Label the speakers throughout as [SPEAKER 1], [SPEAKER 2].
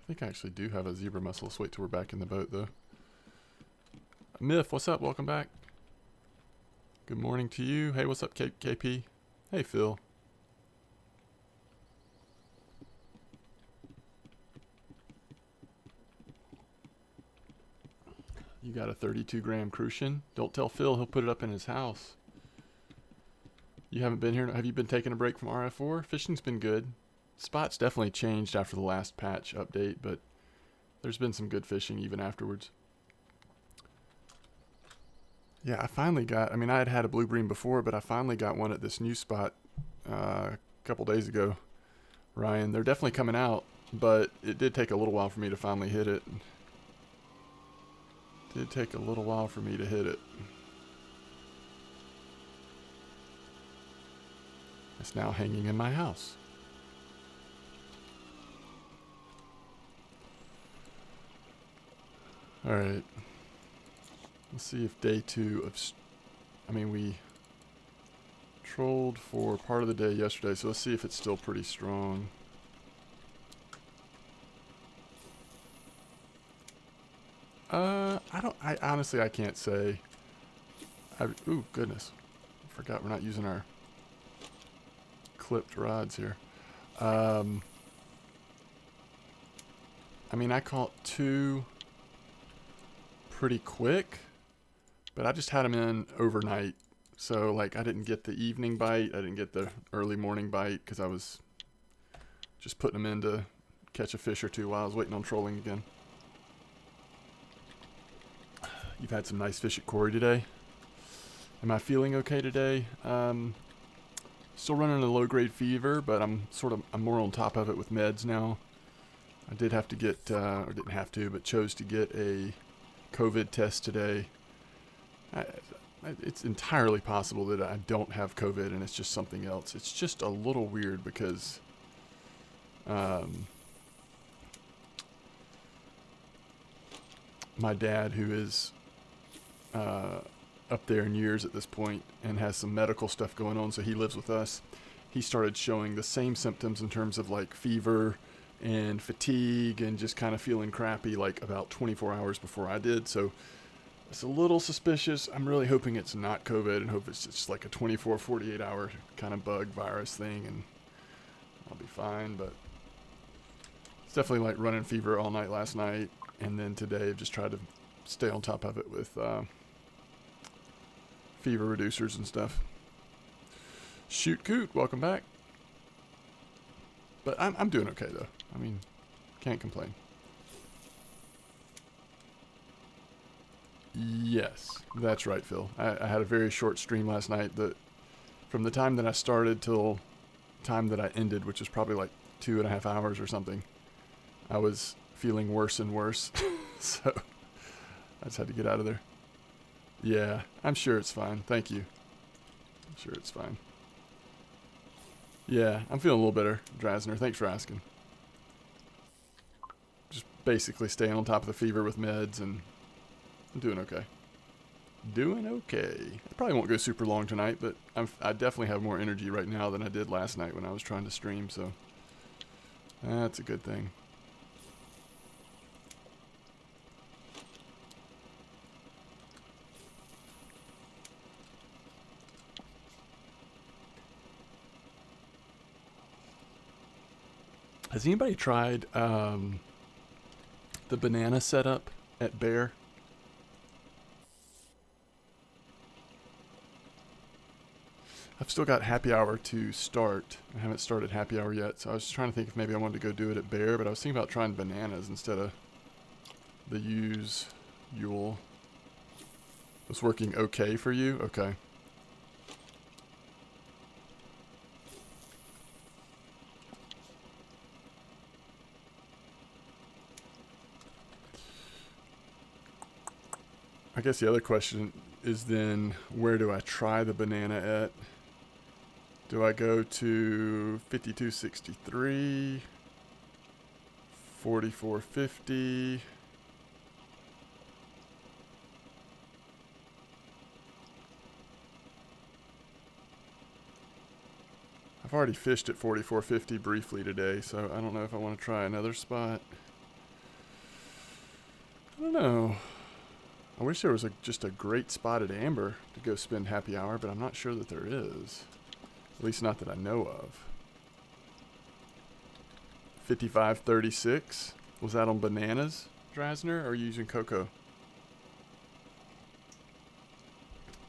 [SPEAKER 1] I think I actually do have a zebra mussel. Let's wait till we're back in the boat, though. Myth, what's up? Welcome back. Good morning to you. Hey, what's up, KP? Hey, Phil. You got a 32-gram crucian? Don't tell Phil. He'll put it up in his house. You haven't been here? Have you been taking a break from RF4? Fishing's been good. Spots definitely changed after the last patch update, but there's been some good fishing even afterwards. Yeah, I finally got, I mean, I had had a blue bream before, but I finally got one at this new spot a couple days ago. Ryan, they're definitely coming out, but it did take a little while for me to finally hit it. Did take a little while for me to hit it. It's now hanging in my house. Alright. Let's see if day 2 of... we trolled for part of the day yesterday, so let's see if it's still pretty strong. I honestly, I can't say. Ooh, goodness. I forgot we're not using our clipped rods here. I caught 2 pretty quick, but I just had them in overnight. So, like, I didn't get the evening bite. I didn't get the early morning bite because I was just putting them in to catch a fish or two while I was waiting on trolling again. You've had some nice fish at Corey today. Am I feeling okay today? Still running a low-grade fever, but I'm more on top of it with meds now. I did have to get, or didn't have to, but chose to get a COVID test today. It's entirely possible that I don't have COVID and it's just something else. It's just a little weird because my dad, who is up there in years at this point and has some medical stuff going on, so he lives with us. He started showing the same symptoms in terms of like fever and fatigue and just kind of feeling crappy like about 24 hours before I did. So it's a little suspicious. I'm really hoping it's not COVID and hope it's just like a 24, 48 hour kind of bug virus thing and I'll be fine. But it's definitely like running fever all night last night. And then today I've just tried to stay on top of it with fever reducers and stuff. Shoot Coot, welcome back. But I'm doing okay though. Can't complain. Yes, that's right, Phil. I had a very short stream last night. From the time that I started till time that I ended, which was probably like 2.5 hours or something, I was feeling worse and worse. So I just had to get out of there. Yeah, I'm sure it's fine. Thank you. I'm sure it's fine. Yeah, I'm feeling a little better, Drasner. Thanks for asking. Just basically staying on top of the fever with meds, and I'm doing okay. Doing okay. I probably won't go super long tonight, but I definitely have more energy right now than I did last night when I was trying to stream, so that's a good thing. Has anybody tried the banana setup at Bear? I've still got happy hour to start. I haven't started happy hour yet, so I was trying to think if maybe I wanted to go do it at Bear, but I was thinking about trying bananas instead of the Yule. Was working okay for you? Okay. I guess the other question is then, where do I try the banana at? Do I go to 5263, 4450? I've already fished at 4450 briefly today, so I don't know if I want to try another spot. know. I wish there was just a great spotted amber to go spend happy hour, but I'm not sure that there is. At least not that I know of. 55.36. Was that on bananas, Drasner, or are you using cocoa?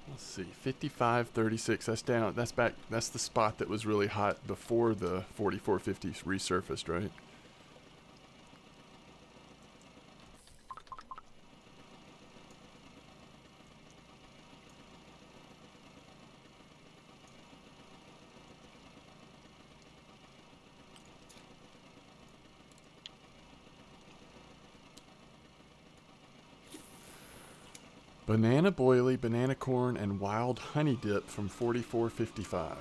[SPEAKER 1] Let's see. 55.36. That's down. That's back. That's the spot that was really hot before the 44.50s resurfaced, right? Banana boilie, banana corn, and wild honey dip from 44.55.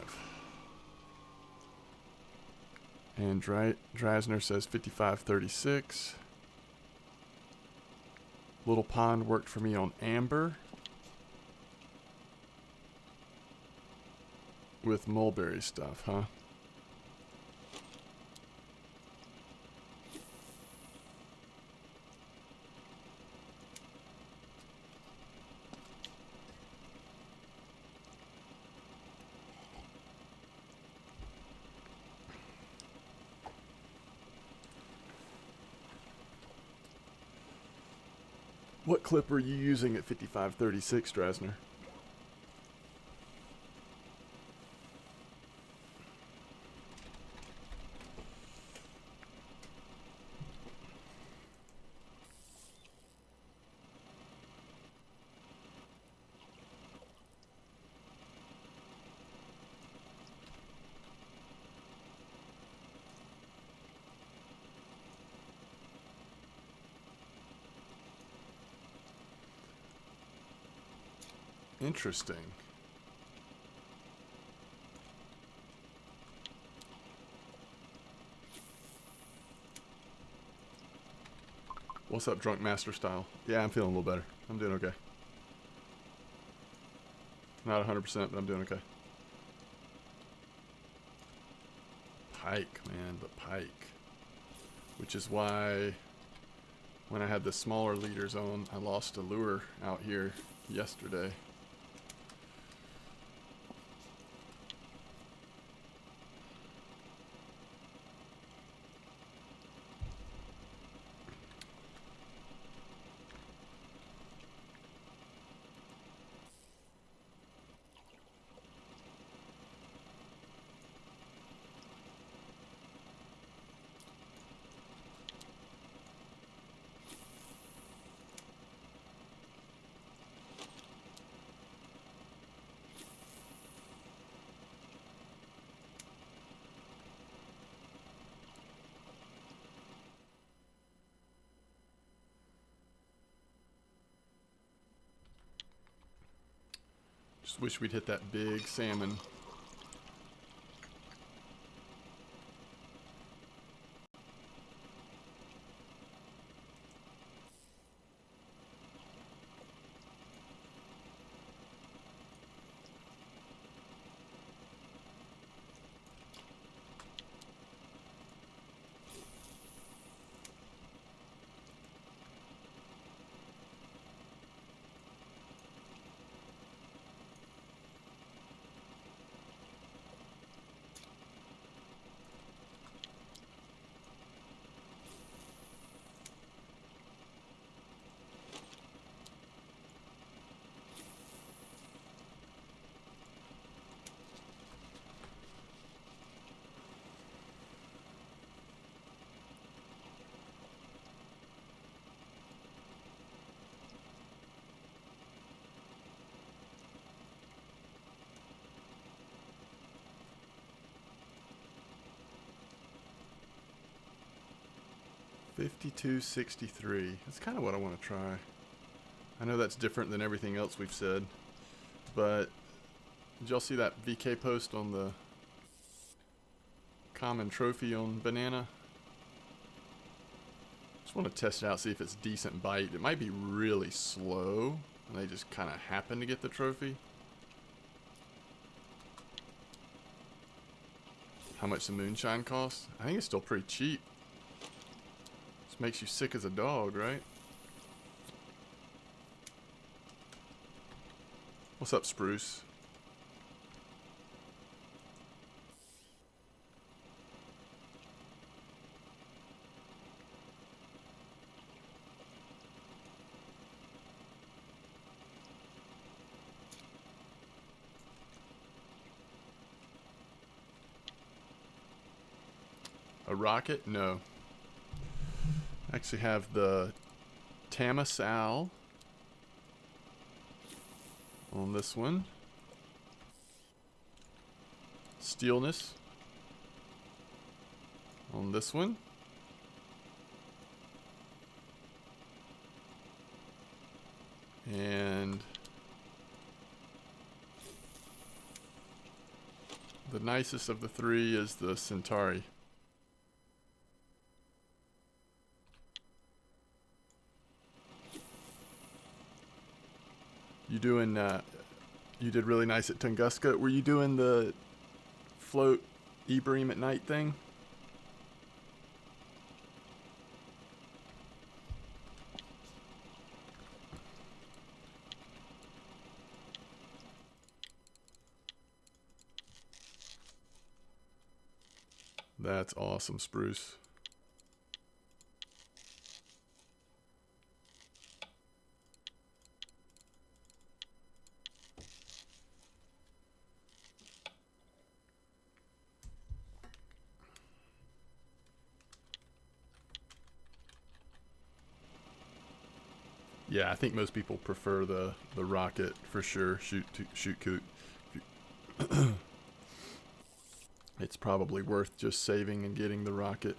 [SPEAKER 1] And Drasner says 55.36. Little Pond worked for me on amber with mulberry stuff, huh? What clip are you using at 55.36, Drasner? Interesting. What's up, Drunk Master Style? Yeah, I'm feeling a little better. I'm doing okay. Not 100%, but I'm doing okay. Pike, man, but pike. Which is why when I had the smaller leaders on, I lost a lure out here yesterday. Just wish we'd hit that big salmon. $52.63. That's kind of what I want to try. I know that's different than everything else we've said, but did y'all see that VK post on the common trophy on banana? Just want to test it out, see if it's decent bite. It might be really slow, and they just kind of happen to get the trophy. How much the moonshine costs? I think it's still pretty cheap. Just makes you sick as a dog, right? What's up, Spruce? A rocket? No. I actually have the Tamasal on this one. Steelness on this one. And the nicest of the three is the Centauri. You doing, you did really nice at Tunguska. Were you doing the float E-beam at night thing? That's awesome, Spruce. Yeah, I think most people prefer the rocket for sure. Shoot coot. It's probably worth just saving and getting the rocket.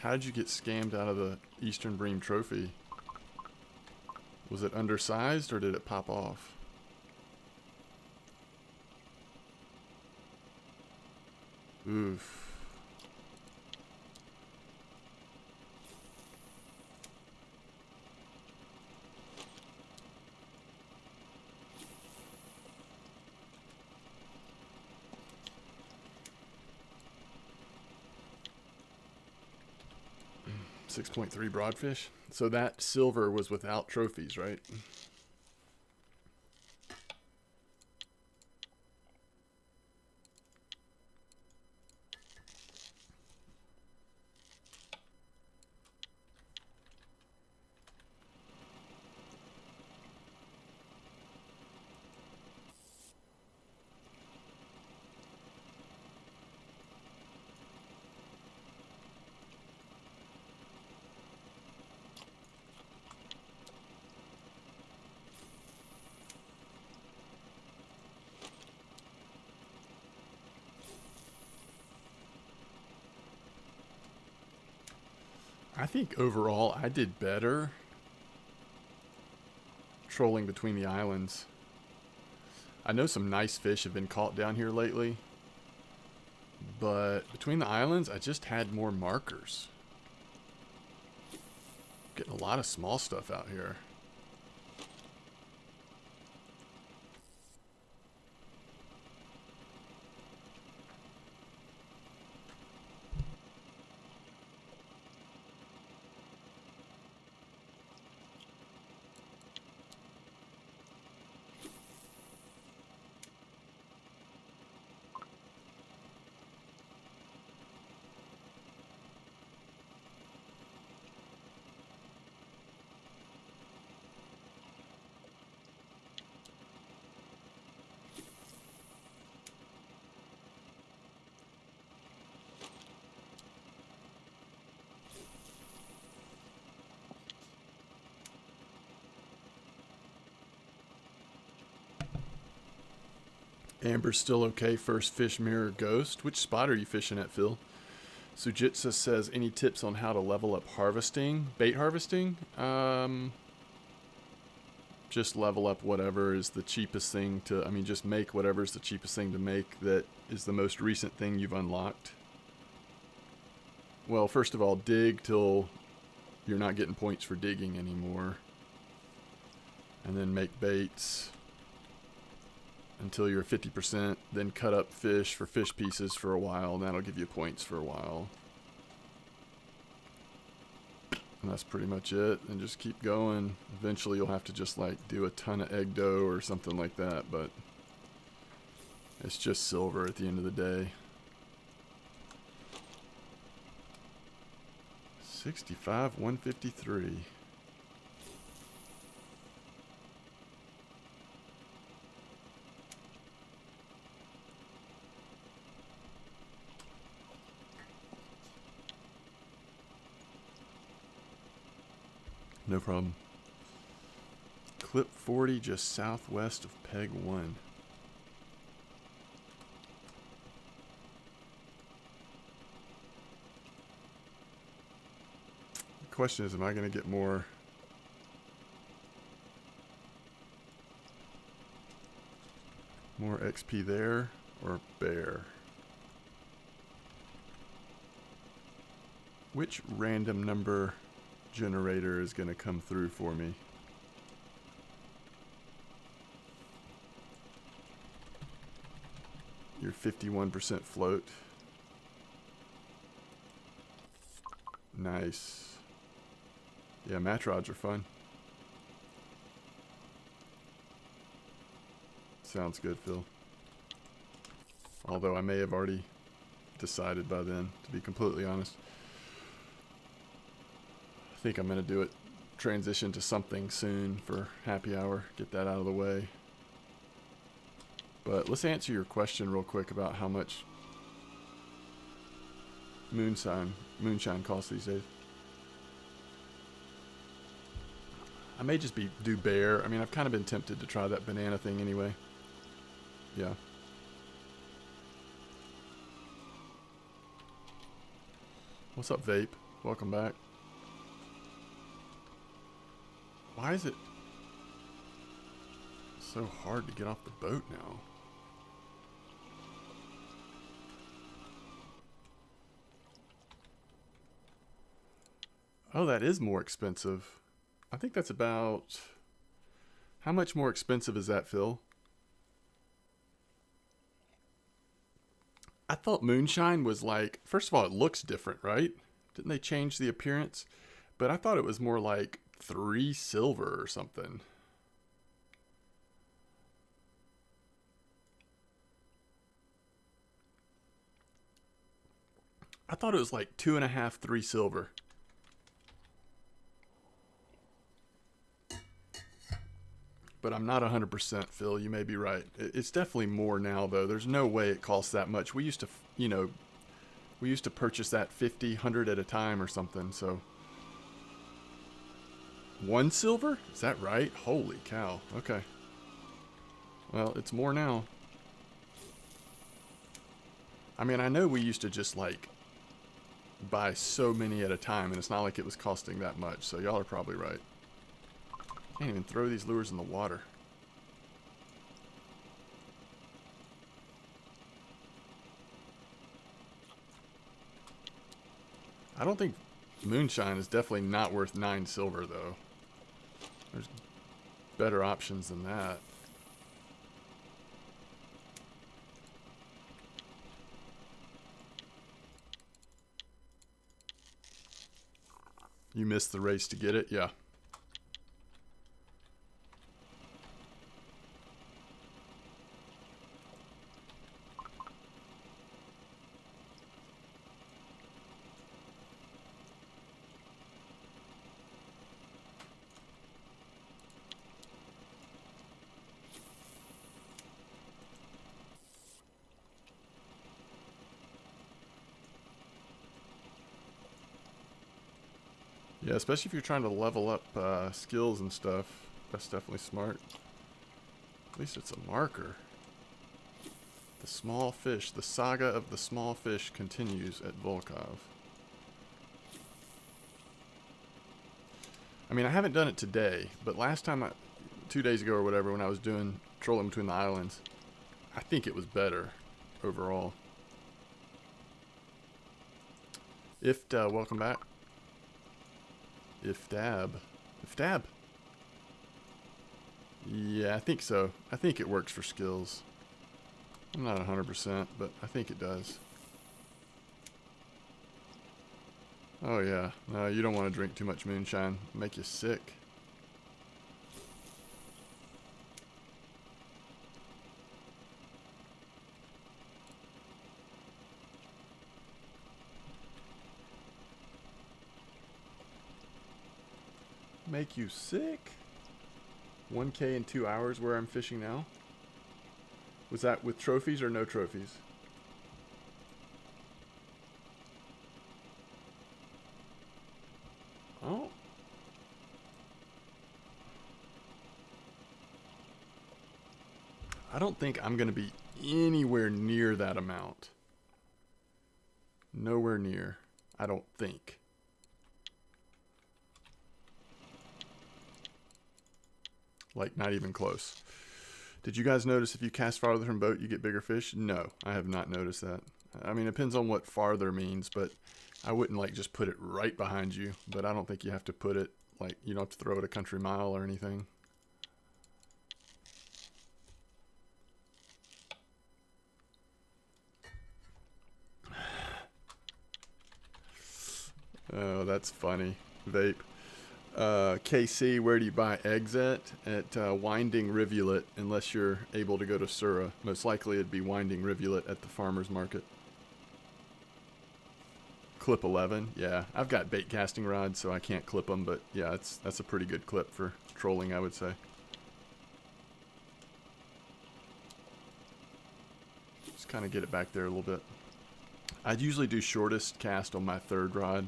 [SPEAKER 1] How did you get scammed out of the Eastern Bream trophy? Was it undersized or did it pop off? Oof. .3 broadfish. So that silver was without trophies, right? I think overall I did better trolling between the islands. I know some nice fish have been caught down here lately, but between the islands I just had more markers. Getting a lot of small stuff out here. Amber's still okay. First fish mirror ghost. Which spot are you fishing at, Phil? Sujitsa says, any tips on how to level up harvesting? Bait harvesting? Just level up whatever is the cheapest thing to, I mean, just make whatever is the cheapest thing to make that is the most recent thing you've unlocked. Well, first of all, dig till you're not getting points for digging anymore. and then make baits until you're 50%, then cut up fish for fish pieces for a while, and that'll give you points for a while. And that's pretty much it, and just keep going. Eventually you'll have to just like do a ton of egg dough or something like that, but it's just silver at the end of the day. 65, 153. No problem. Clip 40 just southwest of peg 1. The question is, am I going to get more XP there or bear? Which random number generator is going to come through for me? Your 51% float. Nice. Yeah, match rods are fun. Sounds good, Phil. Although I may have already decided by then, to be completely honest. I think I'm going to do it, transition to something soon for happy hour, get that out of the way. But let's answer your question real quick about how much moonshine costs these days. I may just do bear. I mean, I've kind of been tempted to try that banana thing anyway. Yeah. What's up, Vape? Welcome back. Why is it so hard to get off the boat now? Oh, that is more expensive. I think that's about... How much more expensive is that, Phil? I thought moonshine was like... First of all, it looks different, right? Didn't they change the appearance? But I thought it was more like 3 silver or something. I thought it was like 2.5, 3 silver. But I'm not 100%, Phil. You may be right. It's definitely more now, though. There's no way it costs that much. We used to, you know, we used to purchase that 50, 100 at a time or something, so... 1 silver? Is that right? Holy cow. Okay. Well, it's more now. I mean, I know we used to just, like, buy so many at a time, and it's not like it was costing that much, so y'all are probably right. Can't even throw these lures in the water. I don't think moonshine is definitely not worth 9 silver, though. There's better options than that. You missed the race to get it? Yeah. Yeah, especially if you're trying to level up skills and stuff. That's definitely smart. At least it's a marker. The small fish. The saga of the small fish continues at Volkov. I mean, I haven't done it today, but last time, 2 days ago or whatever, when I was doing trolling between the islands, I think it was better overall. Welcome back. Iftab. Yeah, I think so. I think it works for skills. I'm not 100%, but I think it does. Oh yeah. No, you don't want to drink too much moonshine. It'll make you sick. Make you sick? 1K in 2 hours where I'm fishing now? Was that with trophies or no trophies? Oh. I don't think I'm going to be anywhere near that amount. Nowhere near. I don't think. Like, not even close. Did you guys notice if you cast farther from boat, you get bigger fish? No, I have not noticed that. I mean, it depends on what farther means, but I wouldn't, like, just put it right behind you. But I don't think you have to put it, like, you don't have to throw it a country mile or anything. Oh, that's funny. Vape. KC, where do you buy eggs at? At Winding Rivulet, unless you're able to go to Sura. Most likely it'd be Winding Rivulet at the farmer's market. Clip 11, yeah. I've got bait casting rods, so I can't clip them, but yeah, that's a pretty good clip for trolling, I would say. Just kind of get it back there a little bit. I'd usually do shortest cast on my third rod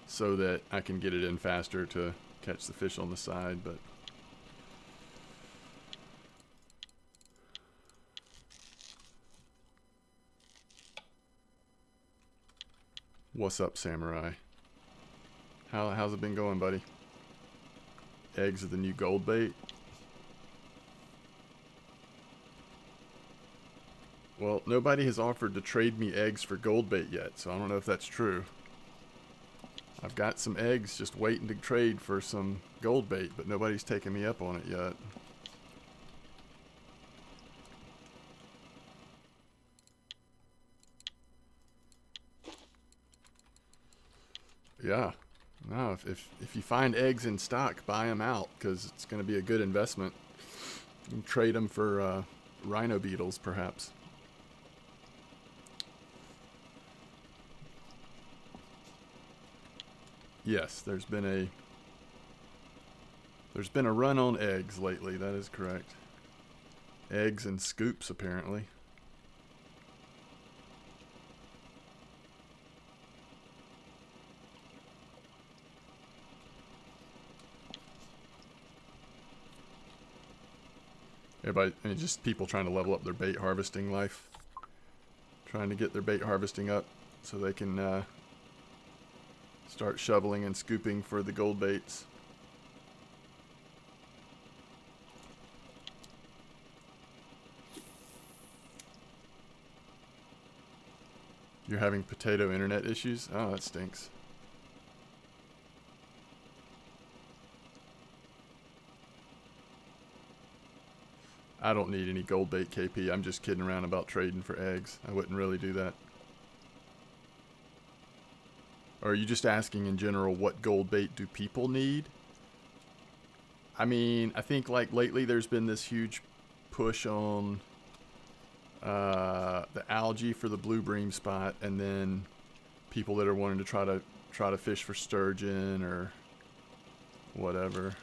[SPEAKER 1] so that I can get it in faster to catch the fish on the side, but what's up, Samurai? How's it been going, buddy? Eggs are the new gold bait. Well, nobody has offered to trade me eggs for gold bait yet, so I don't know if that's true. I've got some eggs just waiting to trade for some gold bait, but nobody's taken me up on it yet. Yeah. No, if you find eggs in stock, buy them out, because it's going to be a good investment. You can trade them for rhino beetles, perhaps. Yes, there's been a run on eggs lately, that is correct. Eggs and scoops, apparently. Everybody, I mean, just people trying to level up their bait harvesting life. Trying to get their bait harvesting up so they can start shoveling and scooping for the gold baits. You're having potato internet issues? Oh, that stinks. I don't need any gold bait KP. I'm just kidding around about trading for eggs. I wouldn't really do that. Or are you just asking in general, what gold bait do people need? I mean, I think like lately there's been this huge push on the algae for the blue bream spot, and then people that are wanting to try to fish for sturgeon or whatever.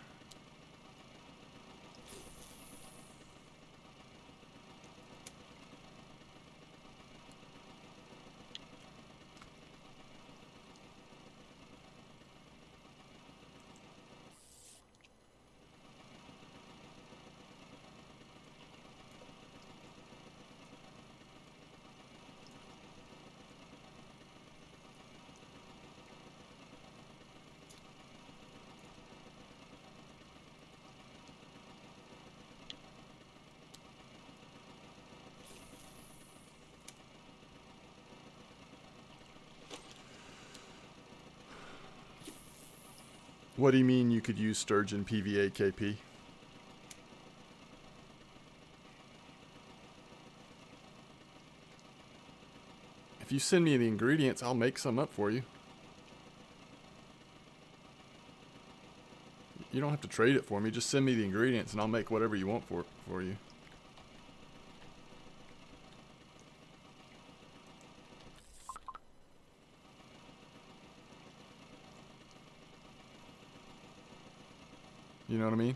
[SPEAKER 1] What do you mean you could use sturgeon PVA KP? If you send me the ingredients, I'll make some up for you. You don't have to trade it for me. Just send me the ingredients and I'll make whatever you want for you. You know what I mean?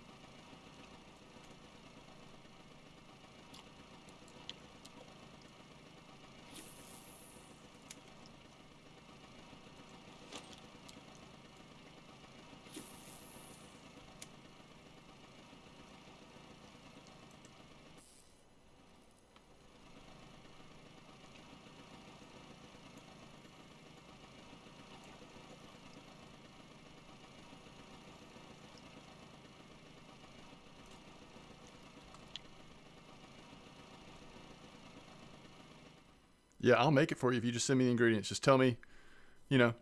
[SPEAKER 1] Yeah, I'll make it for you if you just send me the ingredients. Just tell me,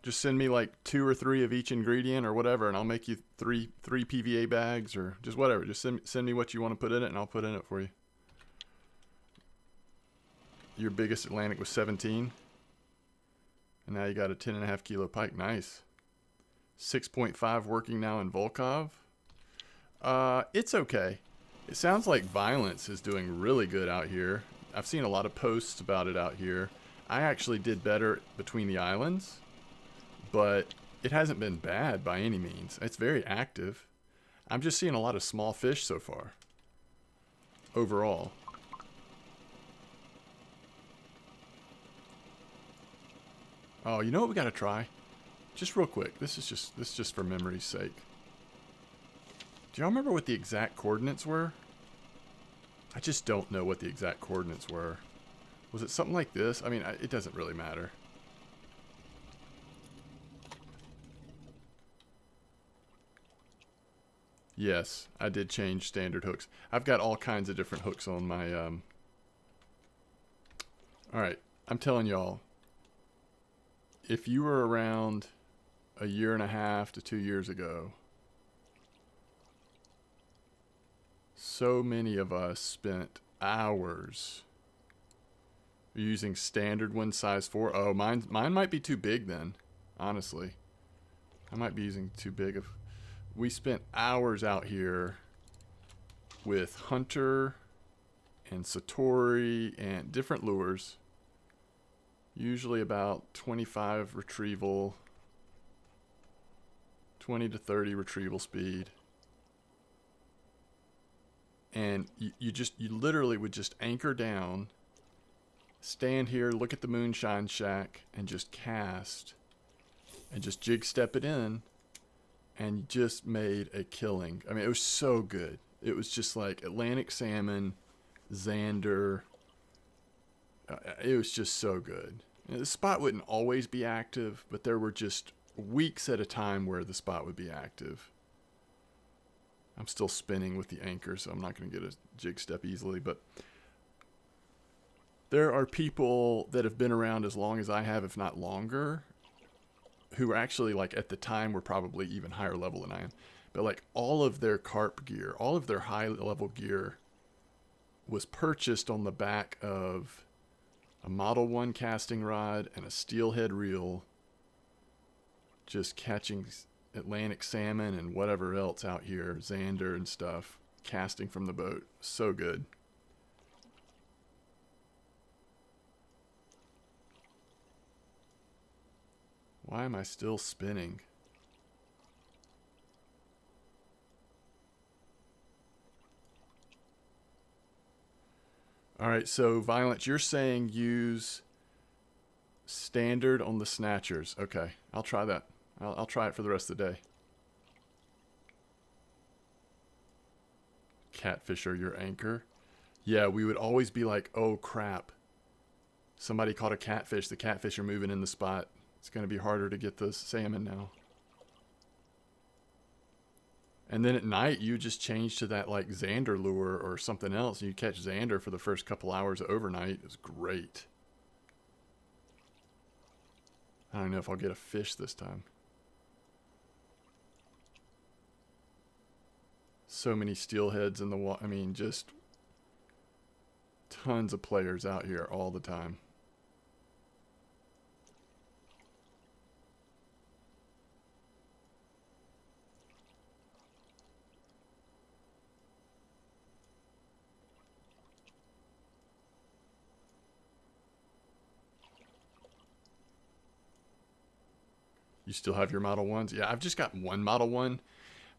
[SPEAKER 1] just send me like 2 or 3 of each ingredient or whatever, and I'll make you three PVA bags or just whatever. Just send me what you want to put in it, and I'll put in it for you. Your biggest Atlantic was 17, and now you got a 10.5 kilo pike. Nice. 6.5 working now in Volkov. It's okay. It sounds like Violence is doing really good out here. I've seen a lot of posts about it out here. I actually did better between the islands, but it hasn't been bad by any means. It's very active. I'm just seeing a lot of small fish so far. Overall. Oh, you know what we gotta try? Just real quick. This is just for memory's sake. Do y'all remember what the exact coordinates were? I just don't know what the exact coordinates were. Was it something like this? I mean, it doesn't really matter. Yes, I did change standard hooks. I've got all kinds of different hooks on my... Alright, I'm telling y'all. If you were around a 1.5 to 2 years ago, so many of us spent hours using standard one size 4. Oh, mine might be too big then, honestly. I might be using too big of... We spent hours out here with Hunter and Satori and different lures. Usually about 25 retrieval, 20 to 30 retrieval speed. And you literally would just anchor down, stand here, look at the moonshine shack, and just cast, and just jig step it in, and just made a killing. I mean, it was so good. It was just like Atlantic salmon, Xander. It was just so good. The spot wouldn't always be active, but there were just weeks at a time where the spot would be active. I'm still spinning with the anchor, so I'm not going to get a jig step easily, but there are people that have been around as long as I have, if not longer, who are actually, like, at the time were probably even higher level than I am. But, like, all of their carp gear, all of their high-level gear was purchased on the back of a Model 1 casting rod and a steelhead reel, just catching Atlantic salmon and whatever else out here, Xander and stuff, casting from the boat. So good. Why am I still spinning? Alright, so Violence, you're saying use standard on the snatchers. Okay, I'll try that. I'll try it for the rest of the day. Catfish are your anchor. Yeah, we would always be like, oh crap. Somebody caught a catfish. The catfish are moving in the spot. It's going to be harder to get the salmon now. And then at night, you just change to that like Xander lure or something else. And you catch Xander for the first couple hours overnight. It was great. I don't know if I'll get a fish this time. So many steelheads in the water. I mean, just tons of players out here all the time. You still have your Model 1s? Yeah, I've just got one Model 1.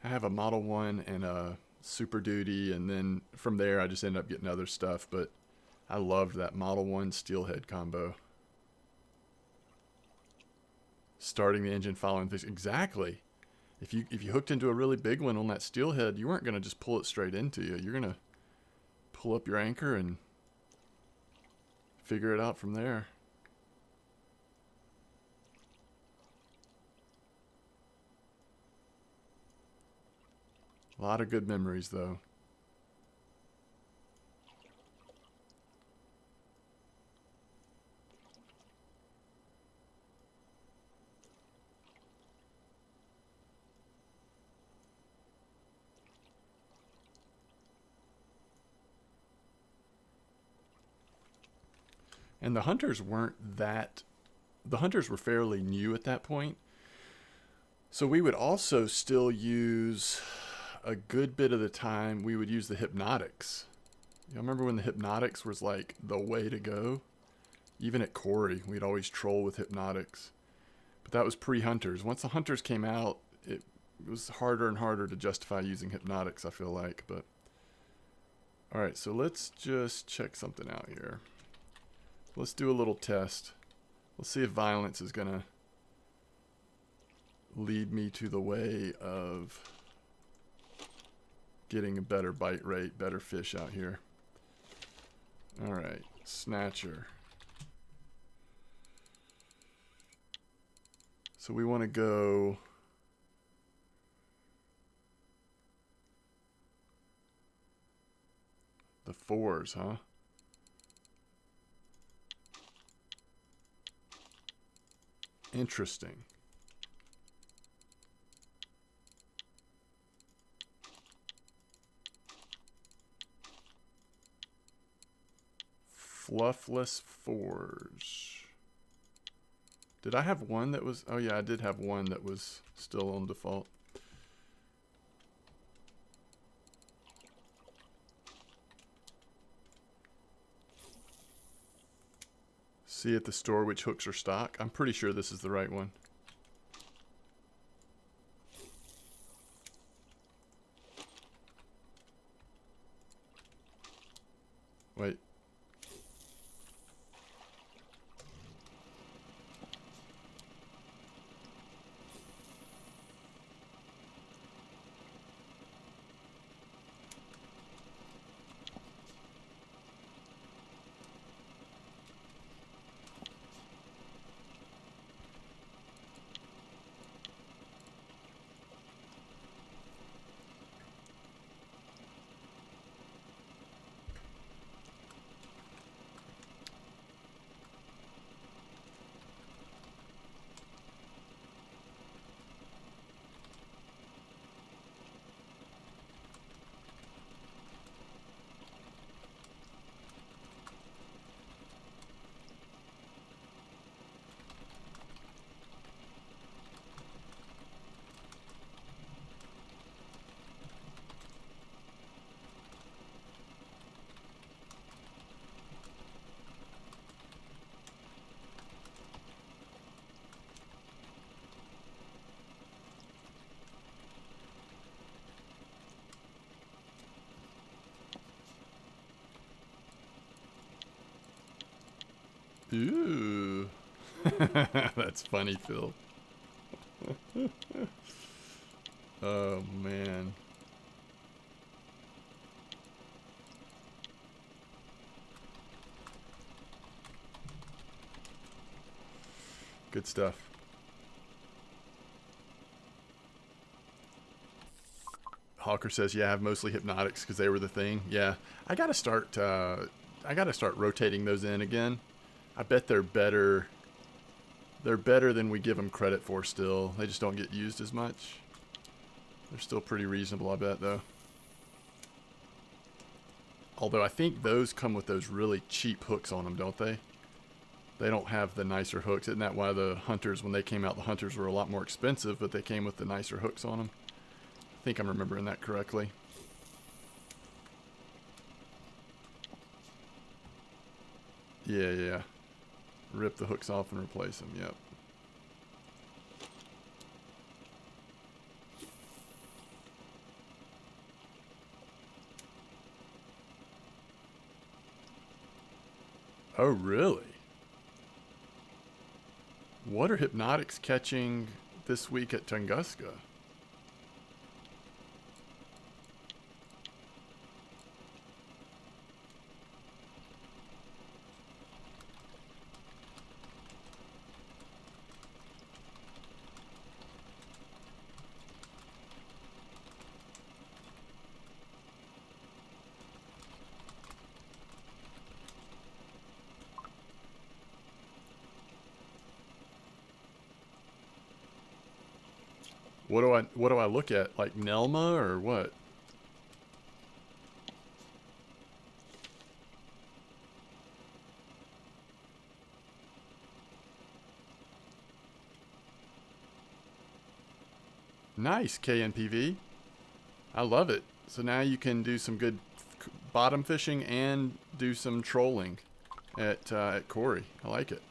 [SPEAKER 1] I have a Model 1 and a Super Duty, and then from there I just end up getting other stuff, but I loved that Model 1 Steelhead combo. Starting the engine, following things. Exactly. If you hooked into a really big one on that Steelhead, you weren't going to just pull it straight into you. You're going to pull up your anchor and figure it out from there. A lot of good memories, though. And the hunters weren't that... The hunters were fairly new at that point. So we would also still use... A good bit of the time, we would use the hypnotics. You remember when the hypnotics was like the way to go? Even at Quarry, we'd always troll with hypnotics. But that was pre-hunters. Once the hunters came out, it was harder and harder to justify using hypnotics, I feel like. But alright, so let's just check something out here. Let's do a little test. Let's see if violence is going to lead me to the way of getting a better bite rate, better fish out here. Alright, snatcher. So we want to go... The 4s, huh? Interesting. Fluffless 4s. Did I have one that was... Oh yeah, I did have one that was still on default. See at the store which hooks are stock. I'm pretty sure this is the right one. Wait. Ooh. That's funny, Phil. Oh, man. Good stuff. Hawker says, yeah, I have mostly hypnotics because they were the thing. Yeah, I gotta start rotating those in again. I bet they're better. They're better than we give them credit for still. They just don't get used as much. They're still pretty reasonable, I bet, though. Although I think those come with those really cheap hooks on them, don't they? They don't have the nicer hooks. Isn't that why the hunters, when they came out, the hunters were a lot more expensive, but they came with the nicer hooks on them? I think I'm remembering that correctly. Yeah. Rip the hooks off and replace them, yep. Oh, really? What are hypnotics catching this week at Tunguska? What do I look at? Like Nelma or what? Nice, KNPV. I love it. So now you can do some good bottom fishing and do some trolling at Corey. I like it.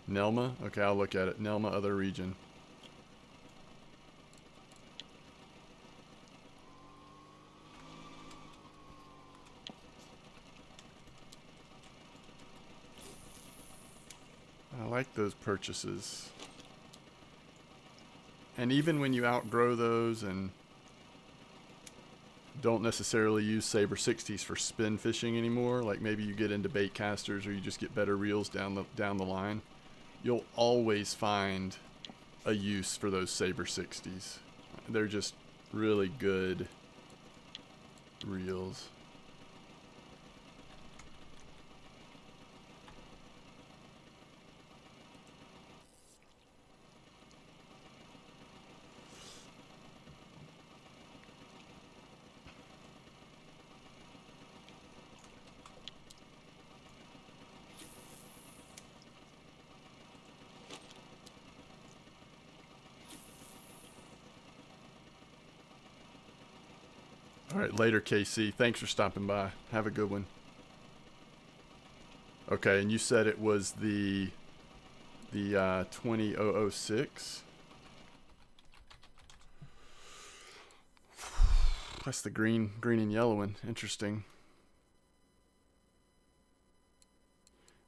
[SPEAKER 1] Nelma? Okay, I'll look at it. Nelma, other region. I like those purchases. And even when you outgrow those and don't necessarily use Saber 60s for spin fishing anymore, like maybe you get into bait casters or you just get better reels down the line, you'll always find a use for those Saber 60s. They're just really good reels. All right, later, KC. Thanks for stopping by. Have a good one. Okay, and you said it was the 20006. That's the green and yellow one. Interesting.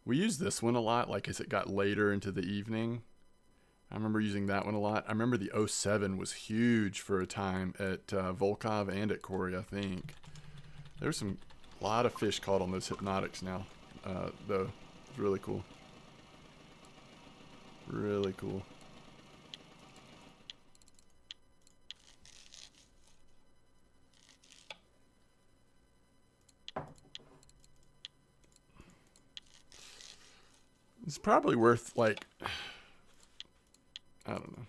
[SPEAKER 1] We used this one a lot, like as it got later into the evening. I remember using that one a lot. I remember the 07 was huge for a time at Volkov and at Corey, I think. There's a lot of fish caught on those hypnotics now, though. It's really cool. Really cool. It's probably worth, like, I don't know.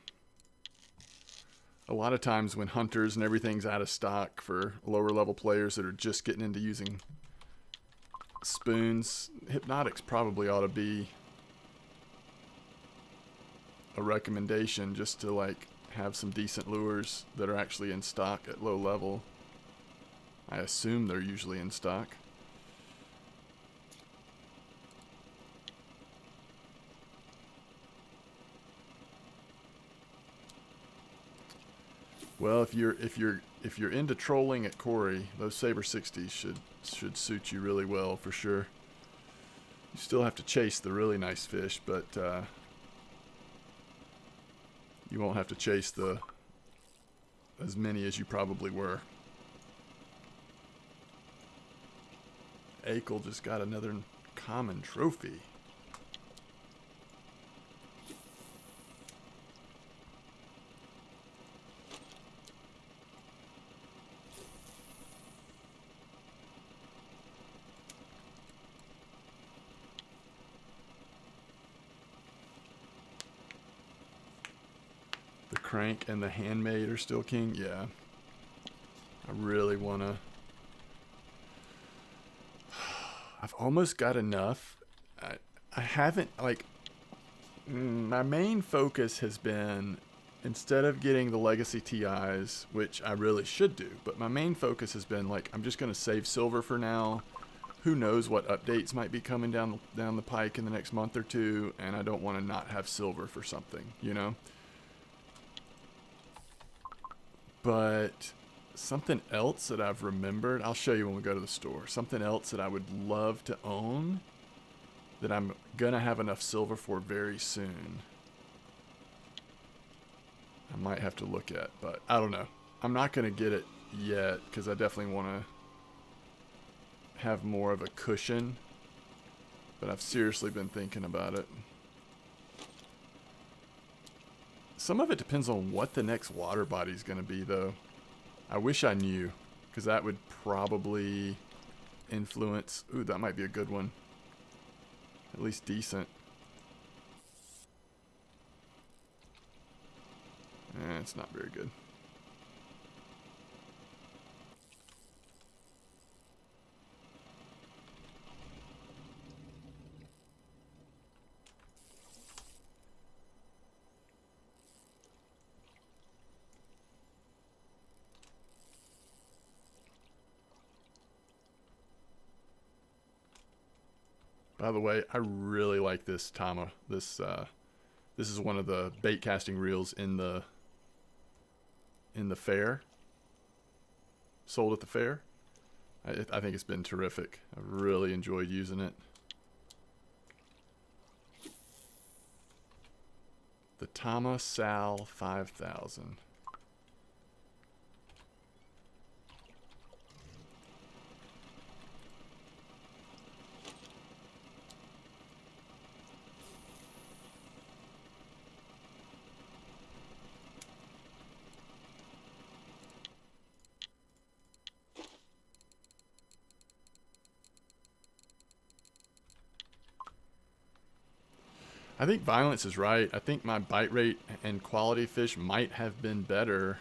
[SPEAKER 1] A lot of times when hunters and everything's out of stock for lower level players that are just getting into using spoons, hypnotics probably ought to be a recommendation just to like have some decent lures that are actually in stock at low level. I assume they're usually in stock. Well, if you're into trolling at Corey, those Saber 60s should suit you really well for sure. You still have to chase the really nice fish, but you won't have to chase as many as you probably were. Akel just got another common trophy. The crank and the handmade are still king. Yeah. I really want to. I've almost got enough. I haven't, like, my main focus has been, instead of getting the Legacy TIs, which I really should do, but my main focus has been, like, I'm just going to save silver for now. Who knows what updates might be coming down the pike in the next month or two, and I don't want to not have silver for something, you know? But something else that I've remembered, I'll show you when we go to the store. Something else that I would love to own that I'm gonna have enough silver for very soon. I might have to look at, but I don't know. I'm not gonna get it yet because I definitely want to have more of a cushion, but I've seriously been thinking about it. Some of it depends on what the next water body is going to be, though. I wish I knew, because that would probably influence... Ooh, that might be a good one. At least decent. It's not very good. By the way, I really like this Tama. This is one of the bait casting reels in the fair. Sold at the fair. I think it's been terrific. I've really enjoyed using it. The Tama Sal 5000. I think Violence is right. I think my bite rate and quality fish might have been better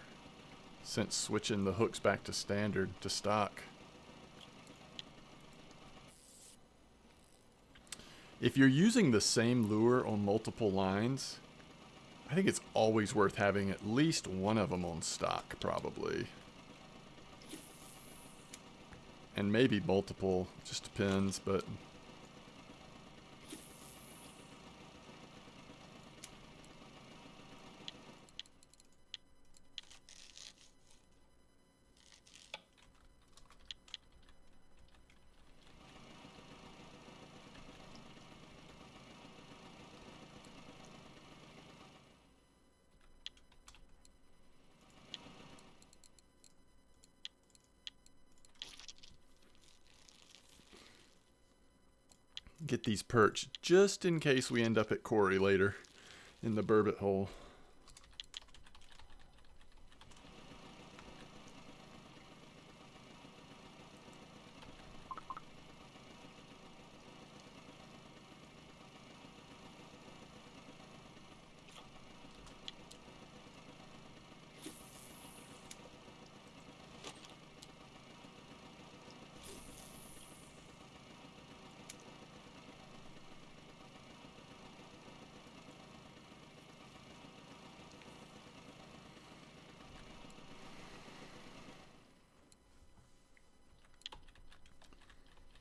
[SPEAKER 1] since switching the hooks back to standard, to stock. If you're using the same lure on multiple lines, I think it's always worth having at least one of them on stock, probably. And maybe multiple, just depends, but... get these perch just in case we end up at Corey later in the burbot hole.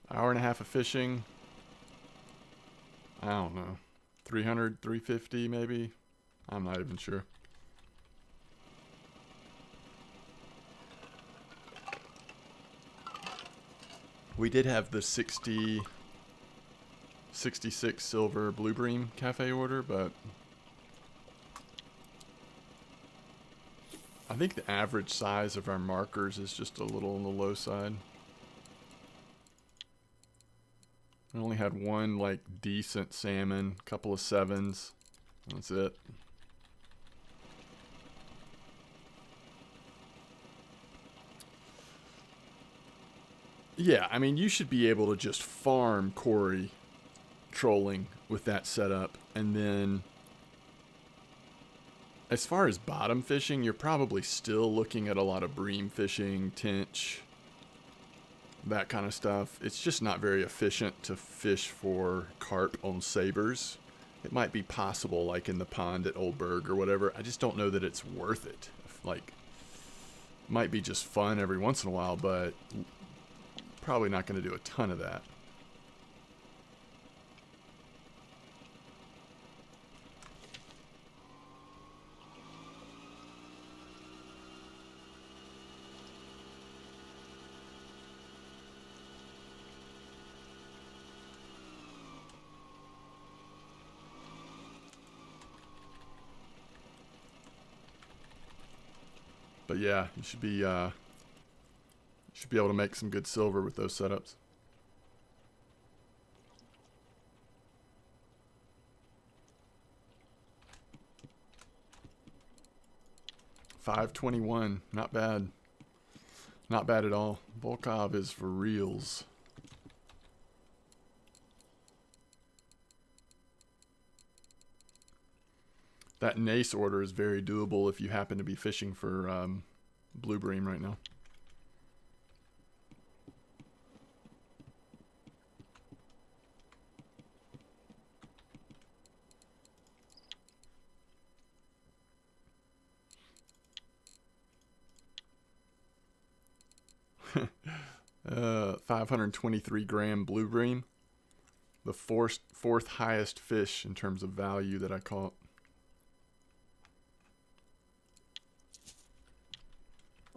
[SPEAKER 1] Hour and a half of fishing. I don't know. 300, 350 maybe? I'm not even sure. We did have the 66 silver Blue Bream cafe order, but I think the average size of our markers is just a little on the low side. I only had one like decent salmon, couple of 7s. That's it. Yeah, I mean, you should be able to just farm Corey trolling with that setup. And then as far as bottom fishing, you're probably still looking at a lot of bream fishing, tench, that kind of stuff. It's just not very efficient to fish for carp on sabers. It might be possible, like in the pond at Old Berg or whatever. I just don't know that it's worth it. Like, might be just fun every once in a while, but probably not going to do a ton of that. But yeah, you should be able to make some good silver with those setups. $5.21, not bad. Not bad at all. Volkov is for reals. That Nace order is very doable if you happen to be fishing for blue bream right now. uh, 523 gram blue bream. The fourth highest fish in terms of value that I caught.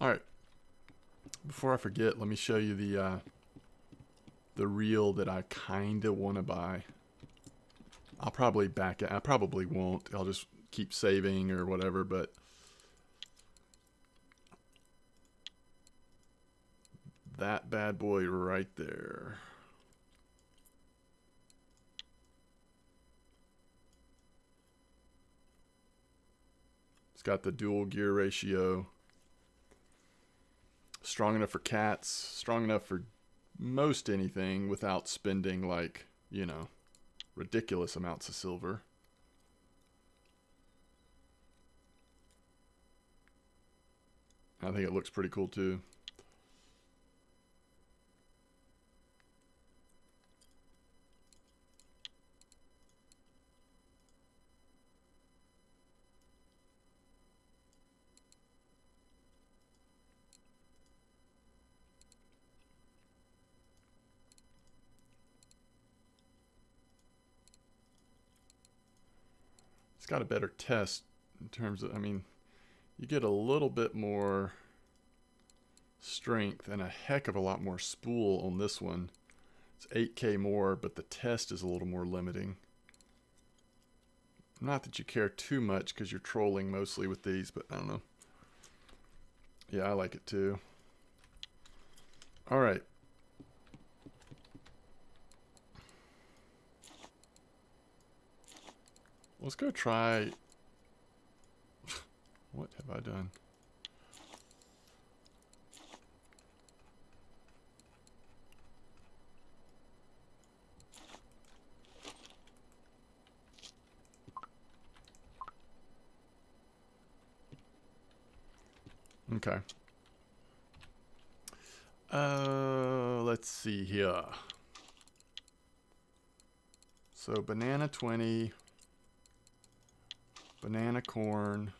[SPEAKER 1] Alright. Before I forget, let me show you the reel that I kinda wanna buy. I'll probably back it. I probably won't. I'll just keep saving or whatever, but that bad boy right there. It's got the dual gear ratio. Strong enough for cats. Strong enough for most anything without spending, like, you know, ridiculous amounts of silver. I think it looks pretty cool too. It's got a better test in terms of, I mean, you get a little bit more strength and a heck of a lot more spool on this one. It's 8K more, but the test is a little more limiting. Not that you care too much because you're trolling mostly with these, but I don't know. Yeah, I like it too. All right. Let's go try. What have I done? Okay. Let's see here. So banana 20, banana corn.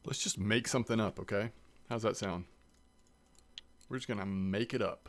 [SPEAKER 1] Let's just make something up, okay? How's that sound? We're just gonna make it up.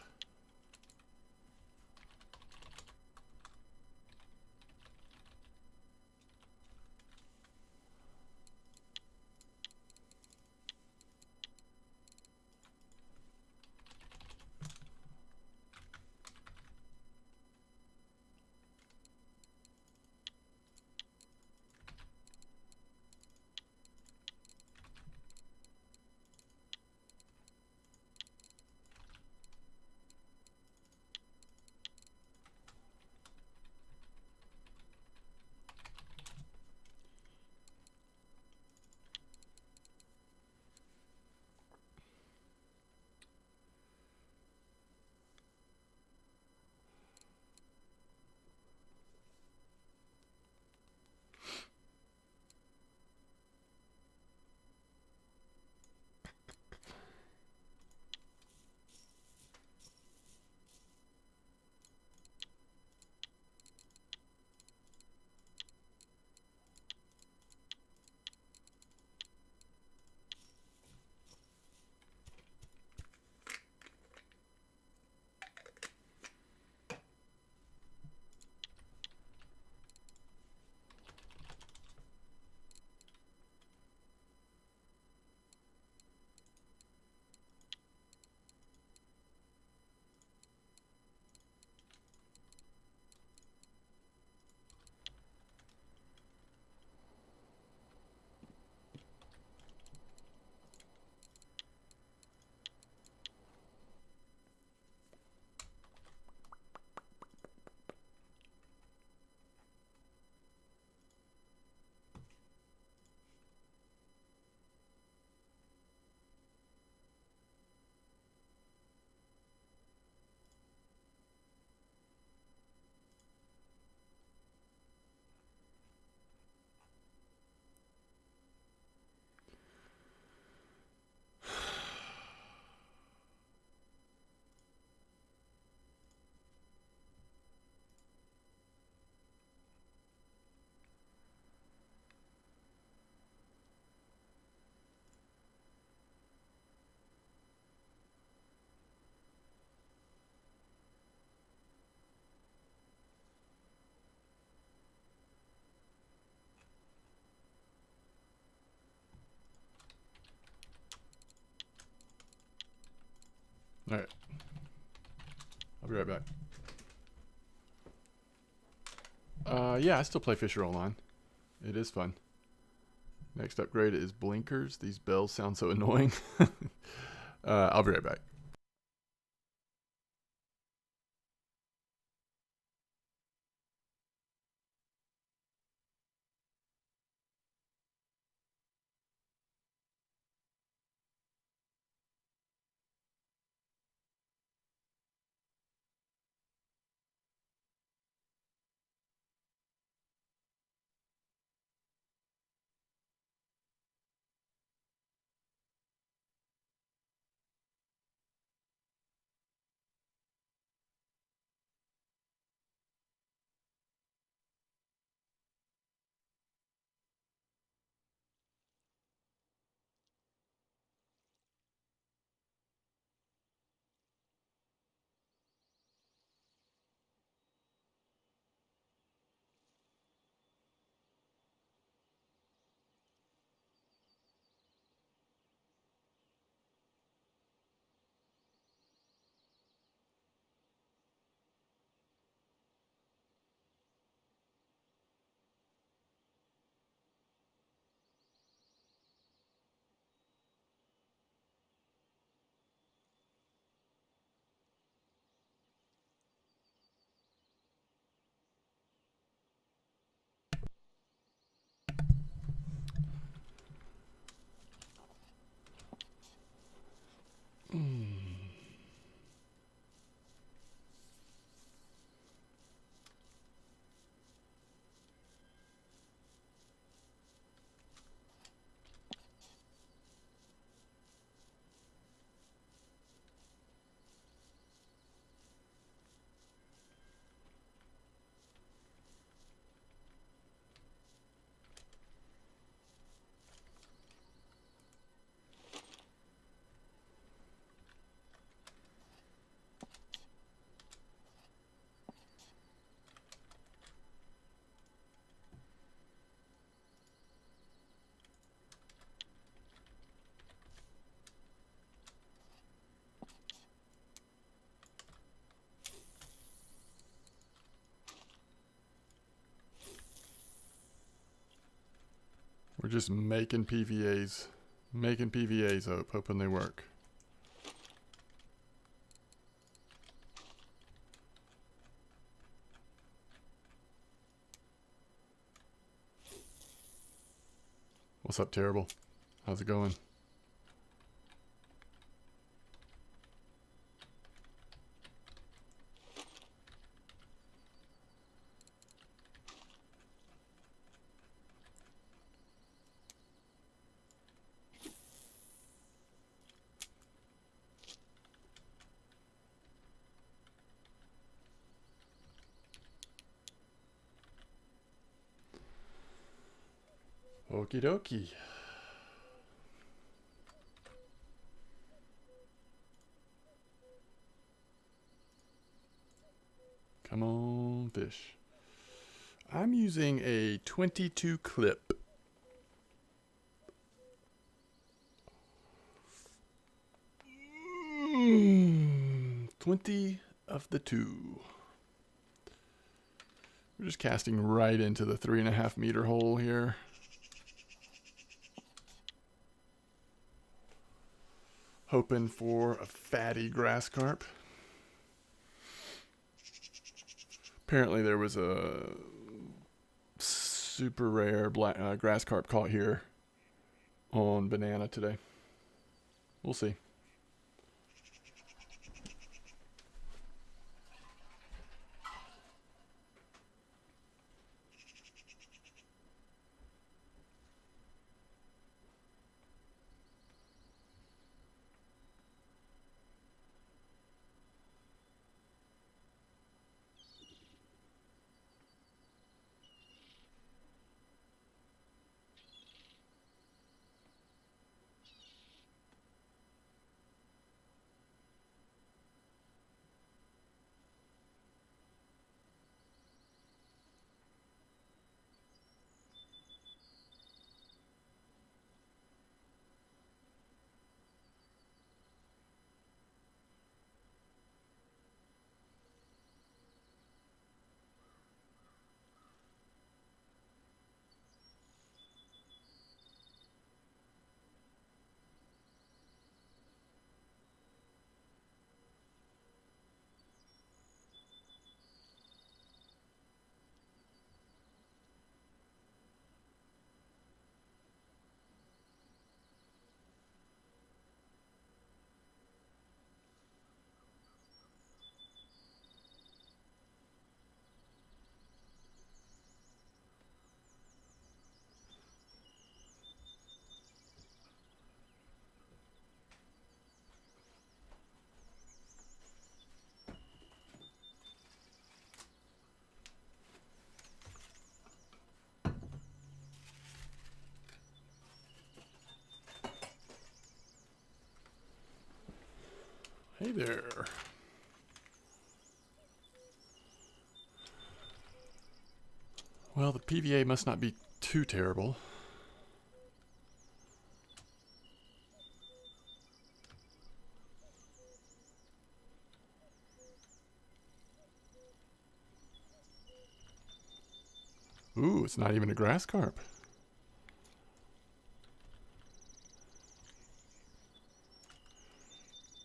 [SPEAKER 1] All right. I'll be right back. Yeah, I still play Fisher Online. It is fun. Next upgrade is blinkers. These bells sound so annoying. I'll be right back. We're just making PVAs. Making PVAs, hoping they work. What's up, Terrible? How's it going? Okie dokie. Come on, fish. I'm using a 22 clip. Mm, 20 of the 2. We're just casting right into the 3.5 meter hole here. Hoping for a fatty grass carp. Apparently there was a super rare black grass carp caught here on Banana today. We'll see. Hey there. Well, the PVA must not be too terrible. Ooh, it's not even a grass carp.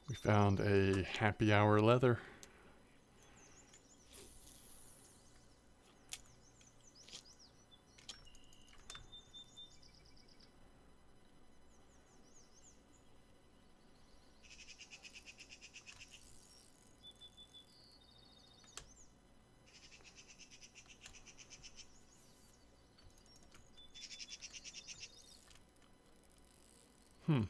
[SPEAKER 1] We found a happy hour leather. Hmm.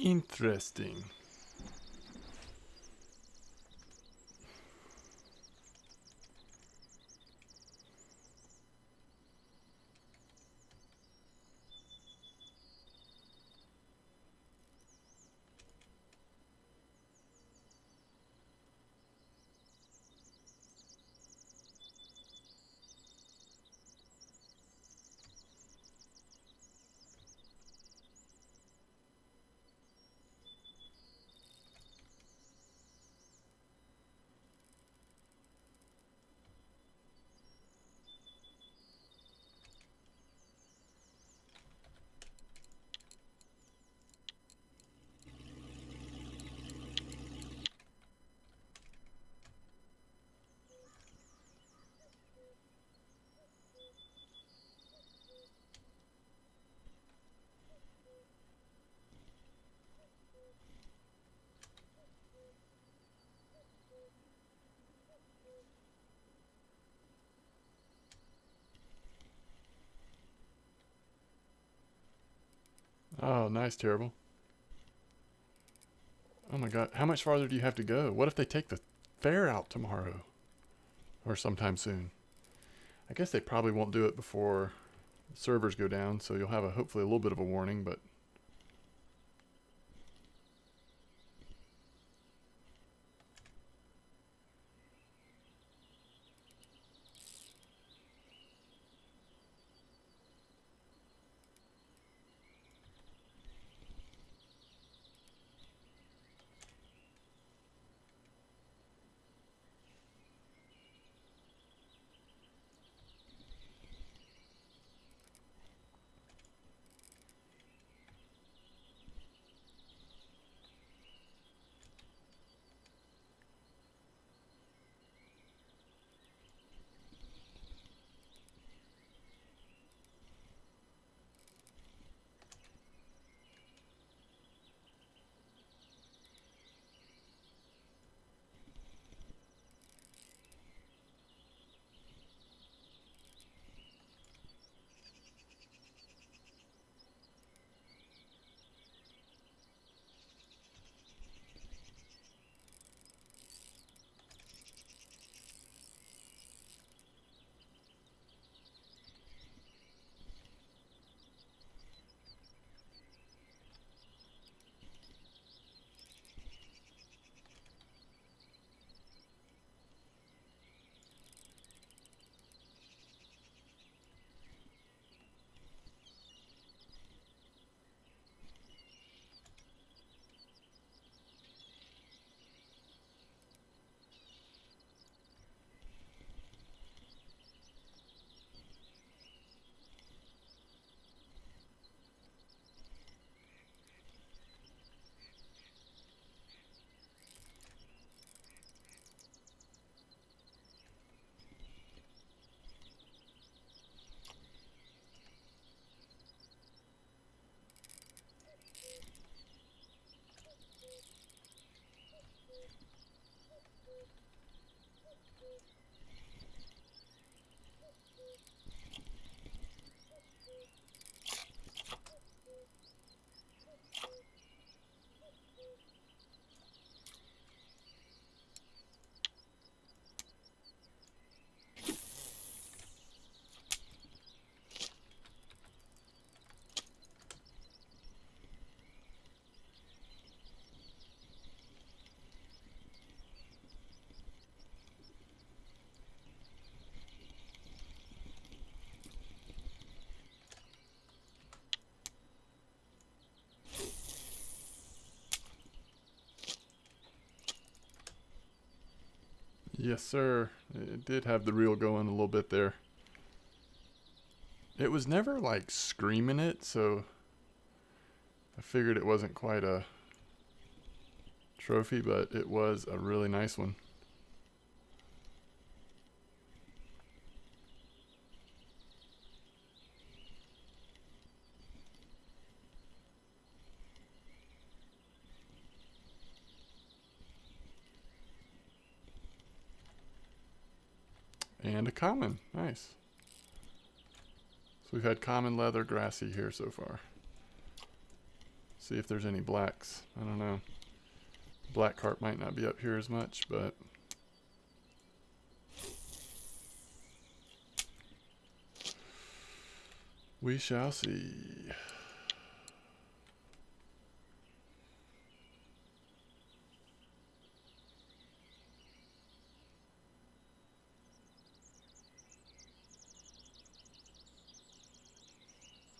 [SPEAKER 1] Interesting. Oh, nice, terrible. Oh my god, how much farther do you have to go? What if they take the fair out tomorrow? Or sometime soon? I guess they probably won't do it before the servers go down, so you'll have hopefully a little bit of a warning, but Yes, sir. It did have the reel going a little bit there. It was never like screaming it, so I figured it wasn't quite a trophy, but it was a really nice one. And a common. Nice. So we've had common, leather, grassy here so far. See if there's any blacks. I don't know. Black carp might not be up here as much, but we shall see.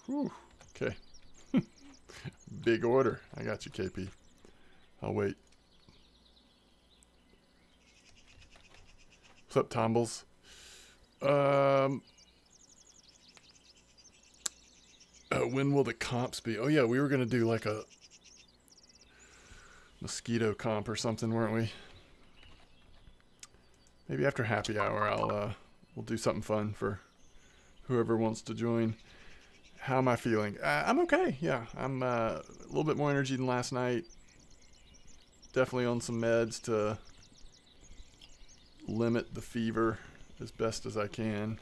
[SPEAKER 1] Whew. Okay. Big order. I got you, KP. I'll wait. What's up, Tombles? When will the comps be? Oh yeah, we were gonna do like a mosquito comp or something, weren't we? Maybe after happy hour, we'll do something fun for whoever wants to join. How am I feeling? I'm okay. Yeah, I'm a little bit more energy than last night. Definitely on some meds to limit the fever as best as I can.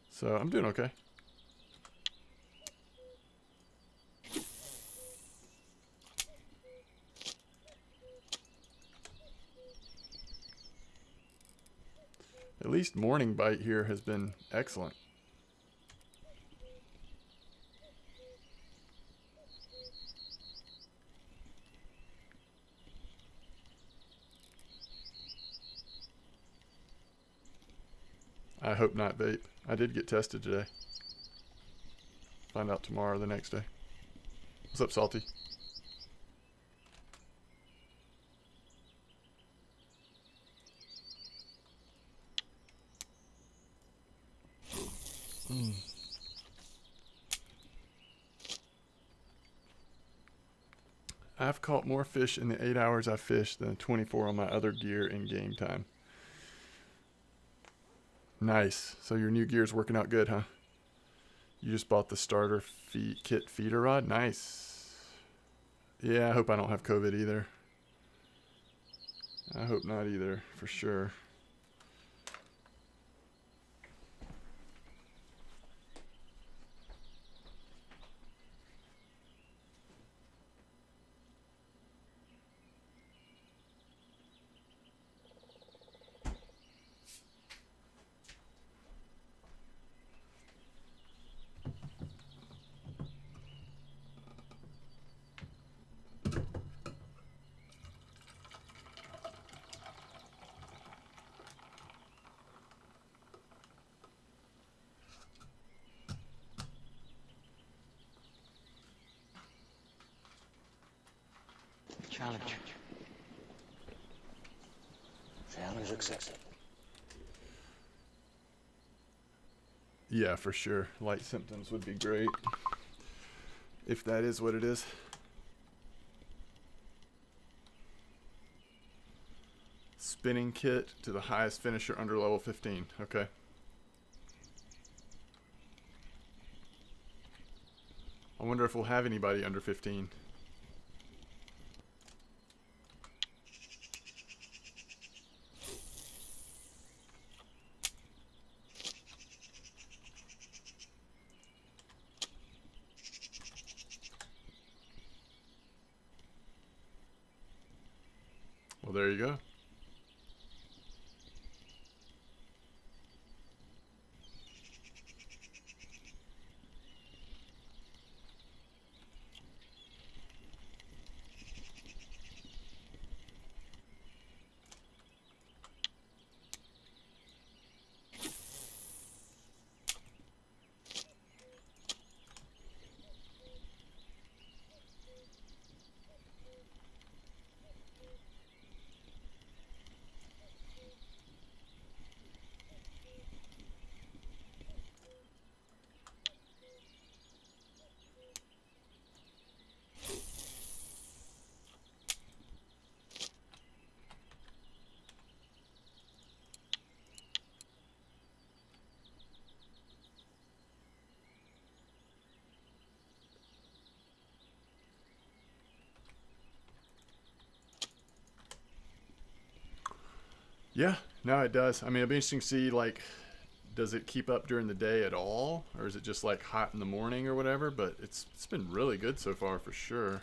[SPEAKER 1] So I'm doing okay. At least morning bite here has been excellent. I hope not, vape. I did get tested today. Find out tomorrow or the next day. What's up, Salty? I've caught more fish in the 8 hours I fished than 24 on my other gear in game time. Nice. So your new gear's working out good, huh? You just bought the starter kit feeder rod? Nice. Yeah, I hope I don't have COVID either. I hope not either, for sure.
[SPEAKER 2] Challenge. Challenge accepted.
[SPEAKER 1] Yeah, for sure. Light symptoms would be great. If that is what it is. Spinning kit to the highest finisher under level 15. Okay. I wonder if we'll have anybody under 15. Well, there you go. Yeah, no, it does. I mean, it'll be interesting to see, like, does it keep up during the day at all, or is it just like hot in the morning or whatever? But it's been really good so far for sure.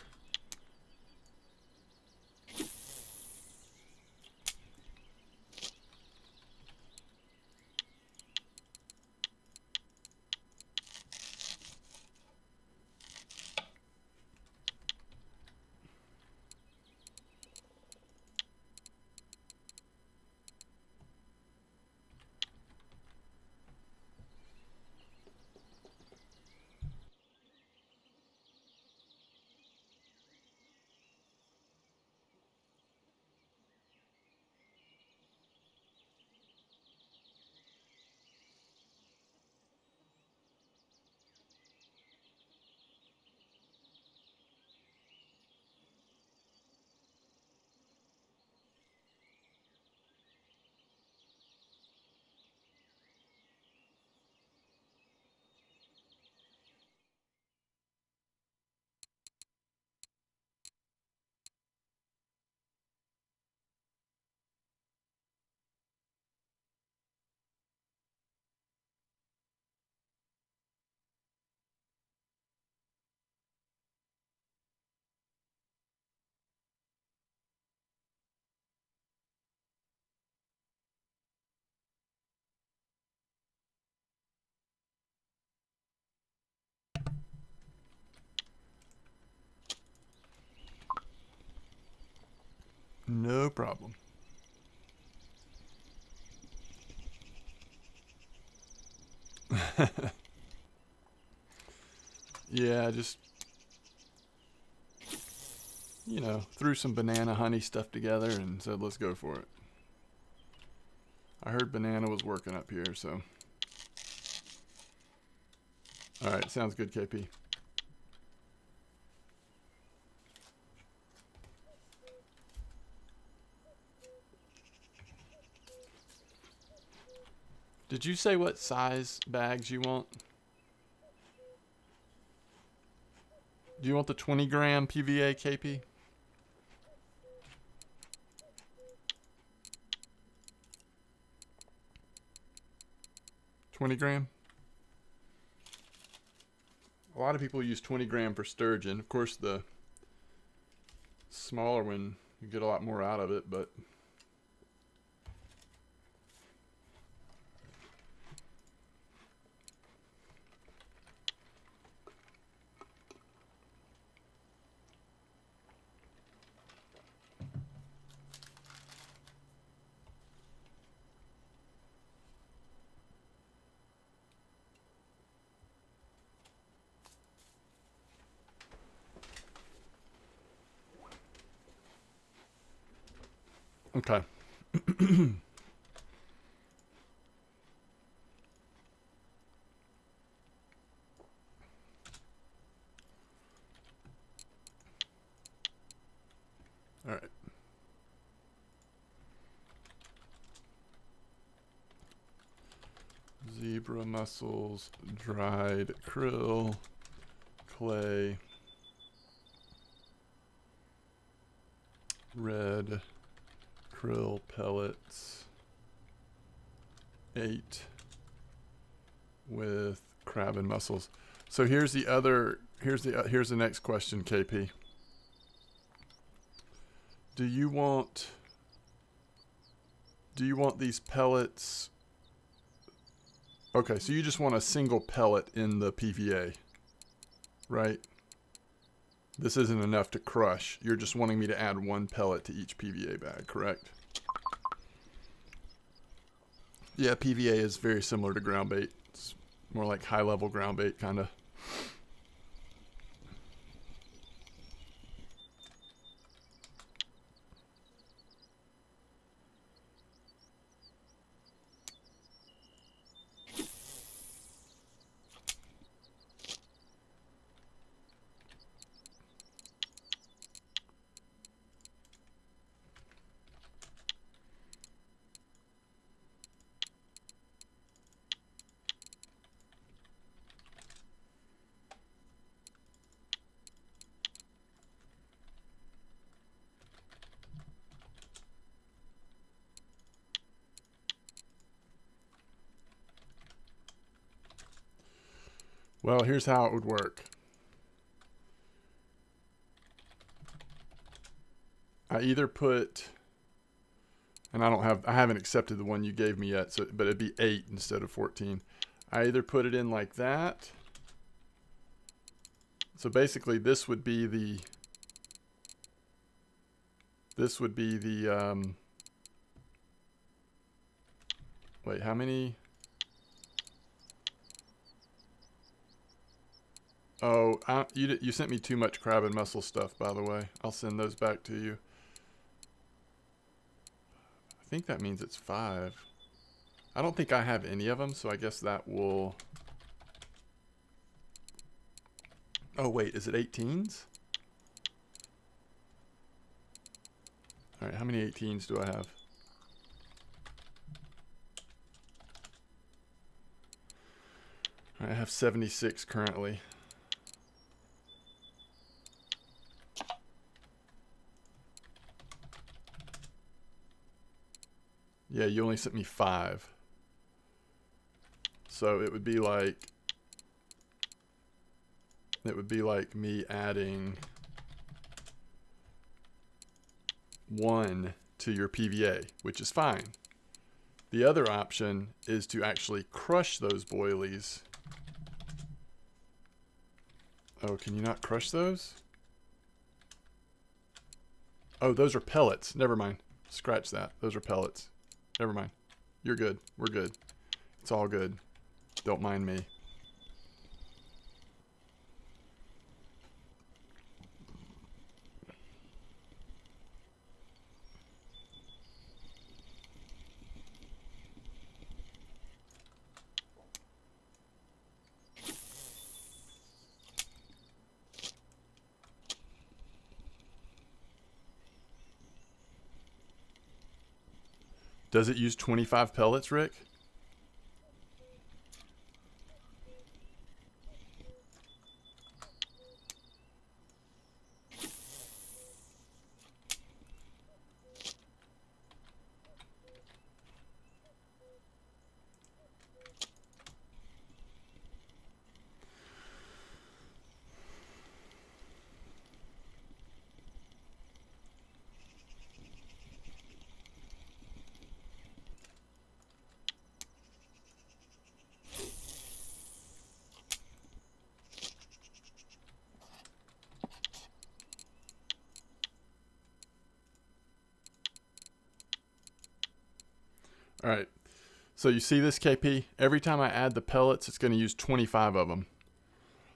[SPEAKER 1] No problem. Yeah, just, threw some banana honey stuff together and said, let's go for it. I heard banana was working up here, so. All right, sounds good, KP. Did you say what size bags you want? Do you want the 20 gram PVA, KP? 20 gram? A lot of people use 20 gram for sturgeon. Of course, the smaller one, you get a lot more out of it, but okay. All right. Zebra mussels, dried krill, clay, red krill pellets, 8 with crab and mussels. So here's the next question, KP. Do you want these pellets? Okay, so you just want a single pellet in the PVA, right? This isn't enough to crush. You're just wanting me to add one pellet to each PVA bag, correct? Yeah, PVA is very similar to ground bait. It's more like high-level ground bait, kind of. Well, here's how it would work. I either put, and I haven't accepted the one you gave me yet, so but it'd be 8 instead of 14. I either put it in like that. So basically this would be the wait, how many? Oh, you sent me too much crab and mussel stuff, by the way. I'll send those back to you. I think that means it's 5. I don't think I have any of them, so I guess that will... Oh, wait, is it 18s? All right, how many 18s do I have? All right, I have 76 currently. Yeah, you only sent me 5. So it would be like me adding 1 to your PVA, which is fine. The other option is to actually crush those boilies. Oh, can you not crush those? Oh, those are pellets. Never mind. Scratch that. Those are pellets. Never mind. You're good. We're good. It's all good. Don't mind me. Does it use 25 pellets, Rick? All right. So you see this, KP? Every time I add the pellets, it's going to use 25 of them.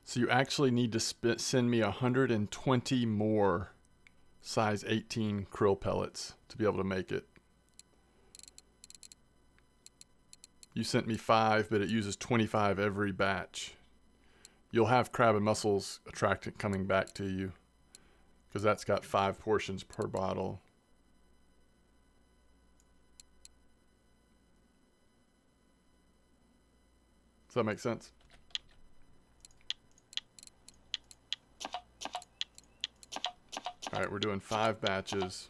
[SPEAKER 1] So you actually need to send me 120 more size 18 krill pellets to be able to make it. You sent me 5, but it uses 25 every batch. You'll have crab and mussels attractant coming back to you because that's got 5 portions per bottle. Does that make sense? All right, we're doing 5 batches.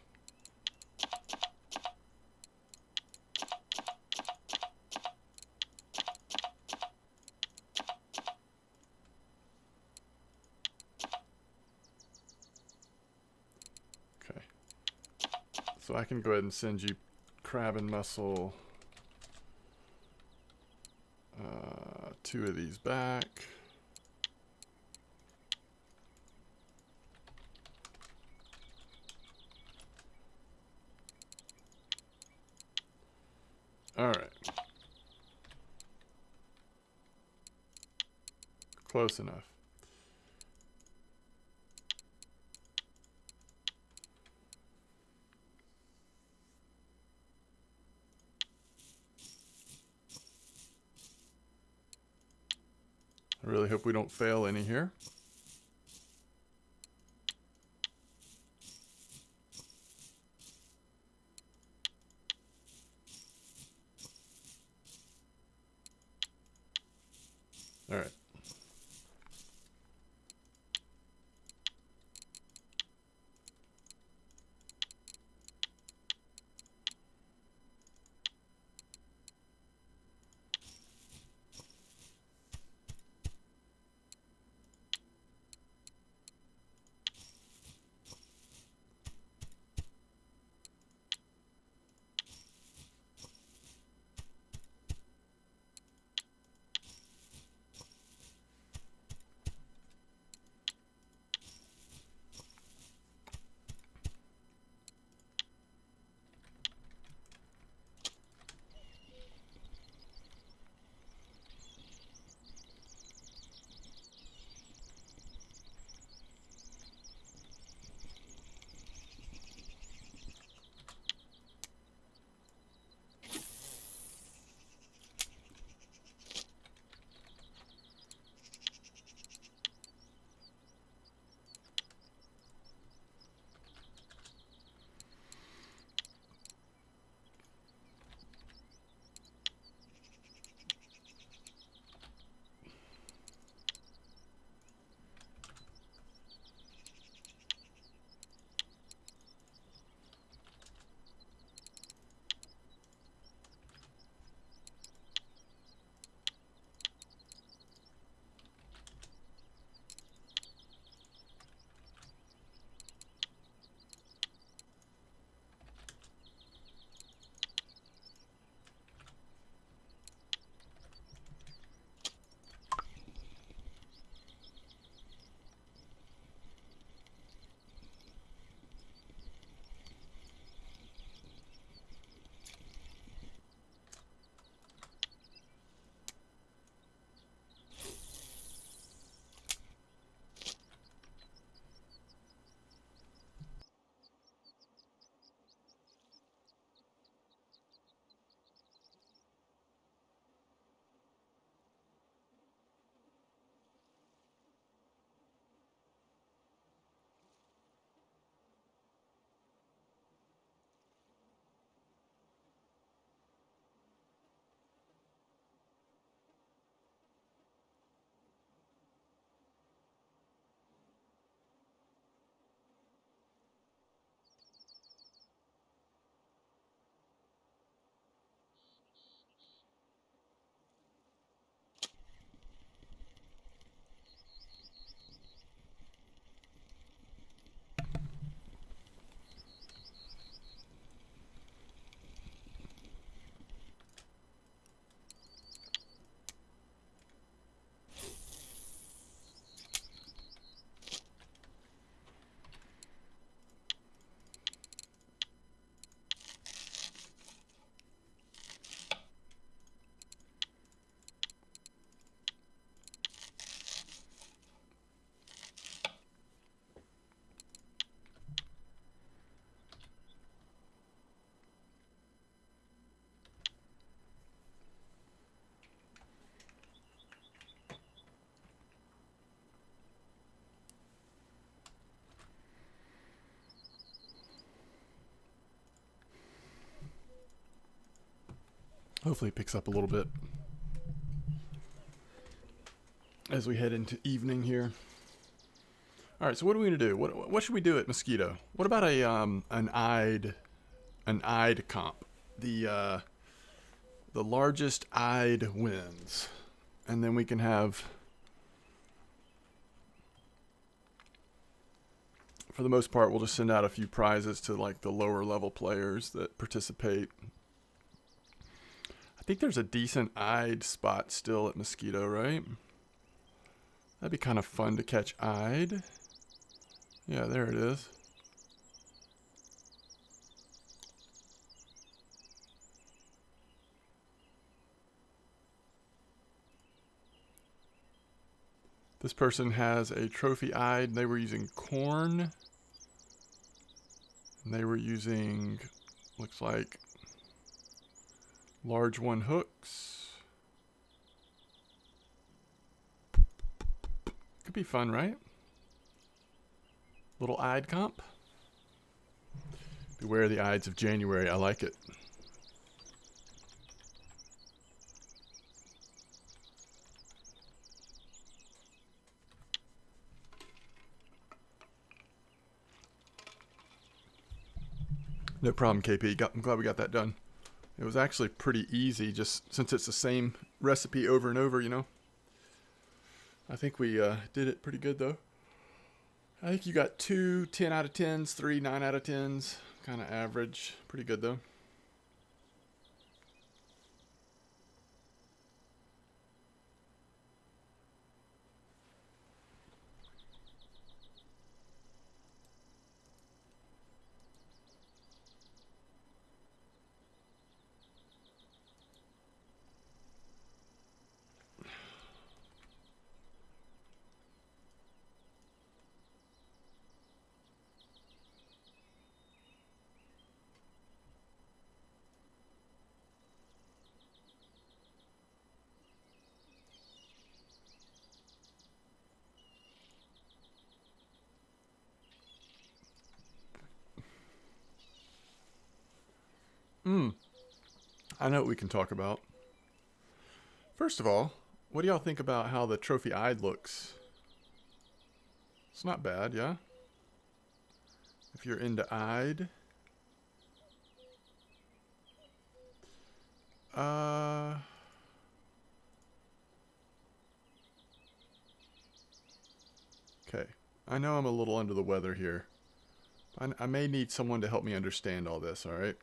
[SPEAKER 1] Okay. So I can go ahead and send you crab and mussel 2 of these back. All right. Close enough. I really hope we don't fail any here. All right. Hopefully it picks up a little bit as we head into evening here. All right, so what are we gonna do? What should we do at Mosquito? What about an eyed comp? The largest eyed wins, and then we can have, for the most part, we'll just send out a few prizes to like the lower level players that participate. I think there's a decent eyed spot still at Mosquito, right? That'd be kind of fun to catch eyed. Yeah, there it is. This person has a trophy eyed. They were using corn. And they were using, looks like, large one hooks. Could be fun, right? Little eyed comp. Beware the Ides of January. I like it. No problem, KP. I'm glad we got that done. It was actually pretty easy, just since it's the same recipe over and over, you know. I think we did it pretty good, though. I think you got 2 10 out of 10s, 3 9 out of 10s. Kind of average. Pretty good, though. I know what we can talk about. First of all, what do y'all think about how the trophy eyed looks? It's not bad, yeah? If you're into eyed. Okay. I know I'm a little under the weather here. I may need someone to help me understand all this, alright?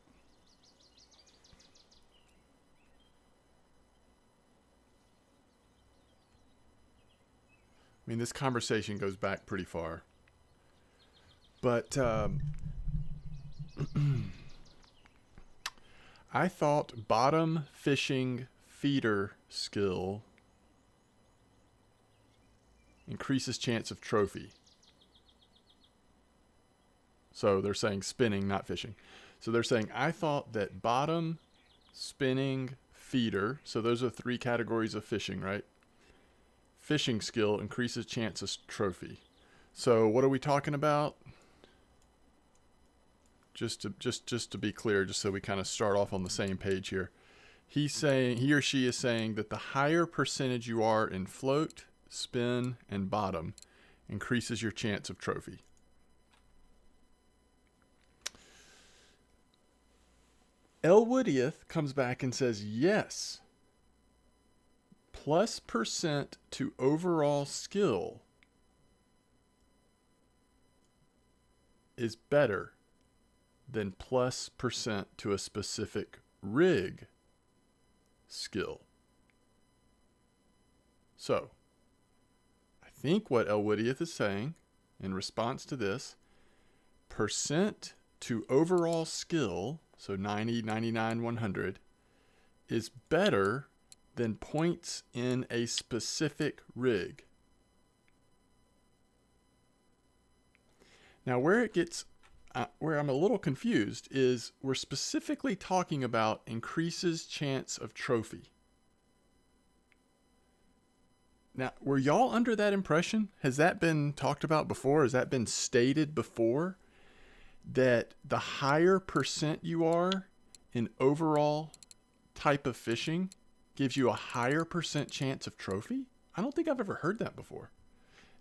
[SPEAKER 1] I mean, this conversation goes back pretty far. But I thought bottom fishing feeder skill increases chance of trophy. So they're saying spinning, not fishing. So they're saying, I thought that bottom, spinning, feeder, so those are 3 categories of fishing, right? Fishing skill increases chance of trophy. So what are we talking about? Just to be clear, just so we kind of start off on the same page here. He or she is saying that the higher percentage you are in float, spin, and bottom increases your chance of trophy. Elwoodieth comes back and says yes. Plus percent to overall skill is better than plus percent to a specific rig skill. So, I think what Elwoodieth is saying in response to this, percent to overall skill, so 90, 99, 100, is better than points in a specific rig. Now, where it gets, where I'm a little confused is we're specifically talking about increases chance of trophy. Now, were y'all under that impression? Has that been talked about before? Has that been stated before? That the higher percent you are in overall type of fishing gives you a higher percent chance of trophy? I don't think I've ever heard that before.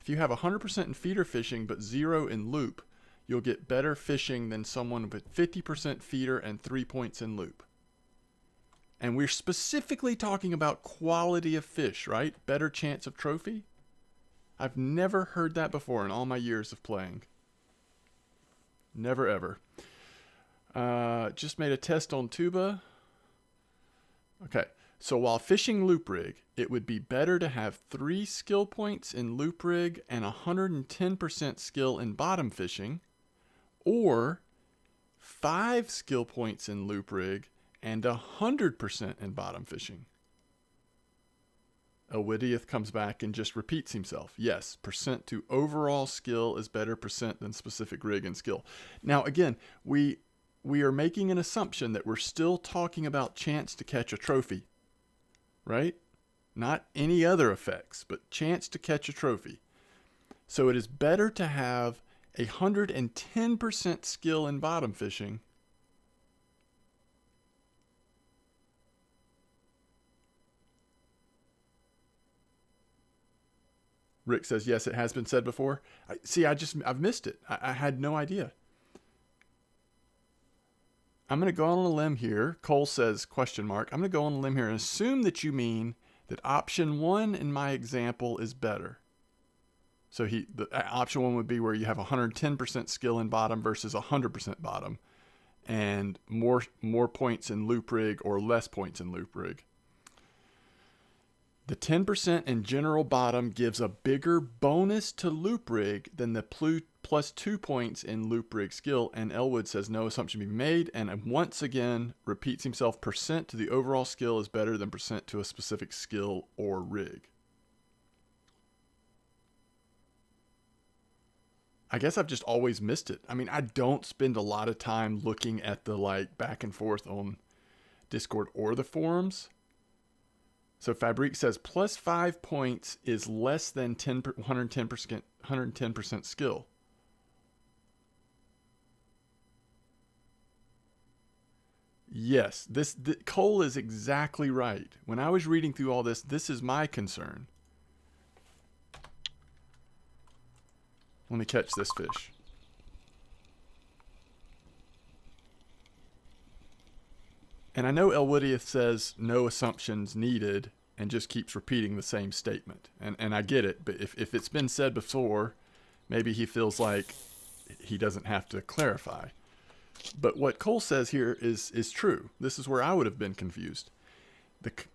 [SPEAKER 1] If you have 100% in feeder fishing but 0 in loop, you'll get better fishing than someone with 50% feeder and 3 points in loop. And we're specifically talking about quality of fish, right? Better chance of trophy? I've never heard that before in all my years of playing. Never ever. Just made a test on tuba. Okay, so while fishing loop rig, it would be better to have 3 skill points in loop rig and 110% skill in bottom fishing, or 5 skill points in loop rig and 100% in bottom fishing. Elwidiath comes back and just repeats himself. Yes, percent to overall skill is better percent than specific rig and skill. Now, again, we are making an assumption that we're still talking about chance to catch a trophy, right? Not any other effects, but chance to catch a trophy. So it is better to have 110% skill in bottom fishing Rick says, yes, it has been said before. I've missed it. I had no idea. I'm going to go on a limb here. Cole says, question mark. I'm going to go on a limb here and assume that you mean that option 1 in my example is better. So option 1 would be where you have 110% skill in bottom versus 100% bottom, and more points in loop rig or less points in loop rig. The 10% in general bottom gives a bigger bonus to loop rig than the plus 2 points in loop rig skill, and Elwood says no assumption be made, and once again repeats himself, percent to the overall skill is better than percent to a specific skill or rig. I guess I've just always missed it. I mean, I don't spend a lot of time looking at the back and forth on Discord or the forums. So Fabrique says plus 5 points is less than 110% skill. Yes, Cole is exactly right. When I was reading through all this, this is my concern. Let me catch this fish. And I know Elwidiath says no assumptions needed and just keeps repeating the same statement. And I get it, but if it's been said before, maybe he feels like he doesn't have to clarify. But what Cole says here is true. This is where I would have been confused.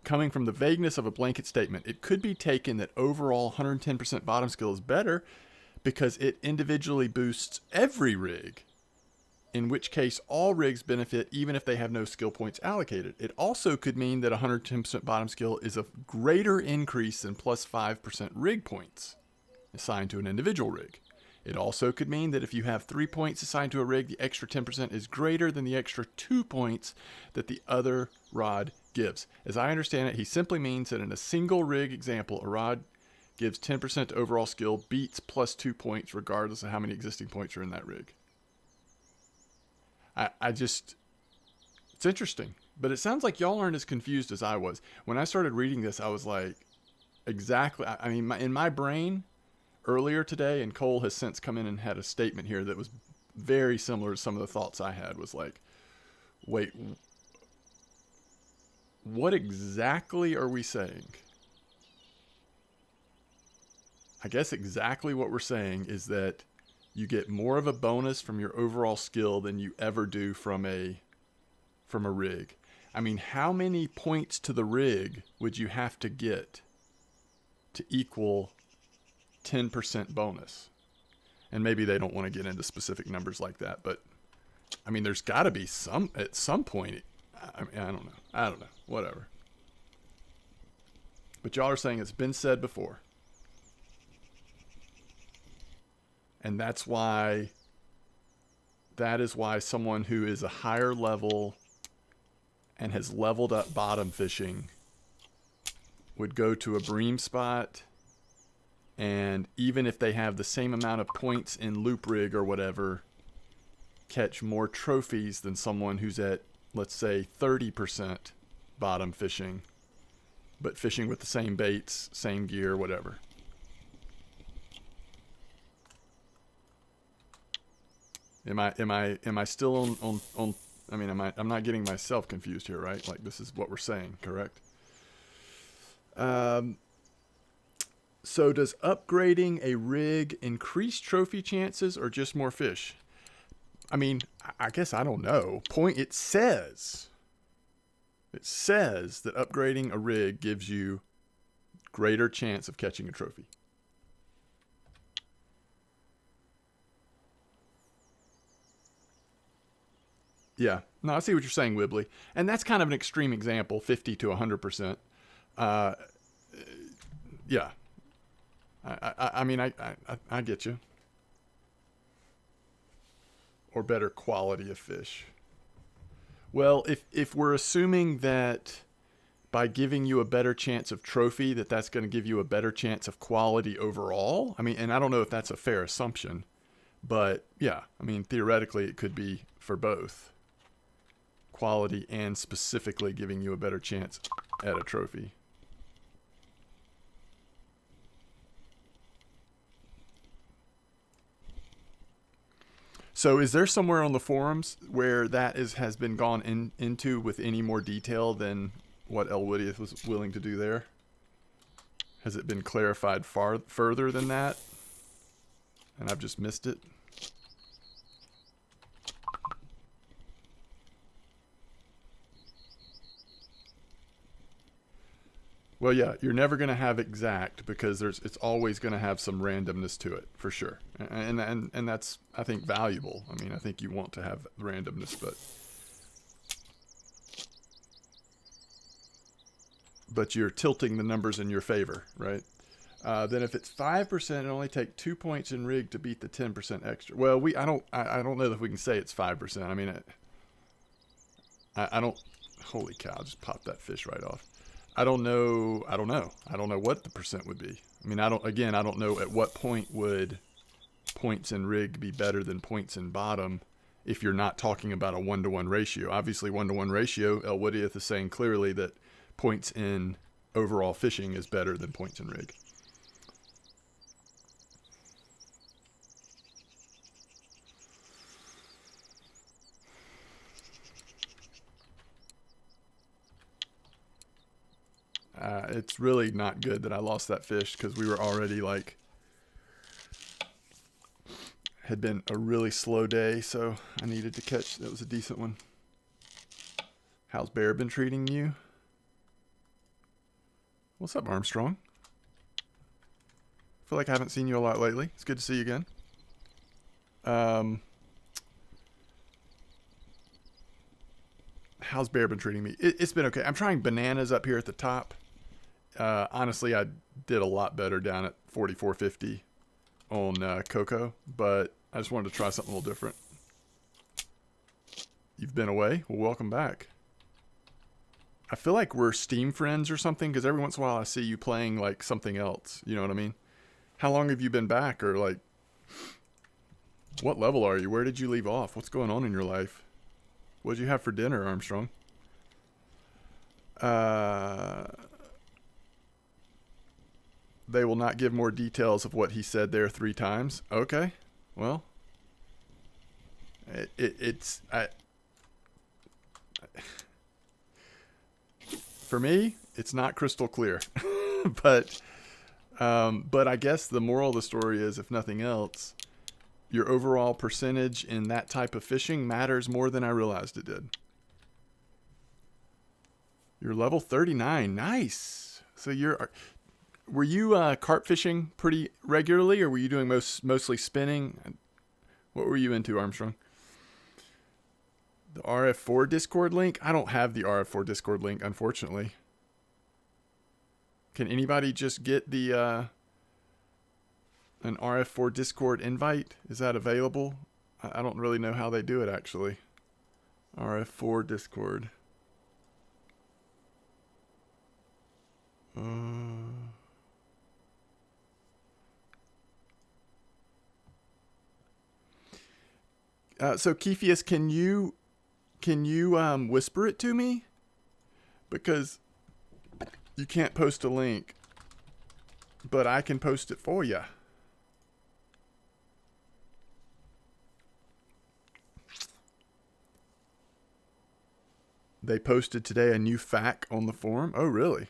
[SPEAKER 1] Coming from the vagueness of a blanket statement, it could be taken that overall 110% bottom skill is better because it individually boosts every rig, in which case all rigs benefit even if they have no skill points allocated. It also could mean that 110% bottom skill is a greater increase than plus 5% rig points assigned to an individual rig. It also could mean that if you have 3 points assigned to a rig, the extra 10% is greater than the extra 2 points that the other rod gives. As I understand it, he simply means that in a single rig example, a rod gives 10% to overall skill, beats plus 2 points regardless of how many existing points are in that rig. It's interesting, but it sounds like y'all aren't as confused as I was. When I started reading this, I was like, exactly. I mean, in my brain earlier today, and Cole has since come in and had a statement here that was very similar to some of the thoughts I had, was like, wait, what exactly are we saying? I guess exactly what we're saying is that you get more of a bonus from your overall skill than you ever do from a rig. I mean, how many points to the rig would you have to get to equal 10% bonus? And maybe they don't want to get into specific numbers like that, but I mean, there's got to be some at some point. I don't know. Whatever. But y'all are saying it's been said before. And that is why someone who is a higher level and has leveled up bottom fishing would go to a bream spot, and even if they have the same amount of points in loop rig or whatever, catch more trophies than someone who's at, let's say, 30% bottom fishing, but fishing with the same baits, same gear, whatever. Am I still on I mean, I'm not getting myself confused here, right? Like, this is what we're saying, correct? So does upgrading a rig increase trophy chances or just more fish? I mean, I guess I don't know. It says that upgrading a rig gives you greater chance of catching a trophy. Yeah. No, I see what you're saying, Wibbly. And that's kind of an extreme example, 50 to 100%. Yeah. I mean, I get you. Or better quality of fish. Well, if we're assuming that by giving you a better chance of trophy, that's going to give you a better chance of quality overall. I mean, and I don't know if that's a fair assumption, but yeah, I mean, theoretically it could be for both quality and specifically giving you a better chance at a trophy. So is there somewhere on the forums where that has been gone into with any more detail than what Elwoodieth was willing to do there? Has it been clarified further than that? And I've just missed it? Well, yeah, you're never going to have exact because it's always going to have some randomness to it, for sure. And that's, I think, valuable. I mean, I think you want to have randomness, but you're tilting the numbers in your favor, right? Then if it's 5%, it only take 2 points in rig to beat the 10% extra. Well, I don't know that we can say it's 5%. I mean, I don't. Holy cow! I just popped that fish right off. I don't know what the percent would be. I mean, I don't know at what point would points in rig be better than points in bottom if you're not talking about a 1-to-1 ratio. Obviously, 1-to-1 ratio, Elwoodieth is saying clearly that points in overall fishing is better than points in rig. It's really not good that I lost that fish because we were already had been a really slow day, so I needed to catch. That was a decent one. How's Bear been treating you? What's up, Armstrong? I feel like I haven't seen you a lot lately. It's good to see you again. How's Bear been treating me? It's been okay. I'm trying bananas up here at the top. Honestly, I did a lot better down at 44.50 on cocoa, but I just wanted to try something a little different. You've been away? Well, welcome back. I feel like we're Steam friends or something because every once in a while I see you playing like something else. You know what I mean? How long have you been back, or like what level are you? Where did you leave off? What's going on in your life? What did you have for dinner, Armstrong? They will not give more details of what he said there 3 times. Okay, well, for me, it's not crystal clear, but I guess the moral of the story is, if nothing else, your overall percentage in that type of fishing matters more than I realized it did. You're level 39. Nice. So were you carp fishing pretty regularly, or were you doing mostly spinning? What were you into, Armstrong? The RF4 Discord link? I don't have the RF4 Discord link, unfortunately. Can anybody just get the an RF4 Discord invite? Is that available? I don't really know how they do it, actually. RF4 Discord. So Kefius, can you whisper it to me? Because you can't post a link, but I can post it for you. They posted today a new FAQ on the forum. Oh, really?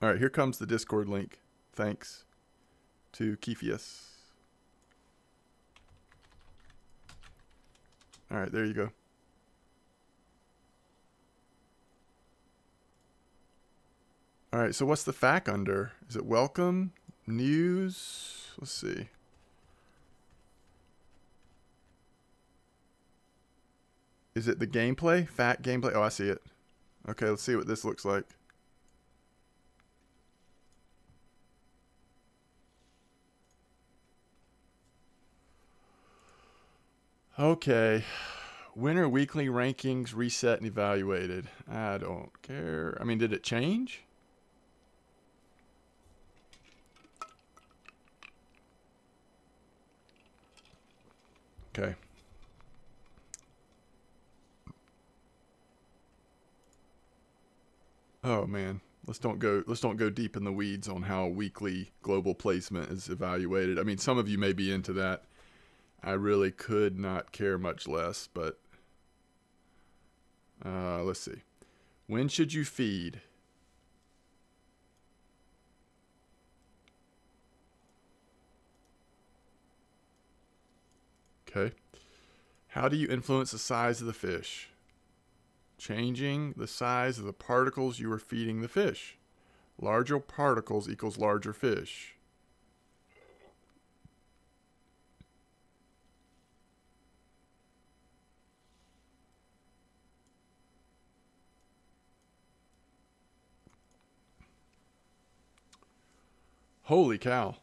[SPEAKER 1] All right, here comes the Discord link. Thanks to Kefius. All right, there you go. All right, so what's the FAQ under? Is it welcome? News? Let's see. Is it the gameplay? FAQ gameplay? Oh, I see it. Okay, let's see what this looks like. Okay. Winter weekly rankings reset and evaluated. I don't care. I mean, did it change? Okay. Oh man, let's don't go deep in the weeds on how weekly global placement is evaluated. I mean, some of you may be into that. I really could not care much less, but let's see. When should you feed? Okay. How do you influence the size of the fish? Changing the size of the particles you are feeding the fish. Larger particles equals larger fish. Holy cow.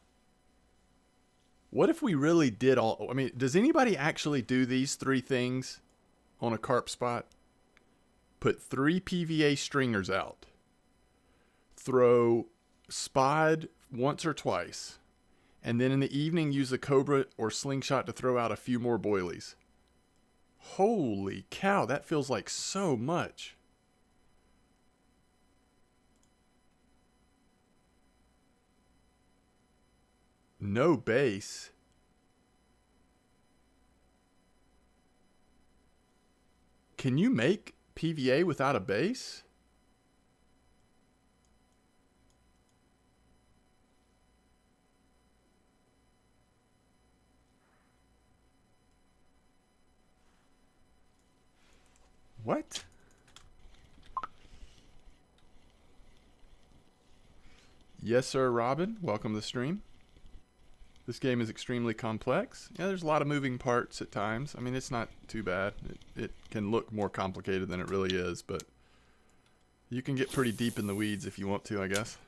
[SPEAKER 1] What if we really did all... I mean, does anybody actually do these three things on a carp spot? Put 3 PVA stringers out. Throw spod once or twice. And then in the evening use a cobra or slingshot to throw out a few more boilies. Holy cow, that feels like so much. No base. Can you make PVA without a base? What? Yes, sir, Robin. Welcome to the stream. This game is extremely complex. Yeah, there's a lot of moving parts at times. I mean, it's not too bad. It can look more complicated than it really is, but you can get pretty deep in the weeds if you want to, I guess.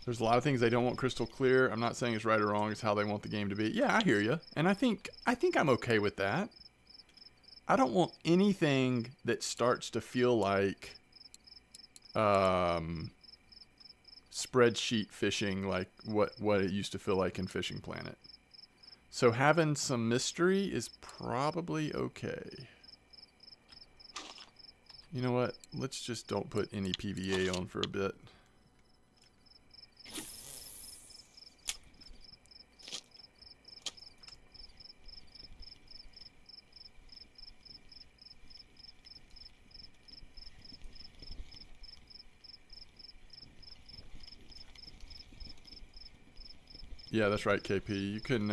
[SPEAKER 1] There's a lot of things they don't want crystal clear. I'm not saying it's right or wrong. It's how they want the game to be. Yeah, I hear you. And I think I'm okay with that. I don't want anything that starts to feel like spreadsheet fishing, like what it used to feel like in Fishing Planet. So having some mystery is probably okay. You know what? Let's just don't put any PVA on for a bit. Yeah, that's right, KP. You can,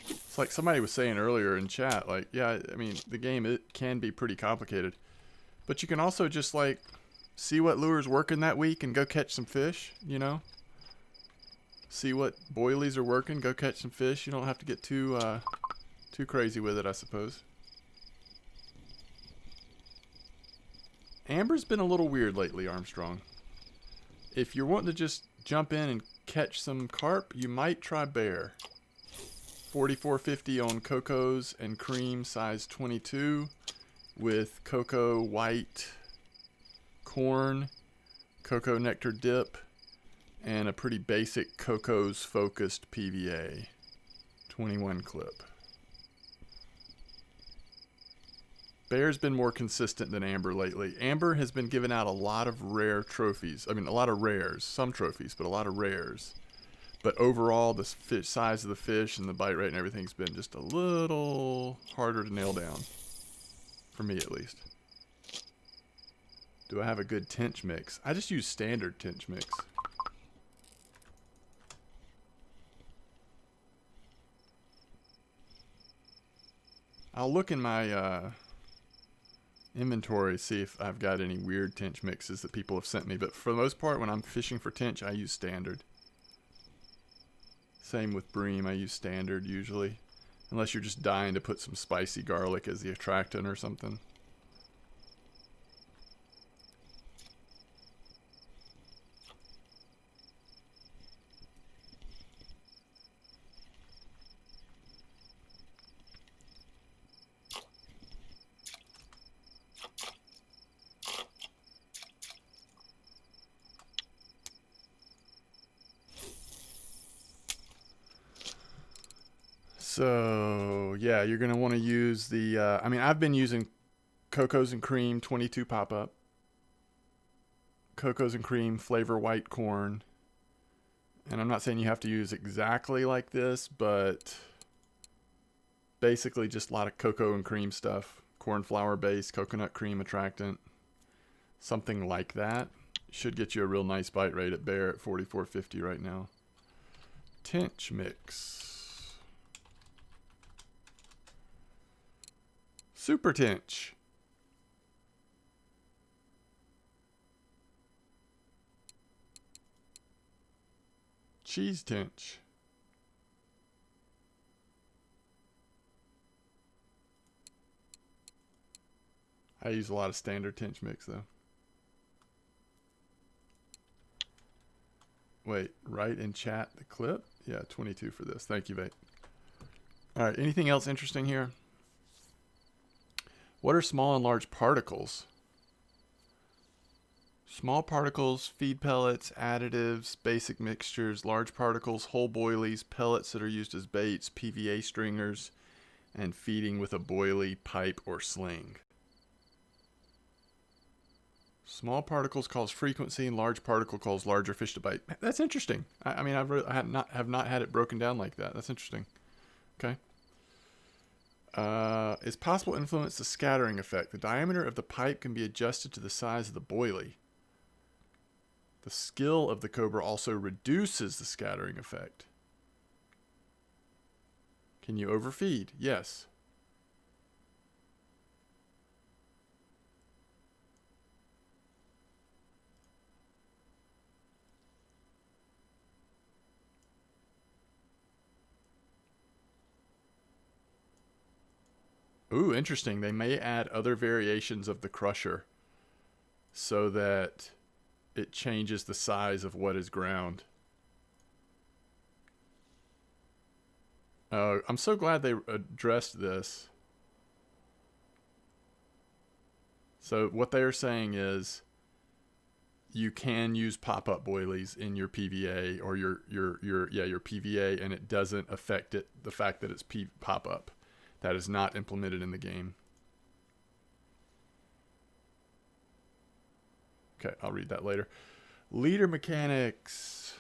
[SPEAKER 1] it's like somebody was saying earlier in chat, like, yeah, I mean, the game, it can be pretty complicated. But you can also just, like, see what lure's working that week and go catch some fish, you know? See what boilies are working, go catch some fish. You don't have to get too crazy with it, I suppose. Amber's been a little weird lately, Armstrong. If you're wanting to just jump in and catch some carp, you might try bear. 44.50 on cocos and cream size 22 with cocoa white corn cocoa nectar dip, and a pretty basic Coco's focused PVA. 21 clip. Bear's been more consistent than Amber lately. Amber has been giving out a lot of rare trophies. I mean, a lot of rares. Some trophies, but a lot of rares. But overall, the fish, size of the fish and the bite rate and everything's been just a little harder to nail down. For me, at least. Do I have a good tench mix? I just use standard tench mix. I'll look in my inventory, see if I've got any weird tench mixes that people have sent me. But for the most part, when I'm fishing for tench, I use standard. Same with bream, I use standard usually. Unless you're just dying to put some spicy garlic as the attractant or something. So, yeah, you're going to want to use the, I mean, I've been using Cocos and Cream 22 pop-up. Cocos and Cream flavor white corn. And I'm not saying you have to use exactly like this, but basically just a lot of cocoa and cream stuff. Corn flour base, coconut cream attractant. Something like that. Should get you a real nice bite rate at Bear at 44.50 right now. Tench mix. Super tench. Cheese tench. I use a lot of standard tench mix though. Wait, write in chat the clip? Yeah, 22 for this. Thank you, Vate. All right, anything else interesting here? What are small and large particles? Small particles, feed pellets, additives, basic mixtures, large particles, whole boilies, pellets that are used as baits, PVA stringers, and feeding with a boilie, pipe, or sling. Small particles cause frequency, and large particle calls larger fish to bite. That's interesting. I mean, I have not had it broken down like that. That's interesting. Okay. Is possible to influence the scattering effect. The diameter of the pipe can be adjusted to the size of the boilie. The skill of the cobra also reduces the scattering effect. Can you overfeed? Yes. Ooh, interesting. They may add other variations of the crusher so that it changes the size of what is ground. I'm so glad they addressed this. So what they are saying is you can use pop-up boilies in your PVA or your PVA, and it doesn't affect it, the fact that it's pop-up. That is not implemented in the game. Okay, I'll read that later. Leader mechanics.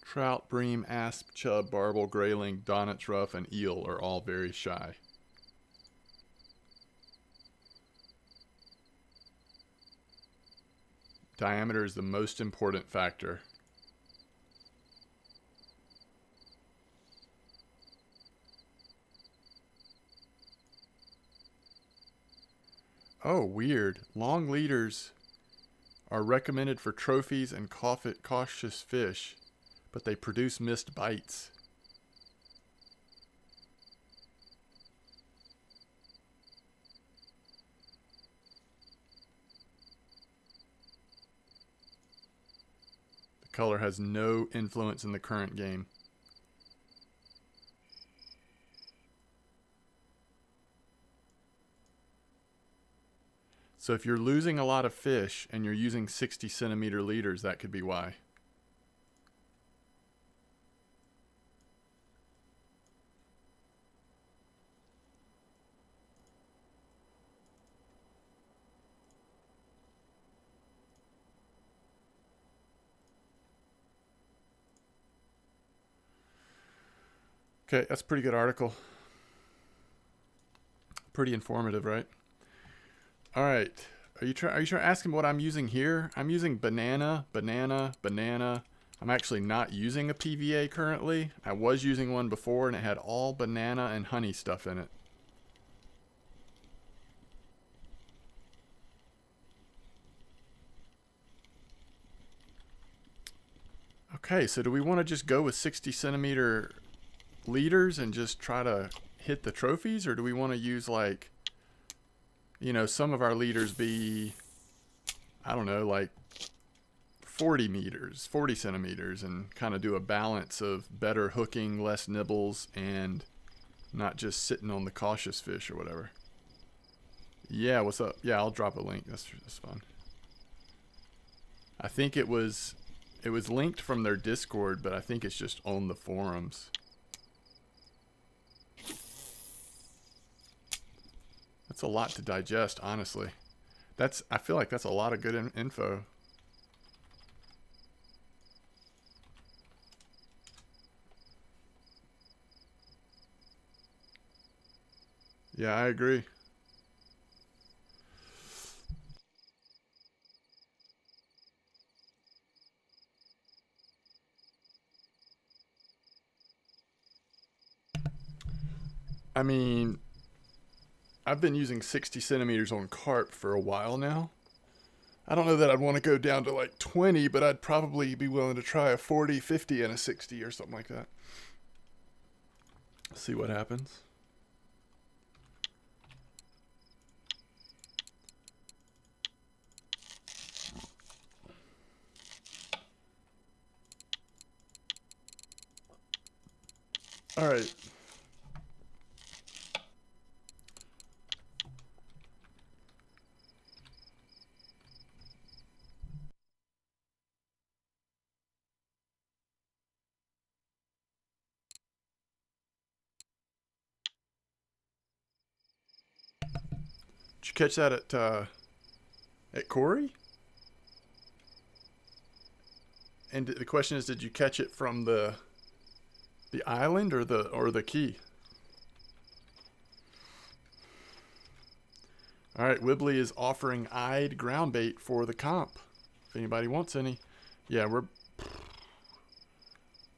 [SPEAKER 1] Trout, bream, asp, chub, barbel, grayling, Donnett's ruff, and eel are all very shy. Diameter is the most important factor. Oh, weird. Long leaders are recommended for trophies and cautious fish, but they produce missed bites. 'Cause Color has no influence in the current game. So if you're losing a lot of fish and you're using 60 centimeter leaders, that could be why. Okay, that's a pretty good article. Pretty informative, right? All right. Are you trying to ask him what I'm using here? I'm using banana. I'm actually not using a PVA currently. I was using one before and it had all banana and honey stuff in it. Okay, so do we want to just go with 60 centimeter leaders and just try to hit the trophies, or do we want to use, like, you know, some of our leaders be, I don't know, like 40 centimeters, and kind of do a balance of better hooking, less nibbles, and not just sitting on the cautious fish or whatever. Yeah, what's up? Yeah, I'll drop a link. That's fun. I think it was linked from their Discord, but I think it's just on the forums. That's a lot to digest, honestly. I feel like that's a lot of good info. Yeah, I agree. I mean, I've been using 60 centimeters on carp for a while now. I don't know that I'd want to go down to like 20, but I'd probably be willing to try a 40, 50, and a 60 or something like that. See what happens. All right. Did you catch that at Corey? And the question is, did you catch it from the island or the key? All right, Wibbly is offering eyed ground bait for the comp. If anybody wants any. Yeah,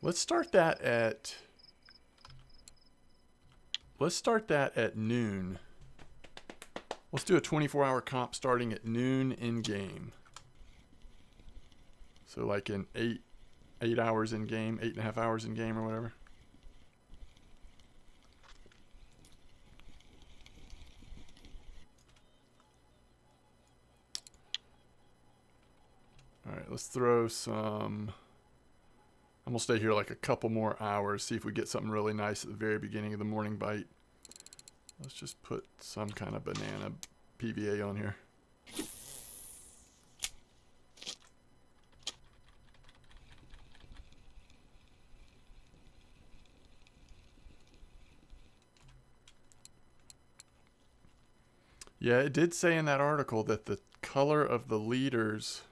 [SPEAKER 1] let's start that at noon. Let's do a 24-hour comp starting at noon in game. So like in 8 hours in game, 8.5 hours in game or whatever. All right, let's throw some. I'm gonna stay here like a couple more hours, see if we get something really nice at the very beginning of the morning bite. Let's just put some kind of banana PVA on here. Yeah, it did say in that article that the color of the leaders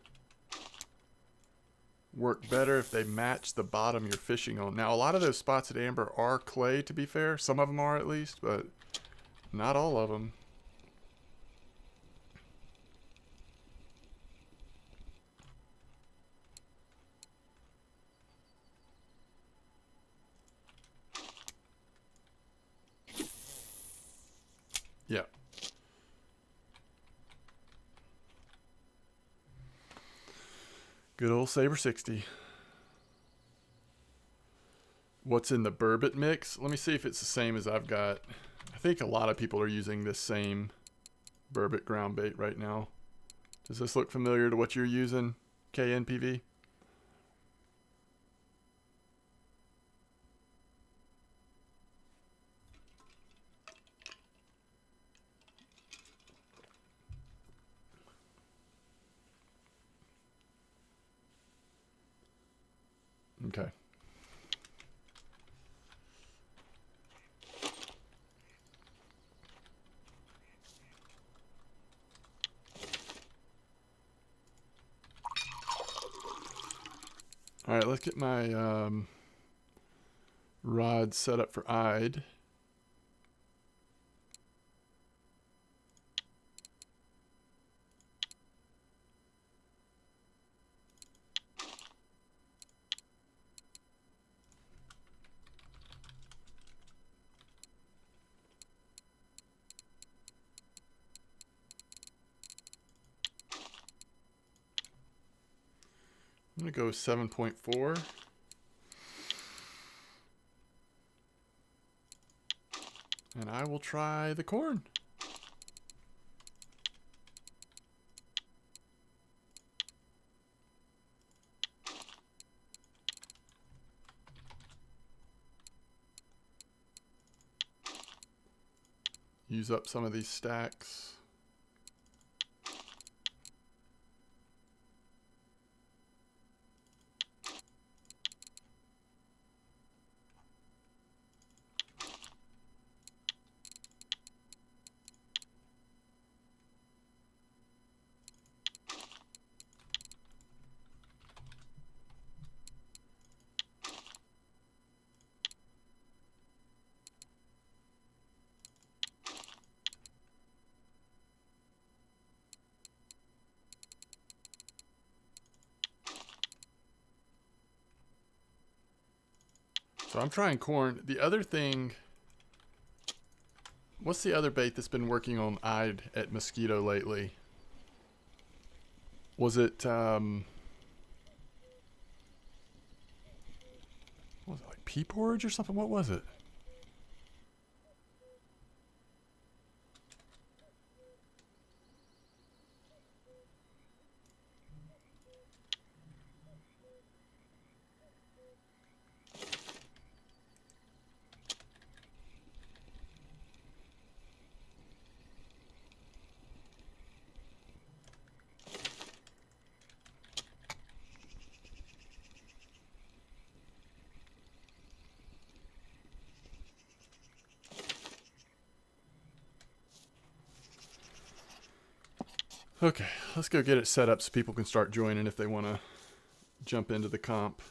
[SPEAKER 1] work better if they match the bottom you're fishing on. Now, a lot of those spots at Amber are clay, to be fair. Some of them are at least, but not all of them. Yeah. Good old Saber 60. What's in the burbot mix? Let me see if it's the same as I've got. I think a lot of people are using this same burbot ground bait right now. Does this look familiar to what you're using, KNPV? Okay. All right, let's get my rod set up for eyed. I'm going to go 7.4. And I will try the corn. Use up some of these stacks. So I'm trying corn. The other thing, what's the other bait that's been working on eyed at mosquito lately? Was it, what was it, like pea porridge or something? What was it? Okay, let's go get it set up so people can start joining if they want to jump into the comp.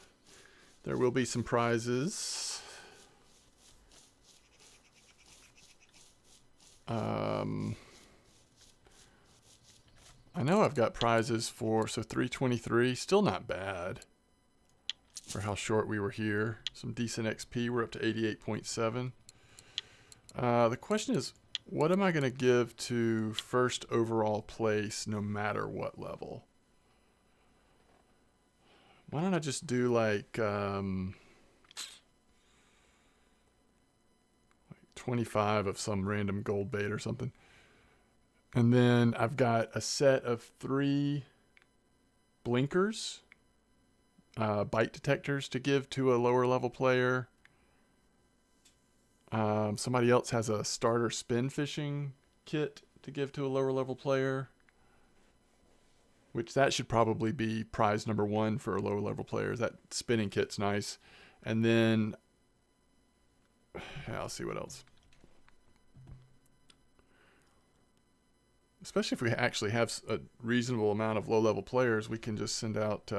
[SPEAKER 1] There will be some prizes. I know I've got prizes for, so 323, still not bad for how short we were here. Some decent XP, we're up to 88.7. The question is, what am I going to give to first overall place no matter what level? Why don't I just do like 25 of some random gold bait or something. And then I've got a set of 3 blinkers, bite detectors to give to a lower level player. Somebody else has a starter spin fishing kit to give to a lower level player, which that should probably be prize number 1 for lower level players. That spinning kit's nice. And then, yeah, I'll see what else. Especially if we actually have a reasonable amount of low level players, we can just send out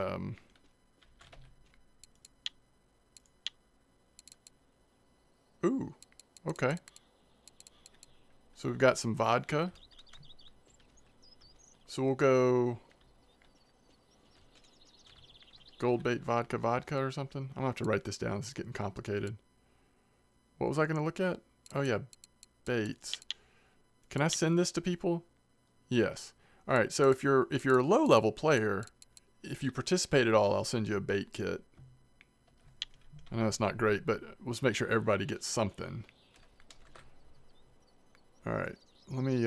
[SPEAKER 1] ooh, okay. So we've got some vodka. So we'll go gold bait vodka or something. I'm gonna have to write this down. This is getting complicated. What was I gonna look at? Oh yeah, baits. Can I send this to people? Yes. All right. So if you're a low level player, if you participate at all, I'll send you a bait kit. I know it's not great, but let's make sure everybody gets something. All right. Let me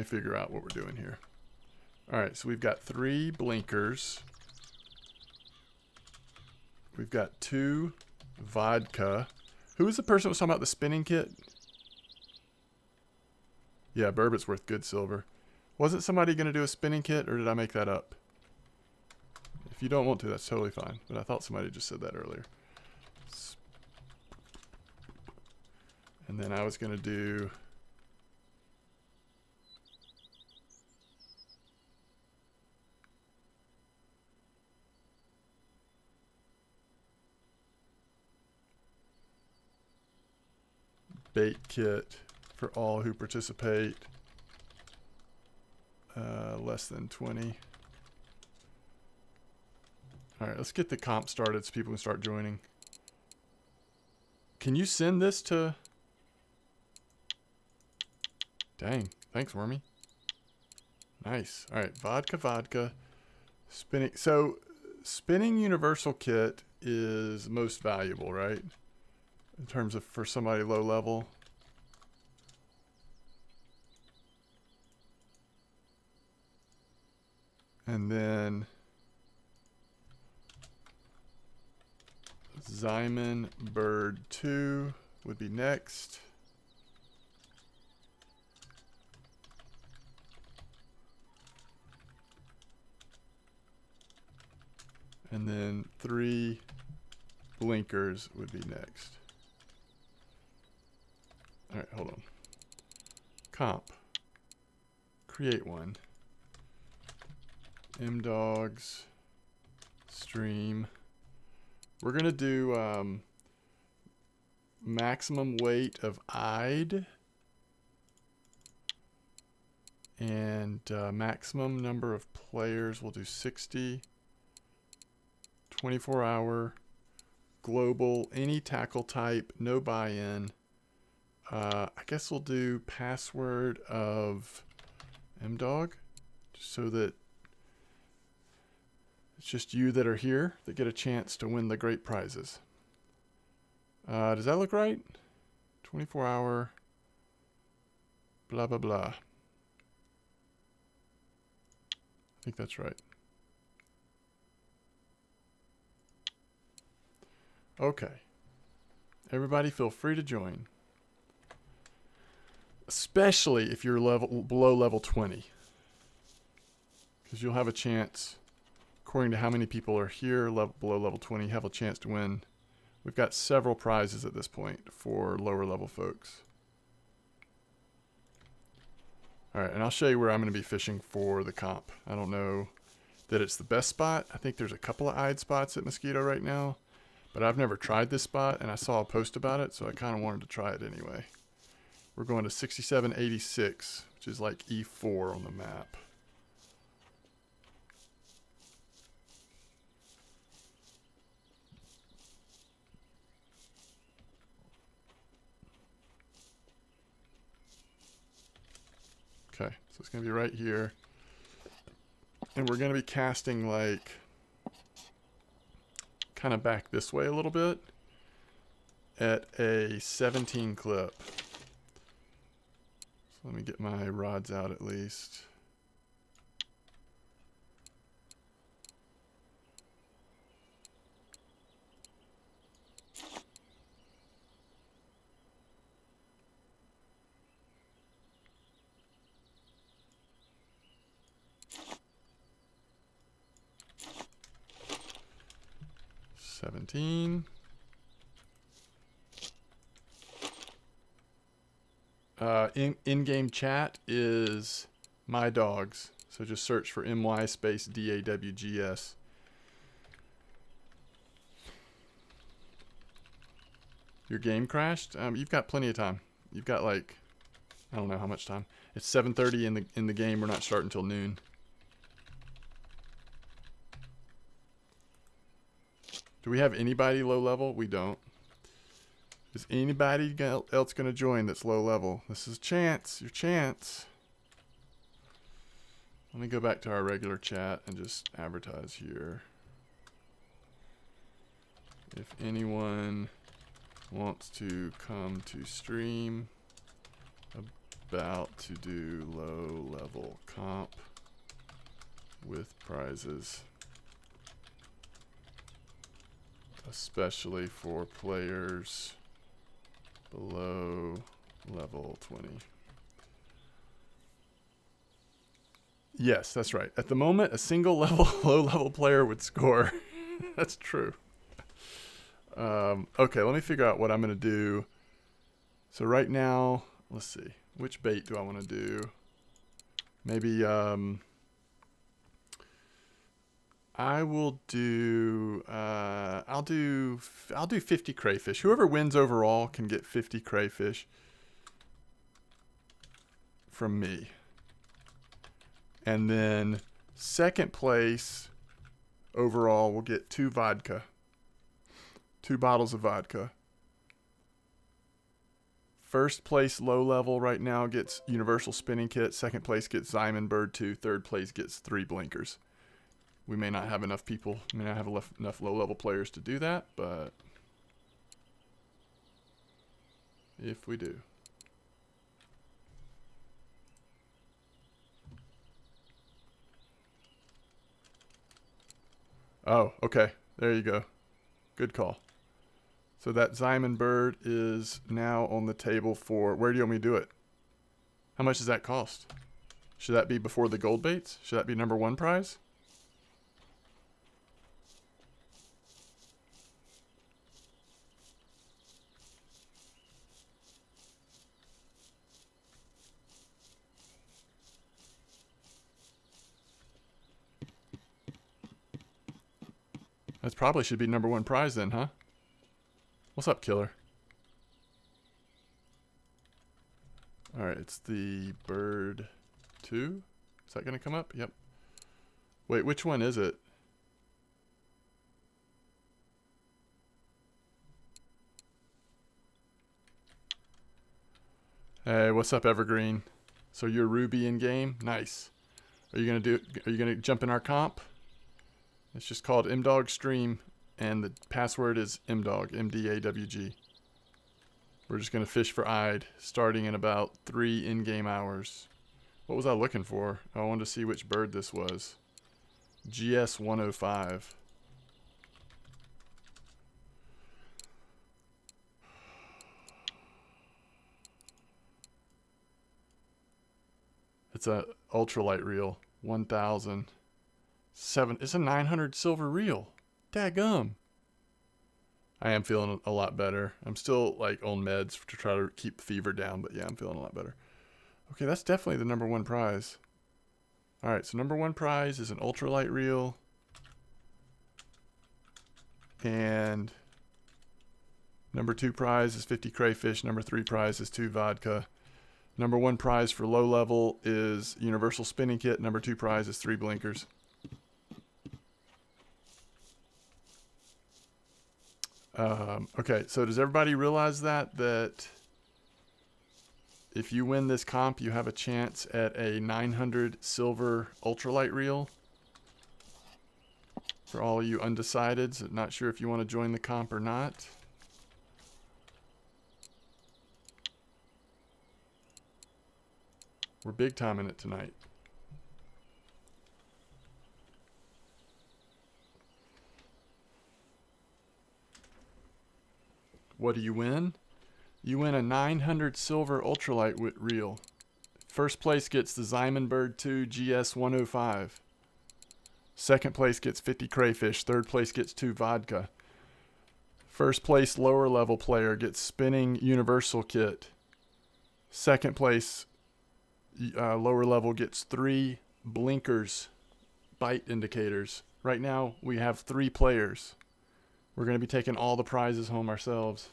[SPEAKER 1] figure out what we're doing here. All right. So we've got 3 blinkers. We've got 2 vodka. Who was the person that was talking about the spinning kit? Yeah, Burbett's worth good silver. Wasn't somebody going to do a spinning kit, or did I make that up? If you don't want to, that's totally fine. But I thought somebody just said that earlier. And then I was going to do bait kit for all who participate. Less than 20. All right, let's get the comp started so people can start joining. Can you send this to... Dang, thanks, Wormy. Nice. All right, vodka. Spinning. So, spinning universal kit is most valuable, right? In terms of for somebody low level. And then Zyman Bird 2 would be next. And then 3 blinkers would be next. All right, hold on. Comp. Create one. Dawgs. Stream. We're going to do maximum weight of I'd. And maximum number of players, we'll do 60. 24-hour. Global. Any tackle type. No buy-in. I guess we'll do password of mdog, just so that it's just you that are here that get a chance to win the great prizes. Does that look right? 24-hour, blah, blah, blah. I think that's right. Okay. Everybody feel free to join. Especially if you're below level 20. Because you'll have a chance, according to how many people are here below level 20, have a chance to win. We've got several prizes at this point for lower level folks. Alright, and I'll show you where I'm going to be fishing for the comp. I don't know that it's the best spot. I think there's a couple of eyed spots at Mosquito right now. But I've never tried this spot, and I saw a post about it, so I kind of wanted to try it anyway. We're going to 6786, which is like E4 on the map. Okay, so it's going to be right here. And we're going to be casting like kind of back this way a little bit at a 17 clip. So let me get my rods out at least. In-game chat is my dogs. So just search for MY space DAWGS. Your game crashed? You've got plenty of time. You've got like, I don't know how much time. It's 7:30 in the game. We're not starting until noon. Do we have anybody low level? We don't. Is anybody else going to join that's low level? This is chance. Your chance. Let me go back to our regular chat and just advertise here. If anyone wants to come to stream, about to do low level comp with prizes, especially for players below level 20. Yes, that's right. At the moment, a single level, low level player would score. That's true. Okay, let me figure out what I'm going to do. So right now, let's see. Which bait do I want to do? Maybe I will do I'll do 50 crayfish. Whoever wins overall can get 50 crayfish from me. And then second place overall will get 2 vodka. 2 bottles of vodka. First place low level right now gets Universal Spinning Kit. Second place gets Diamond Bird 2. Third place gets 3 blinkers. We may not have enough people, may not have enough low level players to do that, but if we do. Oh, okay. There you go. Good call. So that Diamond Bird is now on the table for, where do you want me to do it? How much does that cost? Should that be before the gold baits? Should that be number 1 prize? That probably should be number 1 prize then, huh? What's up, killer? Alright, it's the bird 2. Is that going to come up? Yep. Wait, which one is it? Hey, what's up, Evergreen? So you're Ruby in game? Nice. Are you gonna jump in our comp? It's just called MDawg Stream, and the password is MDawg, MDAWG. We're just gonna fish for Ide, starting in about 3 in-game hours. What was I looking for? I wanted to see which bird this was. GS 105. It's a ultralight reel. 1,000. It's a 900 silver reel. Daggum. I am feeling a lot better. I'm still like on meds to try to keep the fever down, but yeah, I'm feeling a lot better. Okay, that's definitely the number 1 prize. Alright, so number 1 prize is an ultralight reel. And number 2 prize is 50 crayfish. Number 3 prize is 2 vodka. Number 1 prize for low level is Universal Spinning Kit. Number 2 prize is 3 blinkers. Okay, so does everybody realize that if you win this comp, you have a chance at a 900 silver ultralight reel? For all you undecideds, not sure if you want to join the comp or not. We're big time in it tonight. What do you win? You win a 900 silver ultralight reel. First place gets the Diamond Bird 2 GS 105. Second place gets 50 crayfish. Third place gets 2 vodka. First place lower level player gets Spinning Universal Kit. Second place lower level gets 3 blinkers bite indicators. Right now we have 3 players. We're going to be taking all the prizes home ourselves.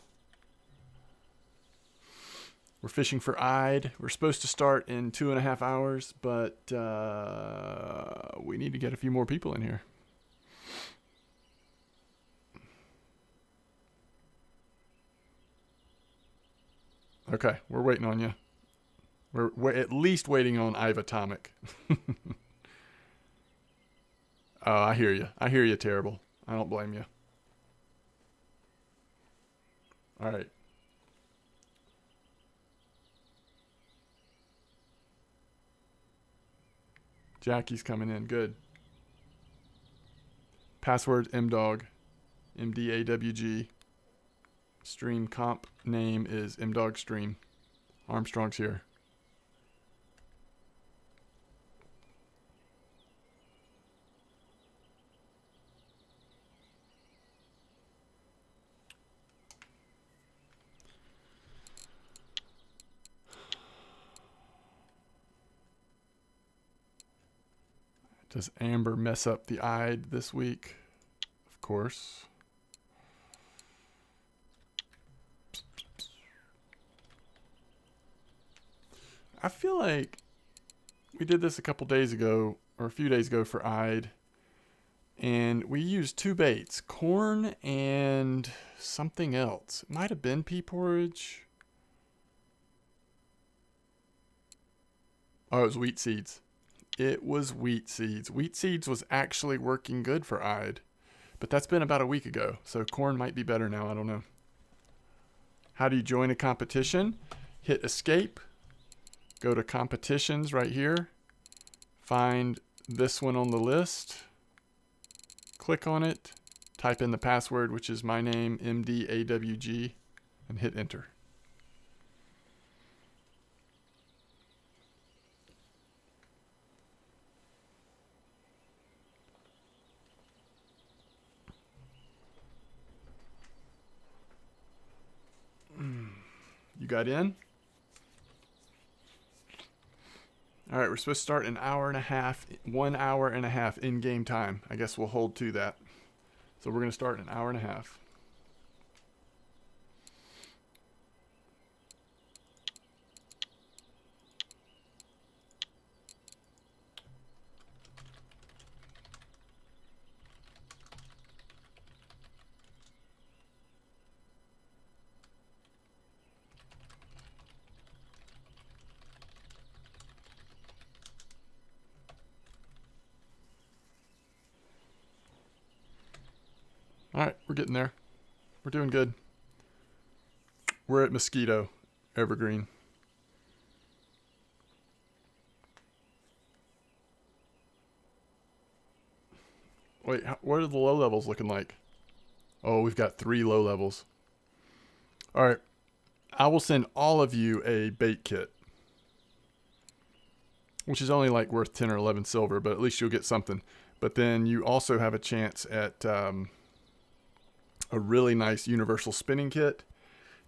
[SPEAKER 1] We're fishing for Ide. We're supposed to start in 2.5 hours, but we need to get a few more people in here. Okay, we're waiting on you. We're at least waiting on Ivatomic. Oh, I hear you. I hear you, terrible. I don't blame you. All right. Jackie's coming in. Good. Password MDawg. MDAWG. Stream comp name is MDawg Stream. Armstrong's here. Does Amber mess up the Ide this week? Of course. I feel like we did this a couple days ago, or a few days ago for Ide. And we used two baits, corn and something else. It might have been pea porridge. Oh, it was wheat seeds. It was wheat seeds. Wheat seeds was actually working good for Ide. But that's been about a week ago. So corn might be better now. I don't know. How do you join a competition? Hit escape. Go to competitions right here. Find this one on the list. Click on it. Type in the password, which is my name, MDAWG, and hit enter. You got in? All right, we're supposed to start an hour and a half, 1 hour and a half in-game time. I guess we'll hold to that. So we're going to start in an hour and a half. All right, we're getting there. We're doing good. We're at Mosquito, Evergreen. Wait, what are the low levels looking like? Oh, we've got 3 low levels. All right, I will send all of you a bait kit, which is only like worth 10 or 11 silver, but at least you'll get something. But then you also have a chance at a really nice universal spinning kit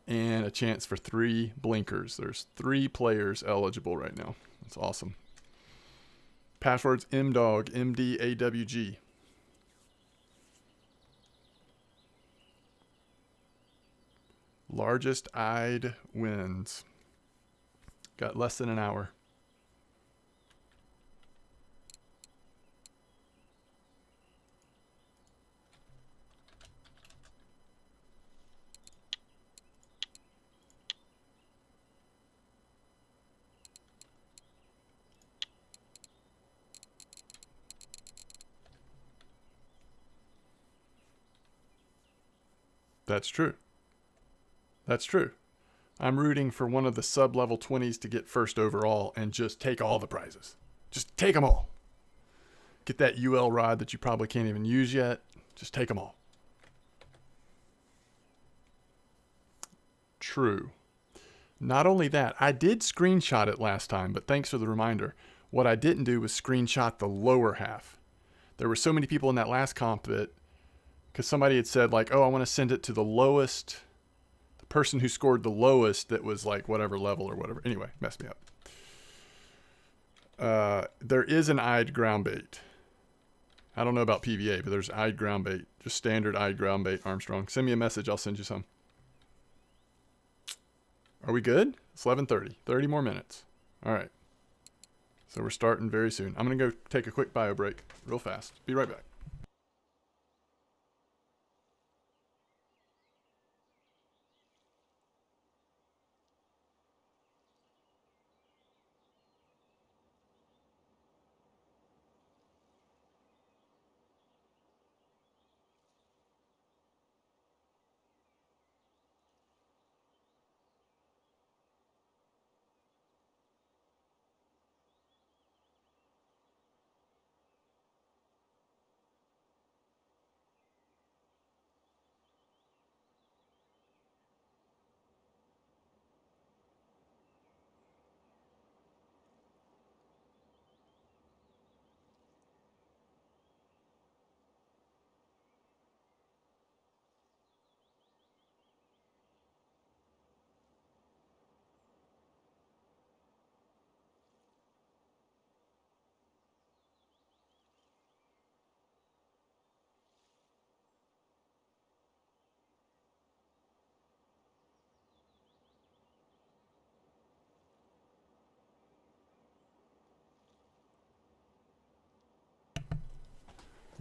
[SPEAKER 1] and a chance for 3 blinkers. There's 3 players eligible right now. That's awesome. Password's MDAWG, MDAWG. Largest Ide wins. Got less than an hour. That's true. That's true. I'm rooting for one of the sub-level 20s to get first overall and just take all the prizes. Just take them all. Get that UL rod that you probably can't even use yet. Just take them all. True. Not only that, I did screenshot it last time, but thanks for the reminder. What I didn't do was screenshot the lower half. There were so many people in that last comp that, because somebody had said like, oh, I want to send it to the lowest, the person who scored the lowest that was like whatever level or whatever. Anyway, messed me up. There is an Ide ground bait. I don't know about PVA, but there's Ide ground bait. Just standard Ide ground bait, Armstrong. Send me a message. I'll send you some. Are we good? It's 11:30. 30 more minutes. All right. So we're starting very soon. I'm going to go take a quick bio break real fast. Be right back.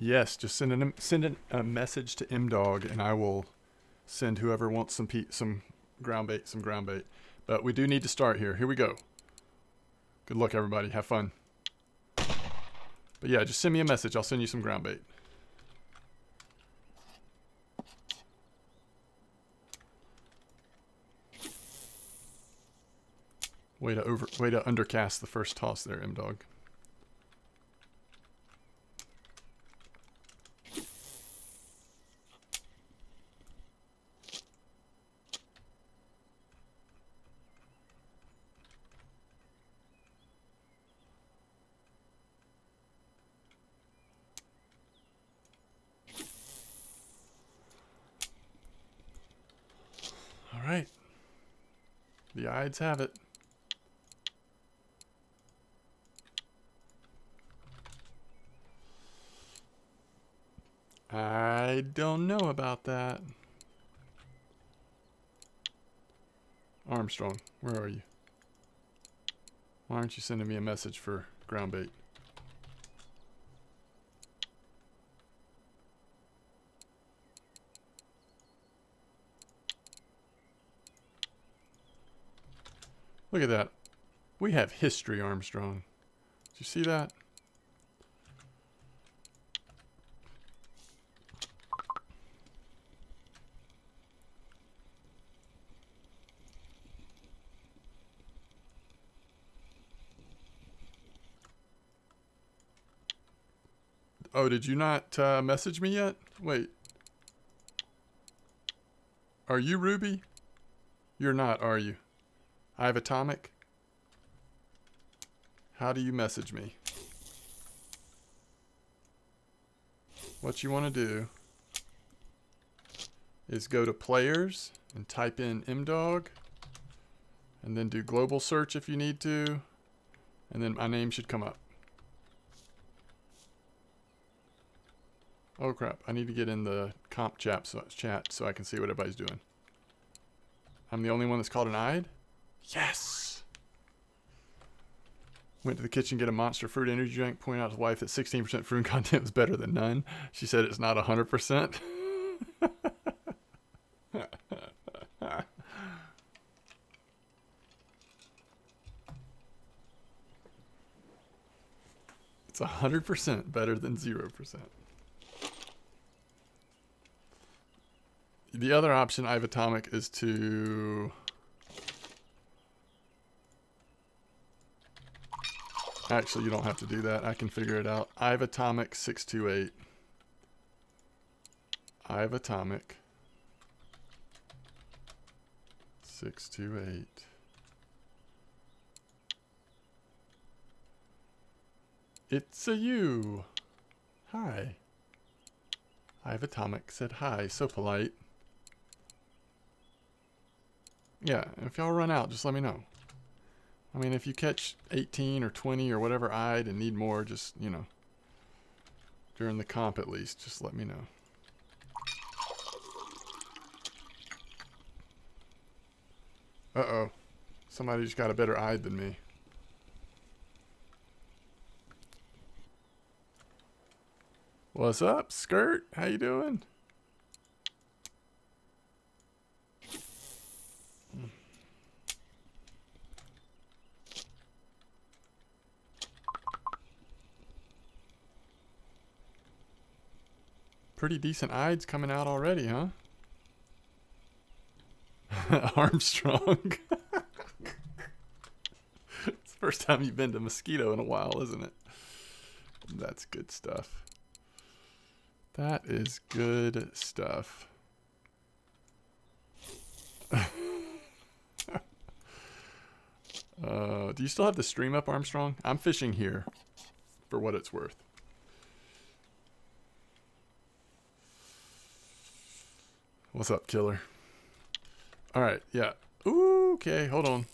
[SPEAKER 1] Yes, just send a message to Dog, and I will send whoever wants some ground bait. But we do need to start here. Here we go. Good luck, everybody. Have fun. But yeah, just send me a message. I'll send you some ground bait. Way to undercast the first toss there, Dog. All right. The Ides have it. I don't know about that. Armstrong, where are you? Why aren't you sending me a message for ground bait? Look at that. We have history, Armstrong. Did you see that? Oh, did you not message me yet? Wait. Are you Ruby? You're not, are you? I have Atomic? How do you message me? What you want to do is go to Players and type in Mdog, and then do global search if you need to, and then my name should come up. Oh crap, I need to get in the comp chat so I can see what everybody's doing. I'm the only one that's called an Ide? Yes! Went to the kitchen, get a Monster Fruit energy drink, point out to wife that 16% fruit content was better than none. She said it's not 100%. It's 100% better than 0%. The other option, I have Atomic, is to... Actually, you don't have to do that. I can figure it out. I have Atomic 628. I have Atomic 628. It's a you. Hi. I have Atomic said hi. So polite. Yeah, if y'all run out, just let me know. I mean, if you catch 18 or 20 or whatever I'd and need more, just, you know, during the comp at least, just let me know. Uh-oh. Somebody just got a better I'd than me. What's up, Skirt? How you doing? Pretty decent Ides coming out already, huh? Armstrong. It's the first time you've been to Mosquito in a while, isn't it? That's good stuff. That is good stuff. Do you still have the stream up, Armstrong? I'm fishing here, for what it's worth. What's up, killer? Alright, yeah. Ooh, okay, hold on.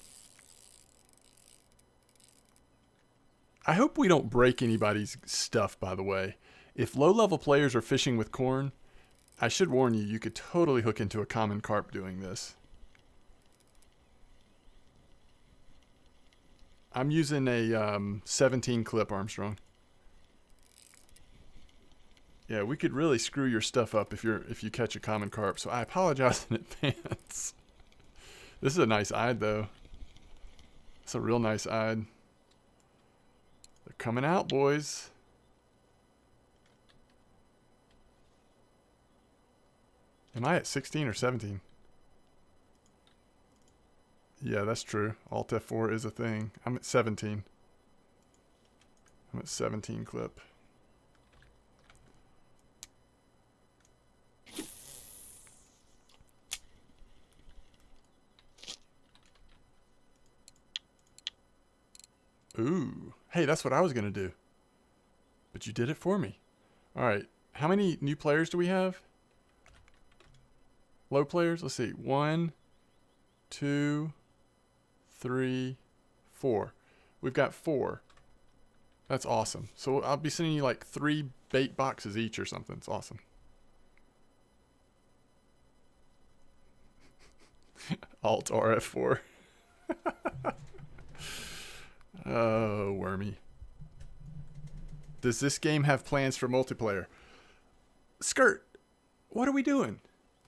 [SPEAKER 1] I hope we don't break anybody's stuff, by the way. If low-level players are fishing with corn, I should warn you, you could totally hook into a common carp doing this. I'm using a 17 clip, Armstrong. Yeah, we could really screw your stuff up if you catch a common carp. So I apologize in advance. This is a nice eye though. It's a real nice eye. They're coming out, boys. Am I at 16 or 17? Yeah, that's true. Alt F4 is a thing. I'm at 17. I'm at 17 clip. Ooh. Hey, that's what I was going to do. But you did it for me. All right. How many new players do we have? Low players? Let's see. 1, 2, 3, 4. We've got 4. That's awesome. So I'll be sending you like 3 bait boxes each or something. It's awesome. Alt RF4. Oh, wormy. Does this game have plans for multiplayer? Skirt, what are we doing?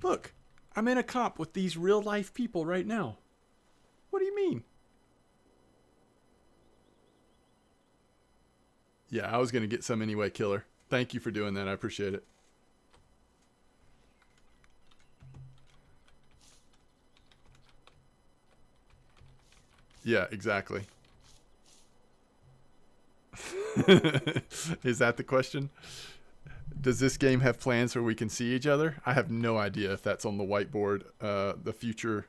[SPEAKER 1] Look, I'm in a comp with these real life people right now. What do you mean? Yeah, I was going to get some anyway, Killer. Thank you for doing that. I appreciate it. Yeah, exactly. Is that the question? Does this game have plans where we can see each other? I have no idea if that's on the whiteboard, the future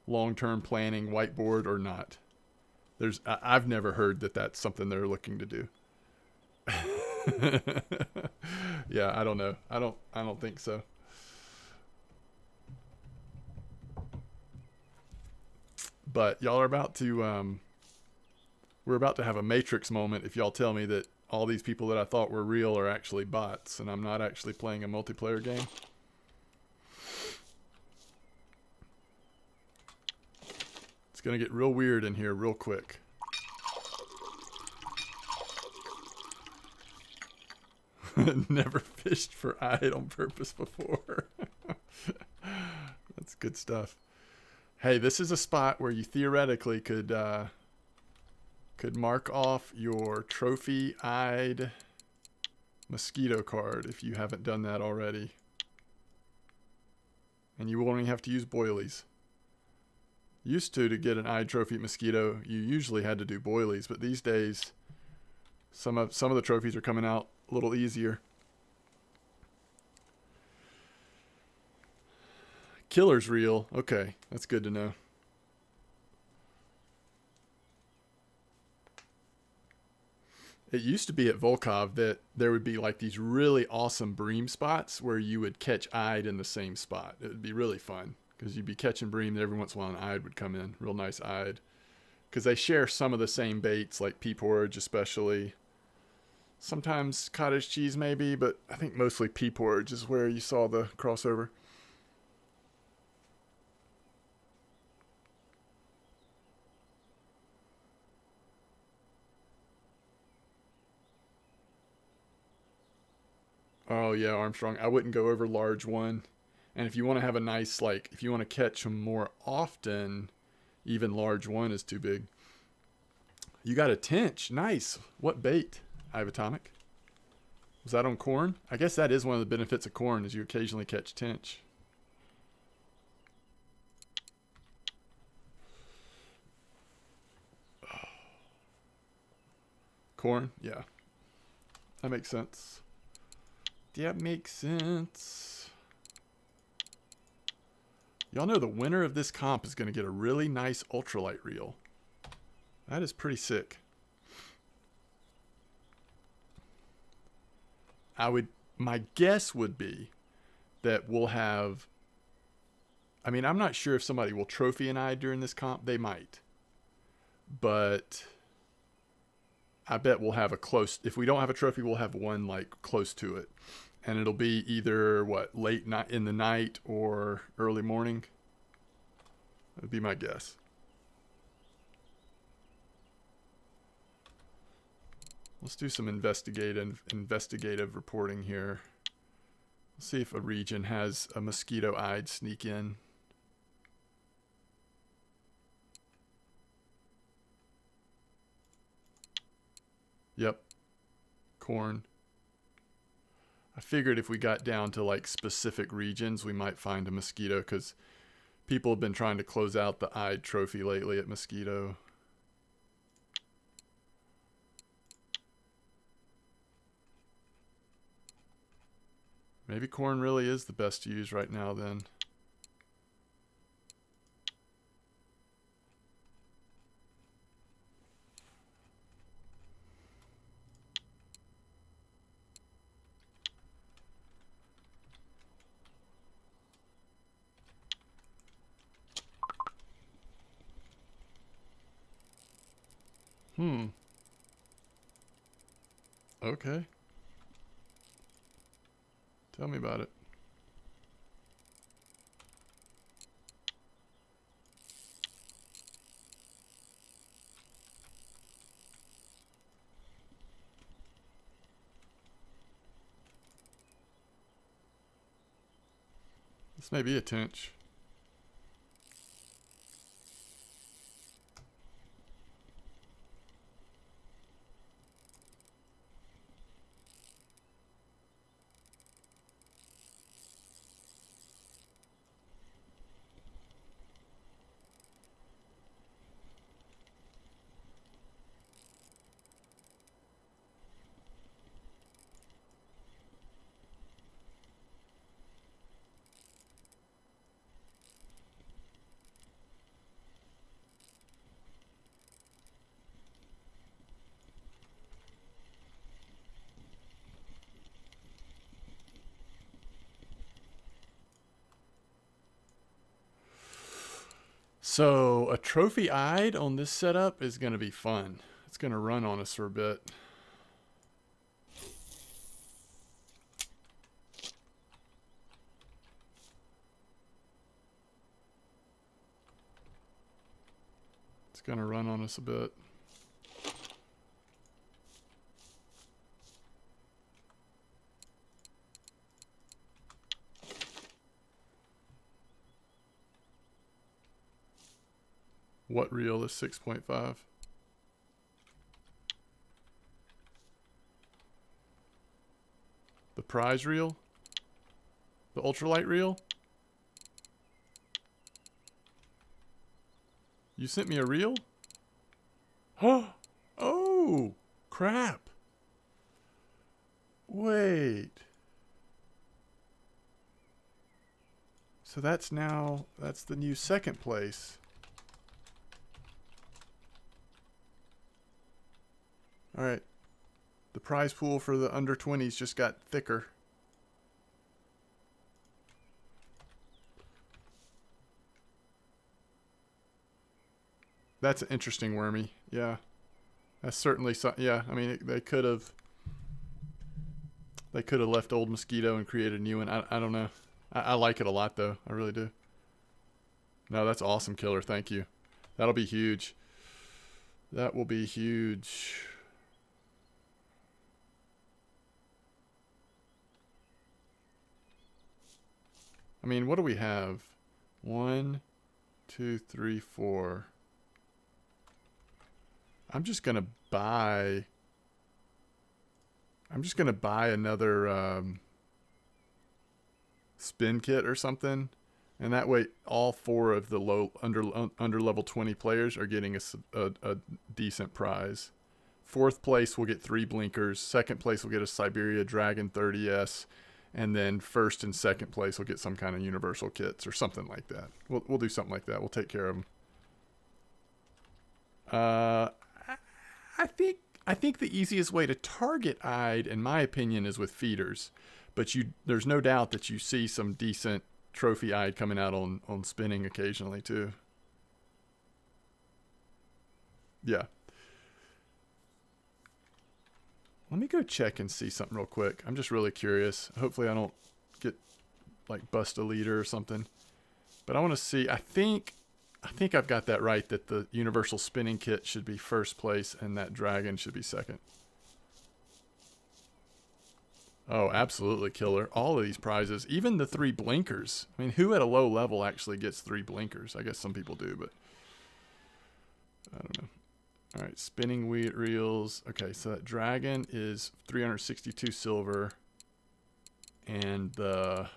[SPEAKER 1] long-term planning whiteboard or not. I've never heard that that's something they're looking to do. Yeah, I don't know. I don't think so. But y'all are about to we're about to have a Matrix moment if y'all tell me that all these people that I thought were real are actually bots and I'm not actually playing a multiplayer game. It's going to get real weird in here real quick. Never fished for Ide on purpose before. That's good stuff. Hey, this is a spot where you theoretically could mark off your trophy-eyed mosquito card if you haven't done that already. And you will only have to use boilies. Used to get an eyed trophy mosquito, you usually had to do boilies, but these days some of the trophies are coming out a little easier. Killer's real. Okay, that's good to know. It used to be at Volkov that there would be like these really awesome bream spots where you would catch eyed in the same spot. It would be really fun because you'd be catching bream and every once in a while an eyed would come in. Real nice eyed. Because they share some of the same baits, like pea porridge especially. Sometimes cottage cheese maybe, but I think mostly pea porridge is where you saw the crossover. Oh yeah, Armstrong. I wouldn't go over large one. And if you want to have a nice, like, if you want to catch them more often, even large one is too big. You got a tench. Nice. What bait? Ivatomic. Was that on corn? I guess that is one of the benefits of corn is you occasionally catch tench. Corn? Yeah. That makes sense. That makes sense. Y'all know the winner of this comp is going to get a really nice ultralight reel. That is pretty sick. My guess would be that we'll have, I mean, I'm not sure if somebody will trophy an eye during this comp. They might. But I bet we'll have a close, if we don't have a trophy, we'll have one like close to it. And it'll be either late night in the night or early morning. That'd be my guess. Let's do some investigative reporting here. Let's see if a region has a mosquito-eyed sneak in. Yep. Corn. I figured if we got down to like specific regions, we might find a mosquito, because people have been trying to close out the eyed trophy lately at mosquito. Maybe corn really is the best to use right now then. Okay. Tell me about it. This may be a tench. So a trophy-eyed on this setup is going to be fun. It's going to run on us for a bit. It's going to run on us a bit. What reel is 6.5? The prize reel? The ultralight reel? You sent me a reel? Oh, crap. Wait. So that's the new second place. All right. The prize pool for the under 20s just got thicker. That's an interesting wormy. Yeah. That's certainly yeah, I mean, they could have left old mosquito and created a new one. I don't know. I like it a lot though. I really do. No, that's awesome, Killer. Thank you. That'll be huge. That will be huge. I mean, what do we have? 1, 2, 3, 4. I'm just gonna buy another spin kit or something, and that way all 4 of the low under level 20 players are getting a decent prize. 4th place will get 3 blinkers. 2nd place will get a Siberia Dragon 30S. And then 1st and 2nd place will get some kind of universal kits or something like that. We'll do something like that. We'll take care of them. I think the easiest way to target eyed, in my opinion, is with feeders. But there's no doubt that you see some decent trophy eyed coming out on spinning occasionally too. Yeah. Let me go check and see something real quick. I'm just really curious. Hopefully I don't get like bust a leader or something. But I want to see. I think I've got that right, that the universal spinning kit should be 1st place and that dragon should be 2nd. Oh, absolutely killer. All of these prizes, even the 3 blinkers. I mean, who at a low level actually gets 3 blinkers? I guess some people do, but I don't know. All right, spinning wheat reels. Okay, so that dragon is 362 silver. And the...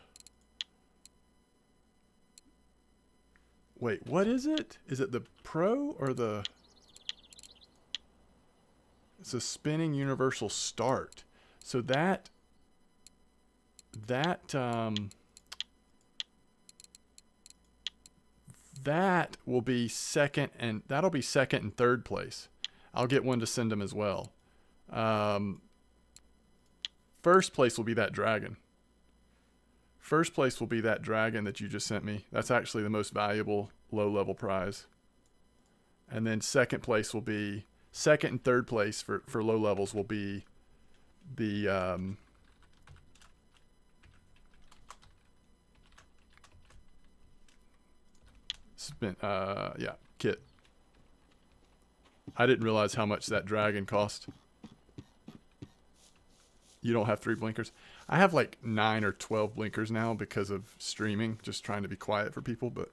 [SPEAKER 1] Wait, what is it? Is it the Pro or the... It's a spinning universal start. So that will be second, and that'll be second and third place. I'll get one to send them as well. First place will be that dragon. First place will be that dragon that you just sent me. That's actually the most valuable low-level prize. And then second place will be... Second and third place for low levels will be the... kit. I didn't realize how much that dragon cost. You don't have 3 blinkers? I have like 9 or 12 blinkers now because of streaming, just trying to be quiet for people, but...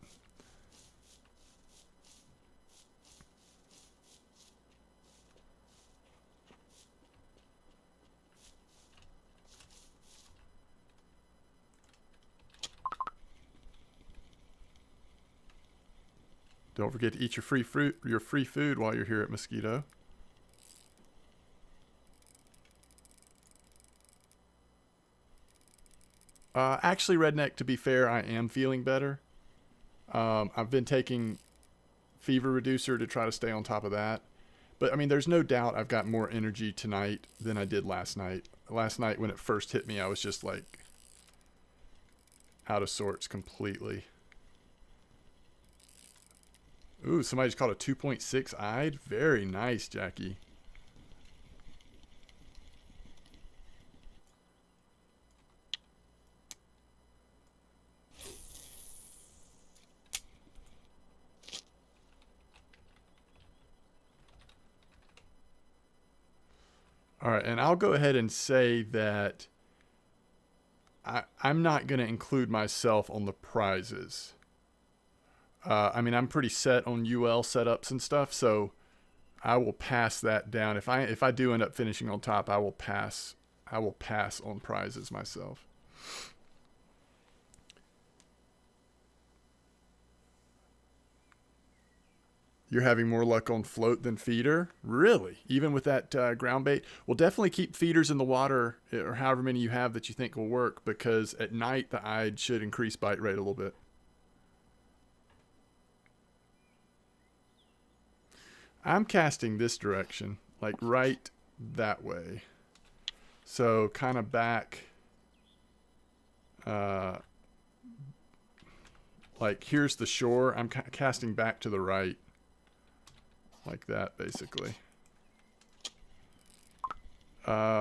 [SPEAKER 1] Don't forget to eat your free food while you're here at Mosquito. Actually, Redneck, to be fair, I am feeling better. I've been taking fever reducer to try to stay on top of that. But, I mean, there's no doubt I've got more energy tonight than I did last night. Last night, when it first hit me, I was just, like, out of sorts completely. Ooh, somebody just caught a 2.6 eyed. Very nice, Jackie. All right, and I'll go ahead and say that I'm not going to include myself on the prizes. I mean, I'm pretty set on UL setups and stuff, so I will pass that down. If I do end up finishing on top, I will pass on prizes myself. You're having more luck on float than feeder? Really? Even with that ground bait? Well, definitely keep feeders in the water, or however many you have that you think will work, because at night the eyed should increase bite rate a little bit. I'm casting this direction, like right that way. So kind of back, like here's the shore. I'm casting back to the right. Like that, basically.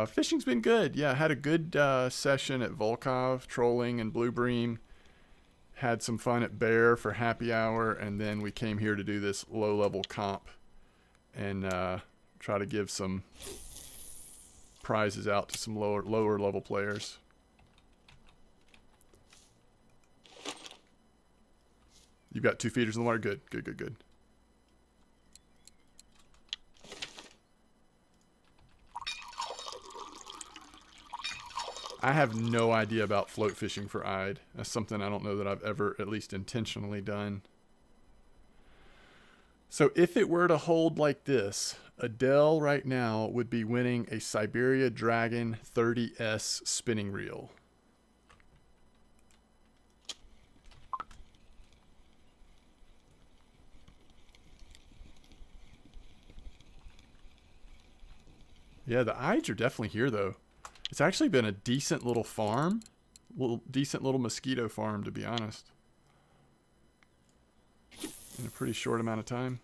[SPEAKER 1] Fishing's been good. Yeah, I had a good session at Volkov, trolling and Blue Bream. Had some fun at Bear for happy hour, and then we came here to do this low-level comp and try to give some prizes out to some lower level players. You've got 2 feeders in the water? Good, good, good, good. I have no idea about float fishing for eyed. That's something I don't know that I've ever at least intentionally done. So if it were to hold like this, Adele right now would be winning a Siberia Dragon 30S spinning reel. Yeah, the eyes are definitely here though. It's actually been a decent little farm. Decent little mosquito farm, to be honest. In a pretty short amount of time.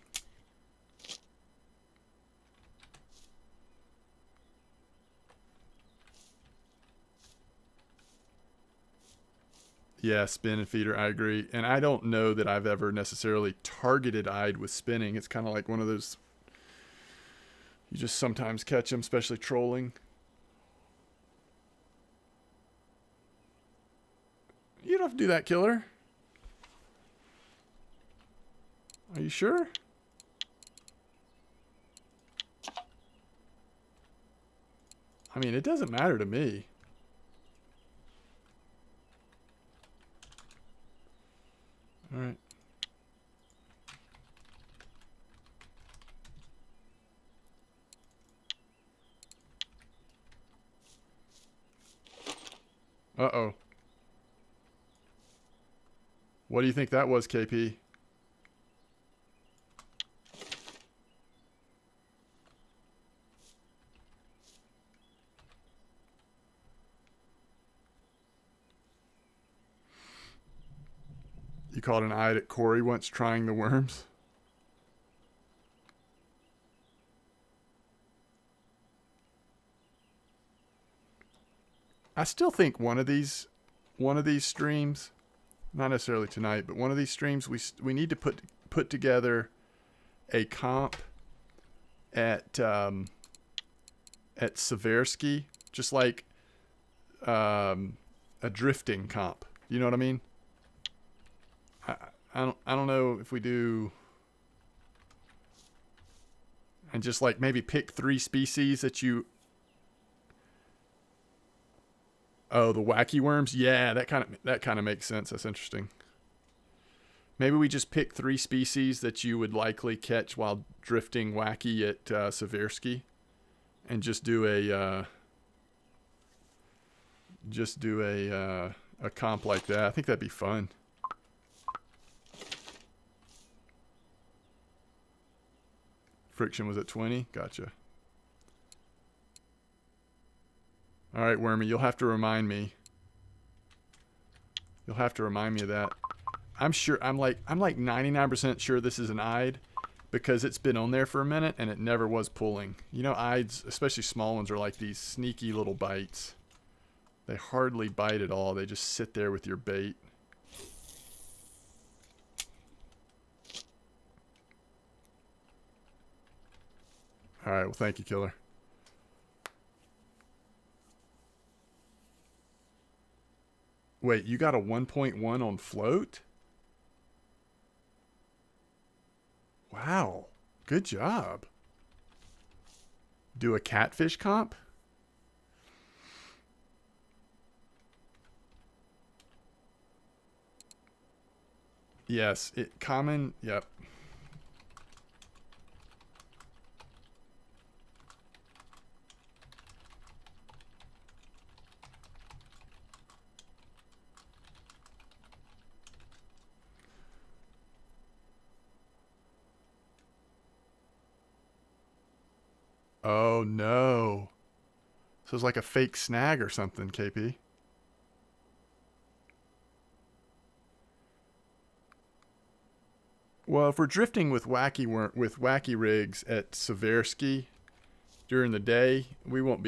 [SPEAKER 1] Yeah, spin and feeder, I agree. And I don't know that I've ever necessarily targeted eyed with spinning. It's kind of like one of those... You just sometimes catch them, especially trolling. You don't have to do that, killer. Are you sure? I mean, it doesn't matter to me. All right. Uh-oh. What do you think that was, KP? You caught an eye at Corey once trying the worms? I still think one of these streams, not necessarily tonight, but one of these streams we need to put together a comp at Seversky, just like a drifting comp. You know what I mean? I don't know if we do, and just like maybe pick 3 species that you. Oh, the wacky worms. Yeah, that kind of makes sense. That's interesting. Maybe we just pick 3 species that you would likely catch while drifting wacky at Seversky, and just do a comp like that. I think that'd be fun. Friction was at 20. Gotcha. All right, Wormy, you'll have to remind me. You'll have to remind me of that. I'm like 99% sure this is an Ide because it's been on there for a minute and it never was pulling. You know, Ides, especially small ones, are like these sneaky little bites. They hardly bite at all. They just sit there with your bait. All right, well, thank you, killer. Wait, you got a 1.1 on float? Wow. Good job. Do a catfish comp? Yes, common, yep. Oh no. So it's like a fake snag or something, KP. Well, if we're drifting with wacky rigs at Seversky during the day, it won't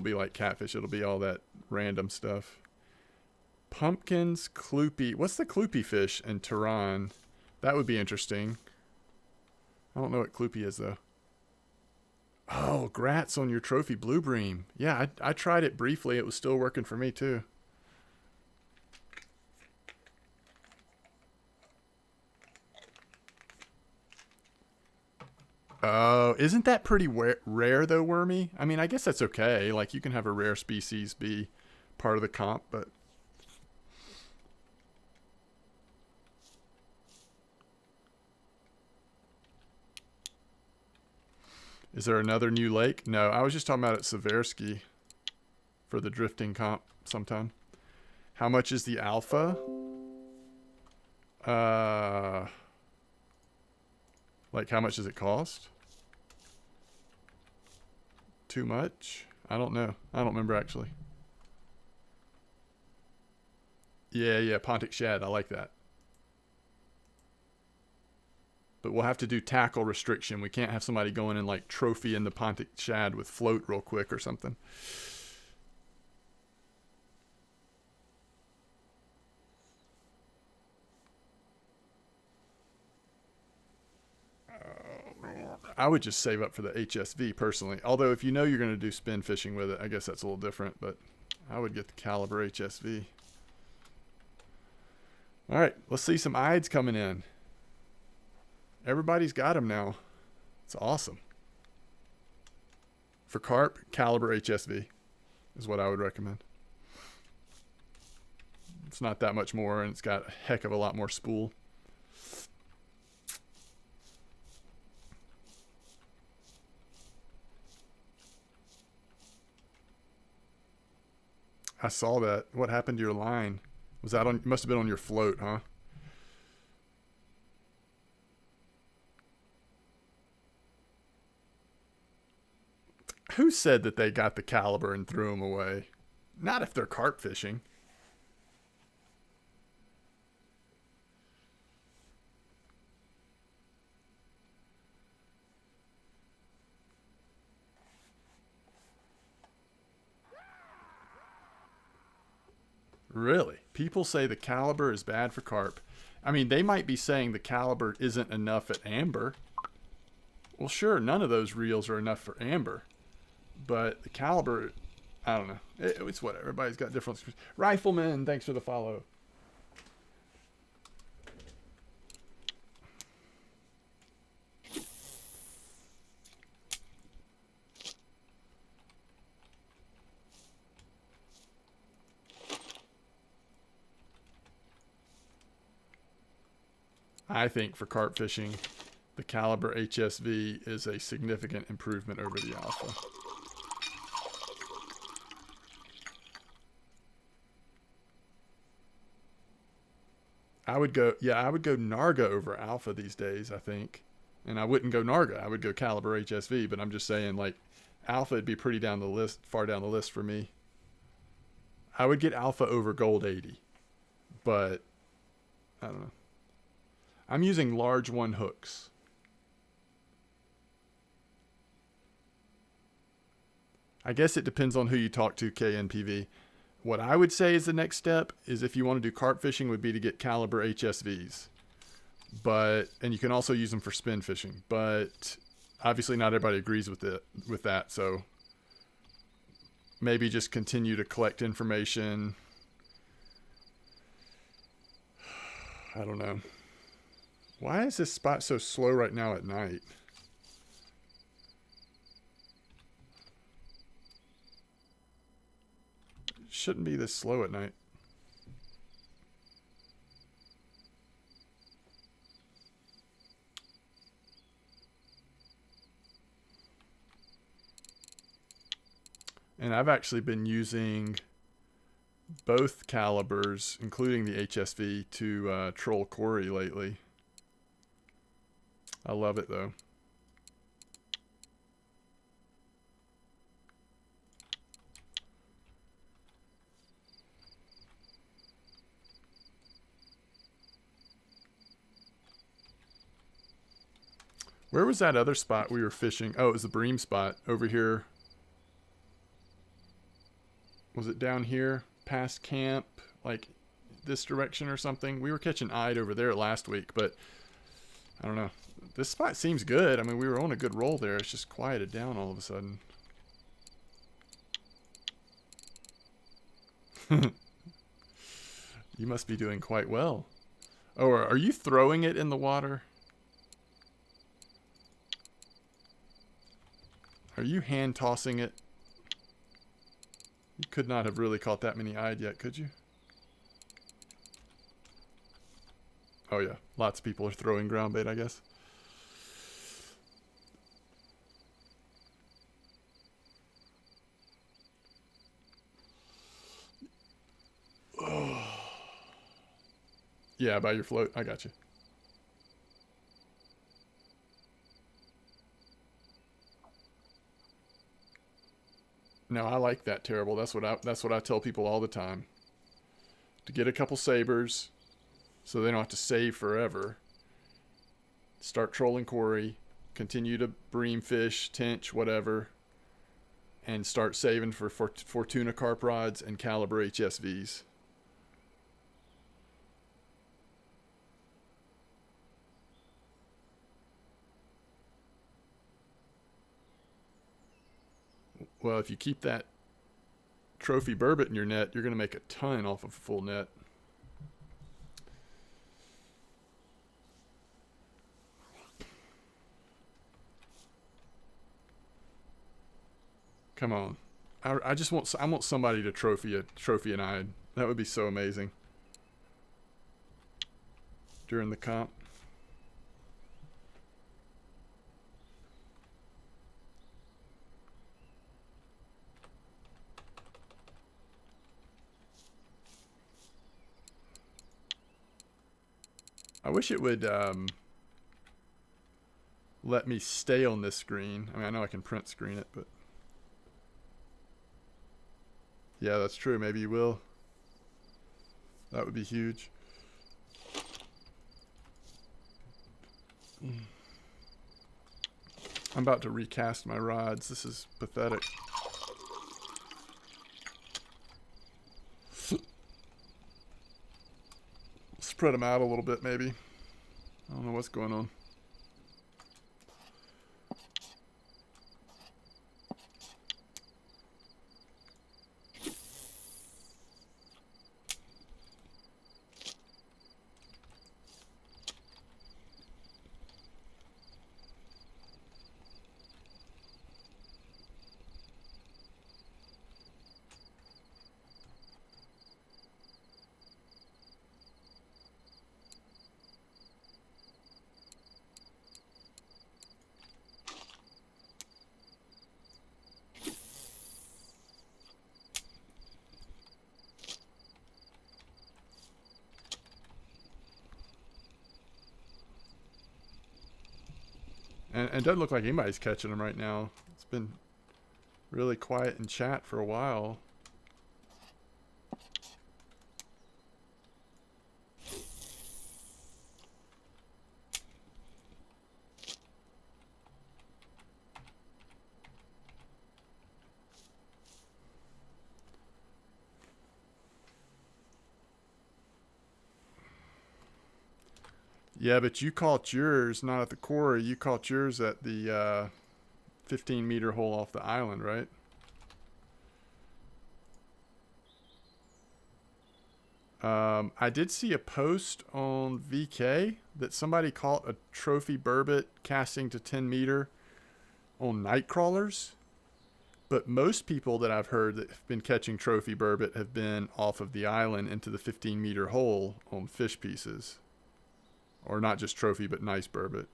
[SPEAKER 1] be like catfish. It'll be all that random stuff. Pumpkins, Kloopy. What's the Kloopy fish in Tehran? That would be interesting. I don't know what Kloopy is though. Oh, grats on your trophy blue bream. Yeah, I tried it briefly. It was still working for me too. Oh, isn't that pretty rare though, Wormy? I mean, I guess that's okay. Like, you can have a rare species be part of the comp, but... Is there another new lake? No, I was just talking about at Seversky for the drifting comp sometime. How much is the alpha? Like, how much does it cost? Too much? I don't know. I don't remember actually. Yeah, Pontic Shad. I like that. But we'll have to do tackle restriction. We can't have somebody going in like trophy in the Pontic Shad with float real quick or something. I would just save up for the HSV personally. Although if you know you're going to do spin fishing with it, I guess that's a little different. But I would get the caliber HSV. All right, let's see some ides coming in. Everybody's got them now. It's awesome. For carp, caliber HSV is what I would recommend. It's not that much more, and it's got a heck of a lot more spool. I saw that. What happened to your line? Was that on? Must have been on your float, huh? Who said that they got the caliber and threw them away? Not if they're carp fishing. Really? People say the caliber is bad for carp. I mean, they might be saying the caliber isn't enough at amber. Well, sure, none of those reels are enough for amber. But the caliber, I don't know. It's whatever. Everybody's got different. Rifleman, thanks for the follow. I think for carp fishing, the caliber HSV is a significant improvement over the alpha. I would go Narga over alpha these days, I think. And I wouldn't go Narga. I would go caliber HSV, but I'm just saying, like, alpha would be pretty down the list, far down the list for me. I would get alpha over gold 80, but I don't know. I'm using large one hooks. I guess it depends on who you talk to, KNPV. What I would say is the next step is, if you want to do carp fishing, would be to get caliber HSVs. And you can also use them for spin fishing, but obviously not everybody agrees with that. So maybe just continue to collect information. I don't know. Why is this spot so slow right now at night? It shouldn't be this slow at night. And I've actually been using both calibers, including the HSV, to troll Cory lately. I love it, though. Where was that other spot we were fishing? Oh, it was the bream spot over here. Was it down here past camp, like this direction or something? We were catching eyed over there last week, but I don't know. This spot seems good. I mean, we were on a good roll there. It's just quieted down all of a sudden. You must be doing quite well. Oh, are you throwing it in the water? Are you hand tossing it? You could not have really caught that many eyed yet, could you? Oh yeah, lots of people are throwing ground bait, I guess. Oh. Yeah, by your float. I got you. No, I like that terrible. That's what I tell people all the time. To get a couple sabers, so they don't have to save forever. Start trolling Cory, continue to bream fish, tench, whatever, and start saving for Fortuna carp rods and caliber HSVs. Well, if you keep that trophy burbot in your net, you're going to make a ton off of a full net. Come on. I want somebody to trophy an eye. That would be so amazing. During the comp. I wish it would let me stay on this screen. I mean, I know I can print screen it, but yeah, that's true. Maybe you will. That would be huge. I'm about to recast my rods. This is pathetic. Spread them out a little bit, maybe. I don't know what's going on. And it doesn't look like anybody's catching them right now. It's been really quiet in chat for a while. Yeah, but you caught yours not at the quarry. You caught yours at the 15-meter hole off the island, right? I did see a post on VK that somebody caught a trophy burbot casting to 10 meter on night crawlers. But most people that I've heard that have been catching trophy burbot have been off of the island into the 15-meter hole on fish pieces. Or not just trophy, but nice burbot.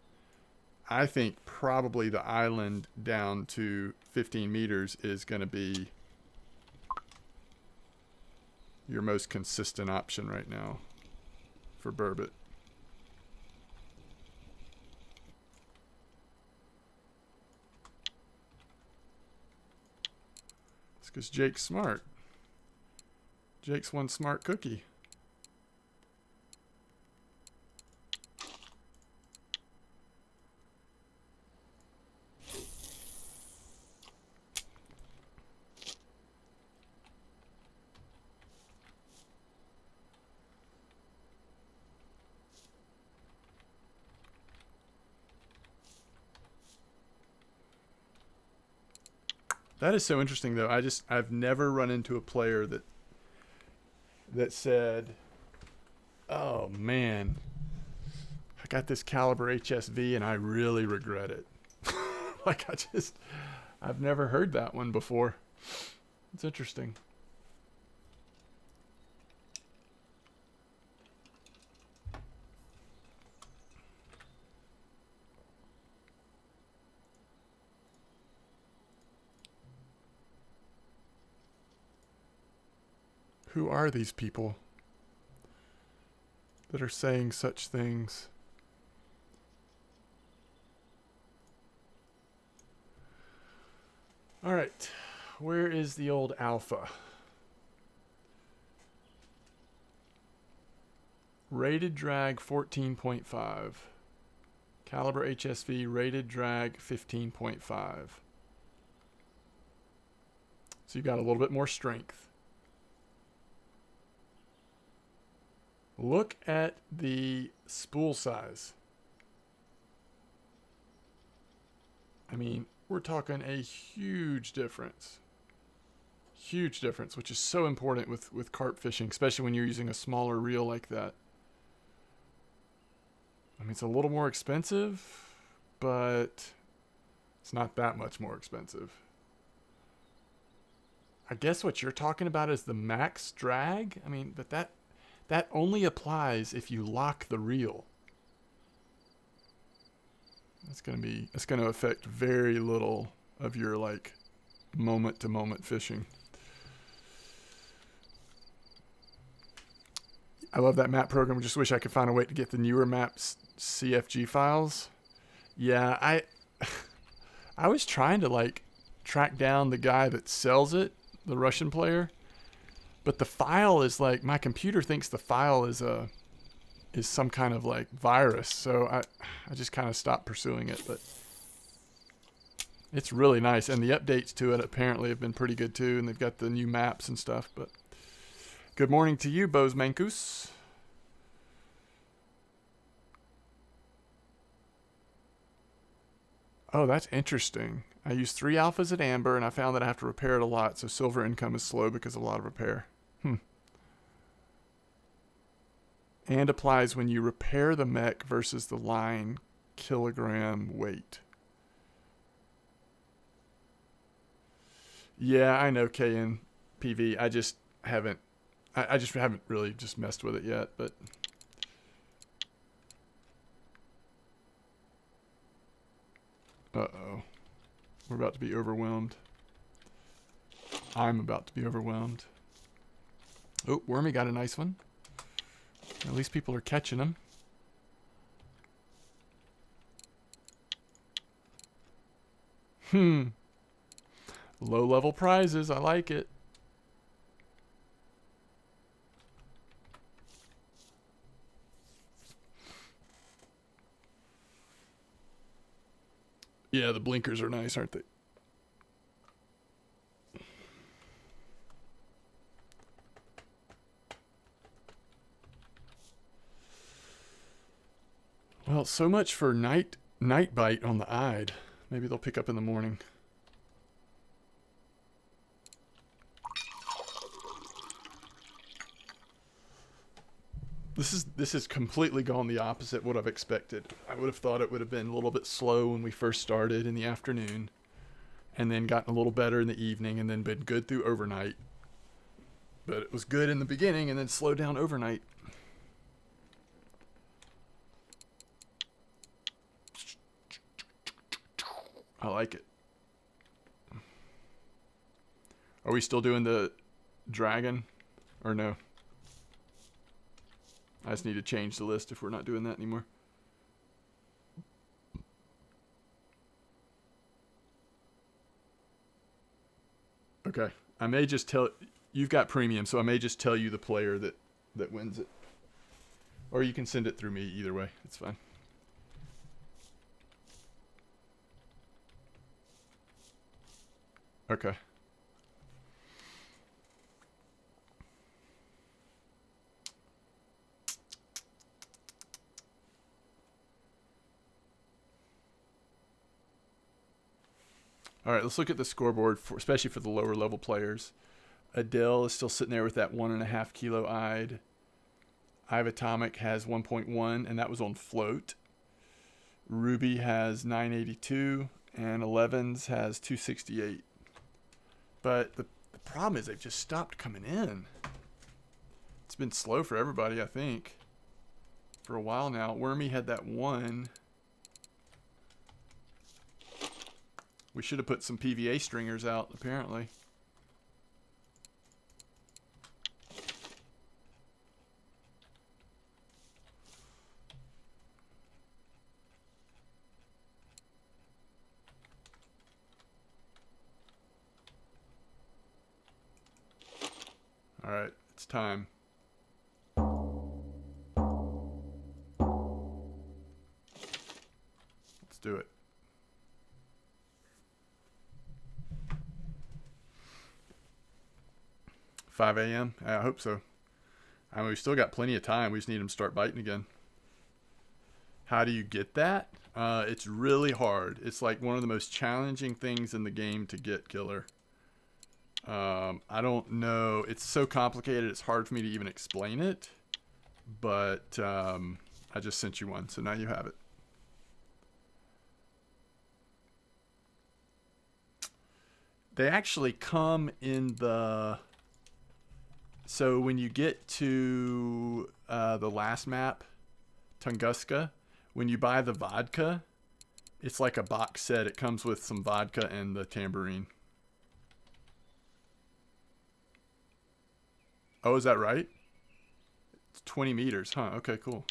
[SPEAKER 1] I think probably the island down to 15 meters is going to be your most consistent option right now for burbot. It's because Jake's smart. Jake's one smart cookie. That is so interesting, though. I've never run into a player that said, "Oh man, I got this caliber HSV and I really regret it." Like I've never heard that one before. It's interesting. Who are these people that are saying such things? All right, where is the old alpha? Rated drag 14.5. Caliber HSV rated drag 15.5. So you got a little bit more strength. Look at the spool size. I mean, we're talking a huge difference. Huge difference, which is so important with carp fishing, especially when you're using a smaller reel like that. I mean, it's a little more expensive, but it's not that much more expensive. I guess what you're talking about is the max drag. I mean, but that only applies if you lock the reel. It's gonna affect very little of your like moment to moment fishing. I love that map program. Just wish I could find a way to get the newer maps CFG files. Yeah, I was trying to like track down the guy that sells it, the Russian player, but the file is like, my computer thinks the file is some kind of like virus, so I just kind of stopped pursuing it. But it's really nice, and the updates to it apparently have been pretty good too, and they've got the new maps and stuff. But good morning to you, Bose Mankus. Oh, that's interesting. I used 3 alphas at Amber, and I found that I have to repair it a lot, so silver income is slow because of a lot of repair. And applies when you repair the mech versus the line kilogram weight. Yeah, I know KNPV. I just haven't really just messed with it yet, but uh-oh. We're about to be overwhelmed. I'm about to be overwhelmed. Oh, Wormy got a nice one. At least people are catching them. Low-level prizes. I like it. Yeah, the blinkers are nice, aren't they? Well, so much for night bite on the Ide. Maybe they'll pick up in the morning. This has completely gone the opposite what I've expected. I would have thought it would have been a little bit slow when we first started in the afternoon, and then gotten a little better in the evening, and then been good through overnight. But it was good in the beginning and then slowed down overnight. I like it. Are we still doing the dragon or no? I just need to change the list if we're not doing that anymore. Okay. I may just tell... You've got premium, so I may just tell you the player that wins it. Or you can send it through me. Either way. It's fine. Okay. All right, let's look at the scoreboard, especially for the lower level players. Adele is still sitting there with that 1.5 kilo Ide. Ivatomic has 1.1, and that was on float. Ruby has 982, and Elevens has 268. But the problem is they've just stopped coming in. It's been slow for everybody, I think, for a while now. Wormy had that 1. We should have put some PVA stringers out, apparently. All right, it's time. Let's do it. $5 a.m.? I hope so. I mean, we still got plenty of time. We just need them to start biting again. How do you get that? It's really hard. It's like one of the most challenging things in the game to get, Killer. I don't know. It's so complicated, it's hard for me to even explain it. But I just sent you one, so now you have it. They actually come in the... So when you get to the last map, Tunguska, when you buy the vodka, it's like a box set. It comes with some vodka and the tambourine. Oh, is that right? It's 20 meters, huh? Okay, cool.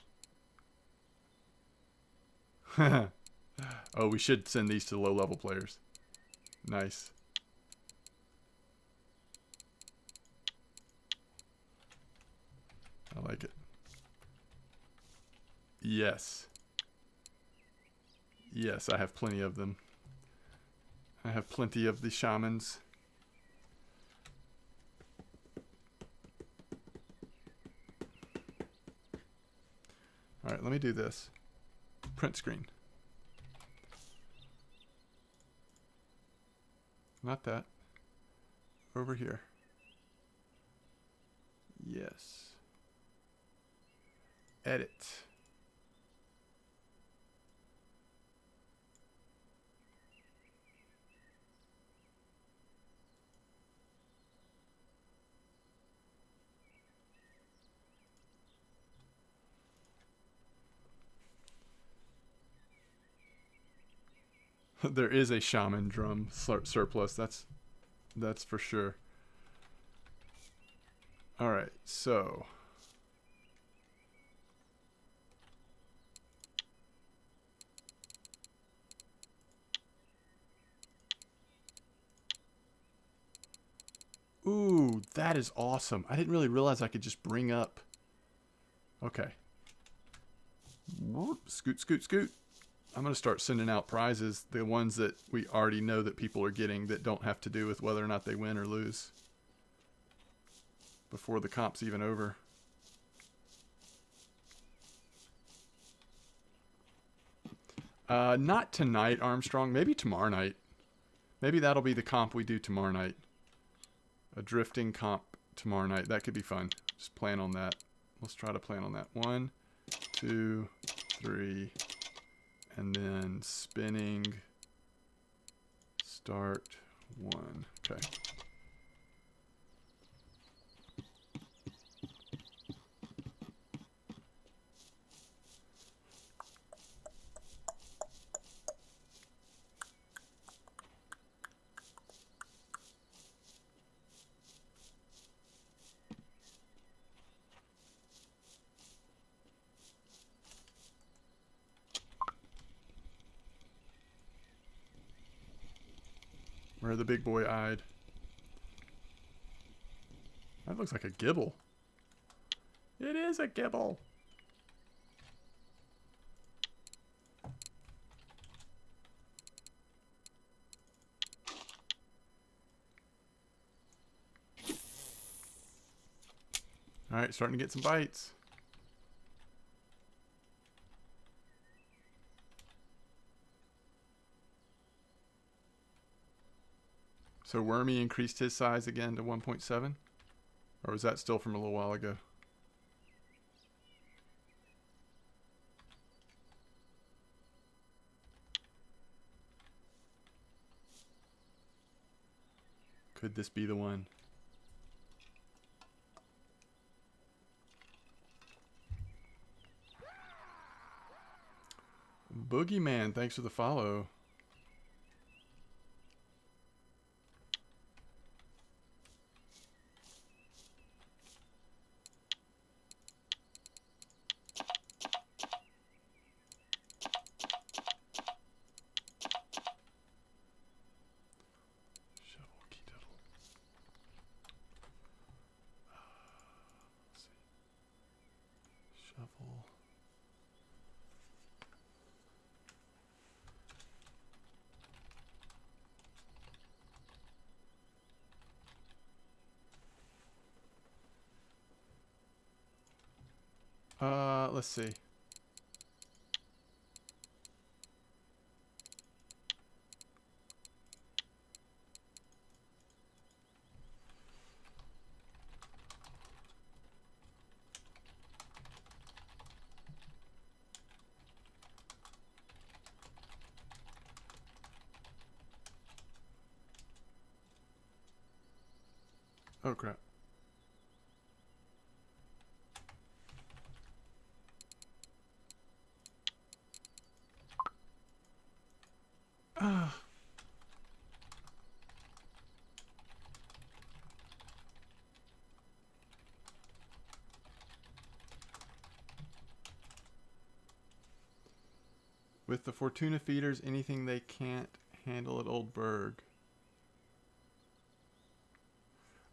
[SPEAKER 1] Oh, we should send these to low-level players. Nice. I like it. Yes. Yes, I have plenty of them. I have plenty of the shamans. Alright, let me do this. Print screen. Not that. Over here. Yes. Edit. There is a shaman drum surplus. That's for sure. All right, so ooh, that is awesome. I didn't really realize I could just bring up. Okay. Scoot, scoot, scoot. I'm going to start sending out prizes, the ones that we already know that people are getting that don't have to do with whether or not they win or lose, before the comp's even over. Not tonight, Armstrong. Maybe tomorrow night. Maybe that'll be the comp we do tomorrow night. A drifting comp tomorrow night. That could be fun. Just plan on that. Let's try to plan on that. 1, 2, 3... and then spinning, start 1. Okay. Where the big boy eyed. That looks like a gibble. It is a gibble. All right, starting to get some bites. So Wormy increased his size again to 1.7? Or was that still from a little while ago? Could this be the one? Boogeyman, thanks for the follow. Shovel. Let's see. Oh crap. Ah. With the Fortuna feeders, anything they can't handle at Old Berg.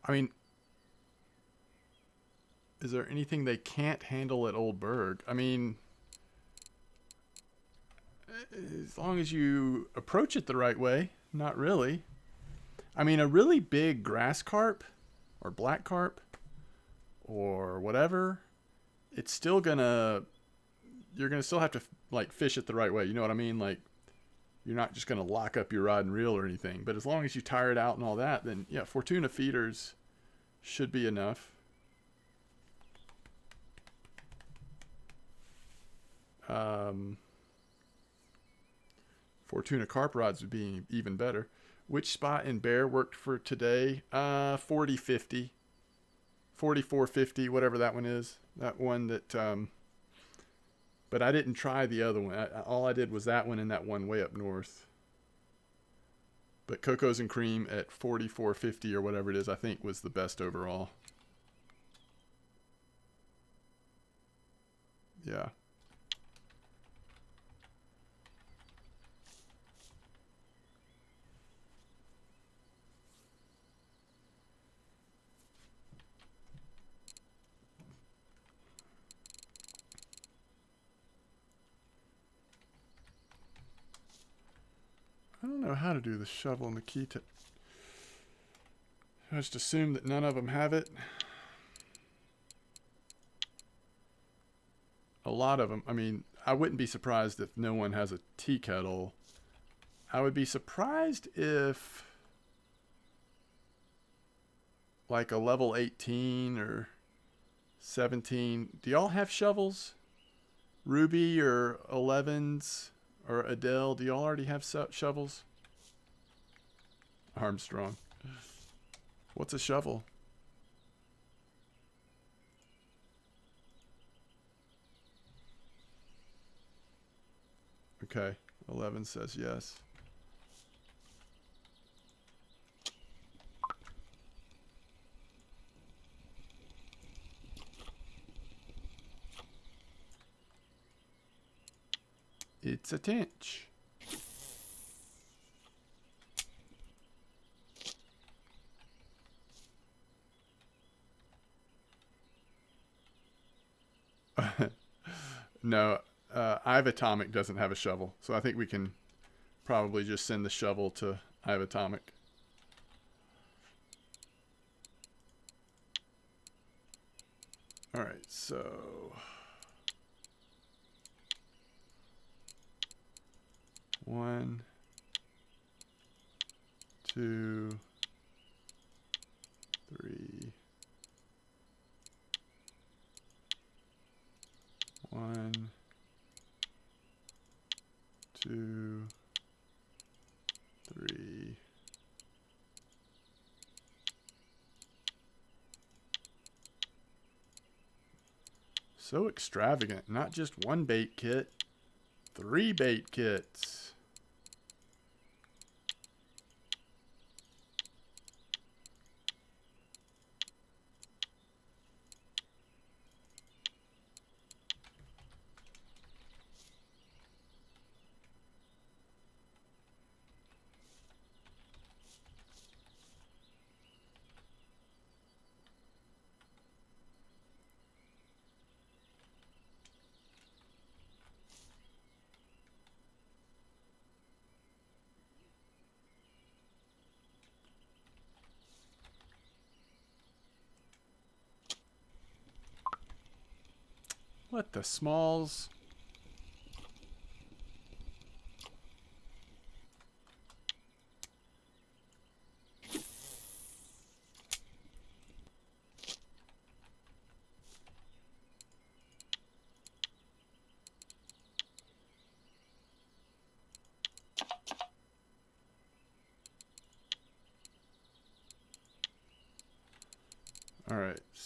[SPEAKER 1] I mean, is there anything they can't handle at Old Berg? I mean, as long as you approach it the right way, not really. I mean, a really big grass carp or black carp or whatever, it's still gonna, you're gonna still have to like fish it the right way. You know what I mean? Like, you're not just gonna lock up your rod and reel or anything. But as long as you tire it out and all that, then yeah, Fortuna feeders should be enough. Fortuna carp rods would be even better. Which spot in Bear worked for today? 4050, 4450, whatever that one is. That one that, but I didn't try the other one. All I did was that one and that one way up north. But Cocos and Cream at 4450 or whatever it is, I think was the best overall. Yeah. I don't know how to do the shovel and the key tip. I just assume that none of them have it. A lot of them. I mean, I wouldn't be surprised if no one has a tea kettle. I would be surprised if like a level 18 or 17. Do y'all have shovels? Ruby or 11s or Adele, do y'all already have shovels? Armstrong. What's a shovel? Okay, 11 says yes. It's a tench. No, Ivatomic doesn't have a shovel, so I think we can probably just send the shovel to Ivatomic. All right, so 1, 2, 3. 1, 2, 3. So extravagant. Not just one bait kit, 3 bait kits. What the smalls?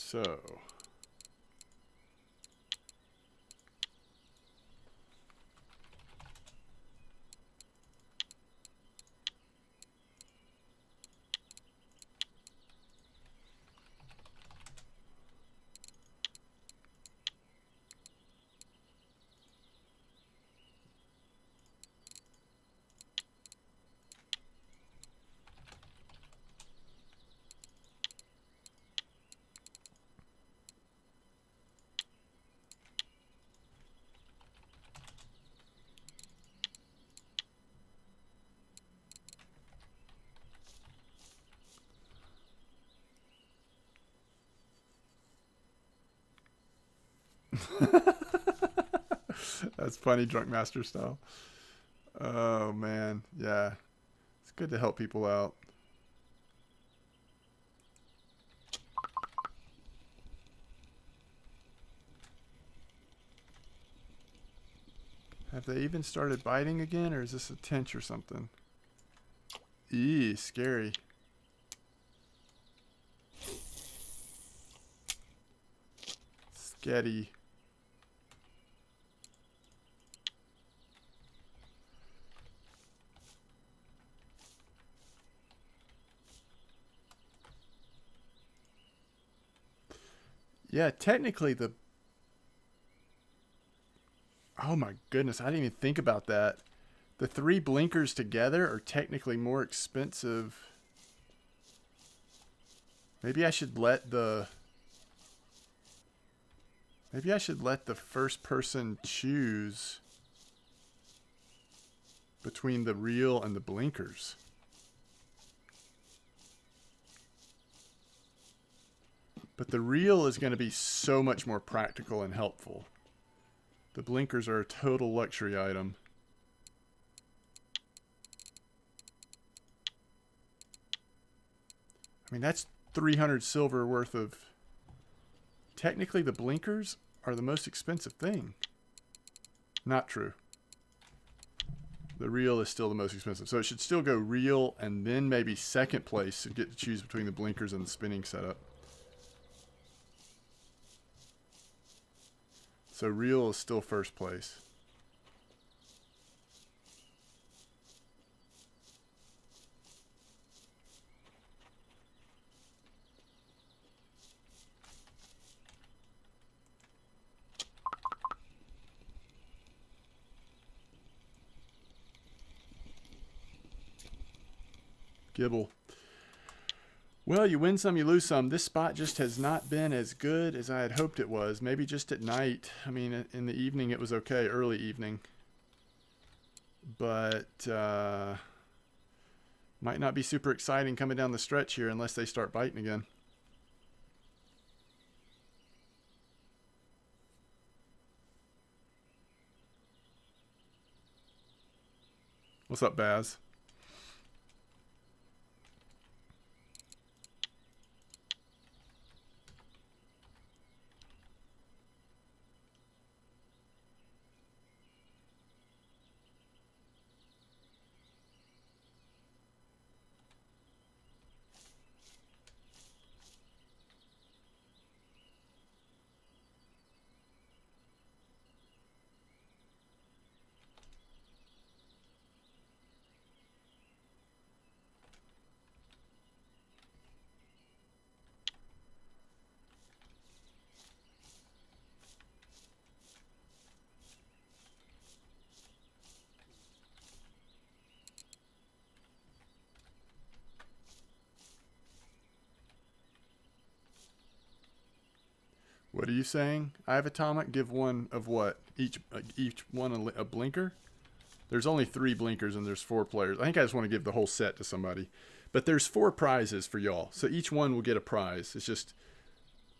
[SPEAKER 1] So. That's funny, drunk master style. Oh man, yeah. It's good to help people out. Have they even started biting again, or is this a tench or something? Eee, scary. Sketty. Yeah, technically the... Oh my goodness, I didn't even think about that. The 3 blinkers together are technically more expensive. Maybe I should let the... Maybe I should let the first person choose between the reel and the blinkers. But the reel is going to be so much more practical and helpful. The blinkers are a total luxury item. I mean, that's 300 silver worth of... Technically, the blinkers are the most expensive thing. Not true. The reel is still the most expensive. So it should still go reel and then maybe second place to get to choose between the blinkers and the spinning setup. So reel is still first place. Gibble. Well, you win some, you lose some. This spot just has not been as good as I had hoped it was. Maybe just at night. I mean, in the evening it was okay, early evening. But might not be super exciting coming down the stretch here unless they start biting again. What's up, Baz? What are you saying? I have atomic. Give one of what? Each one a blinker? There's only 3 blinkers and there's 4 players. I think I just want to give the whole set to somebody. But there's 4 prizes for y'all. So each one will get a prize. It's just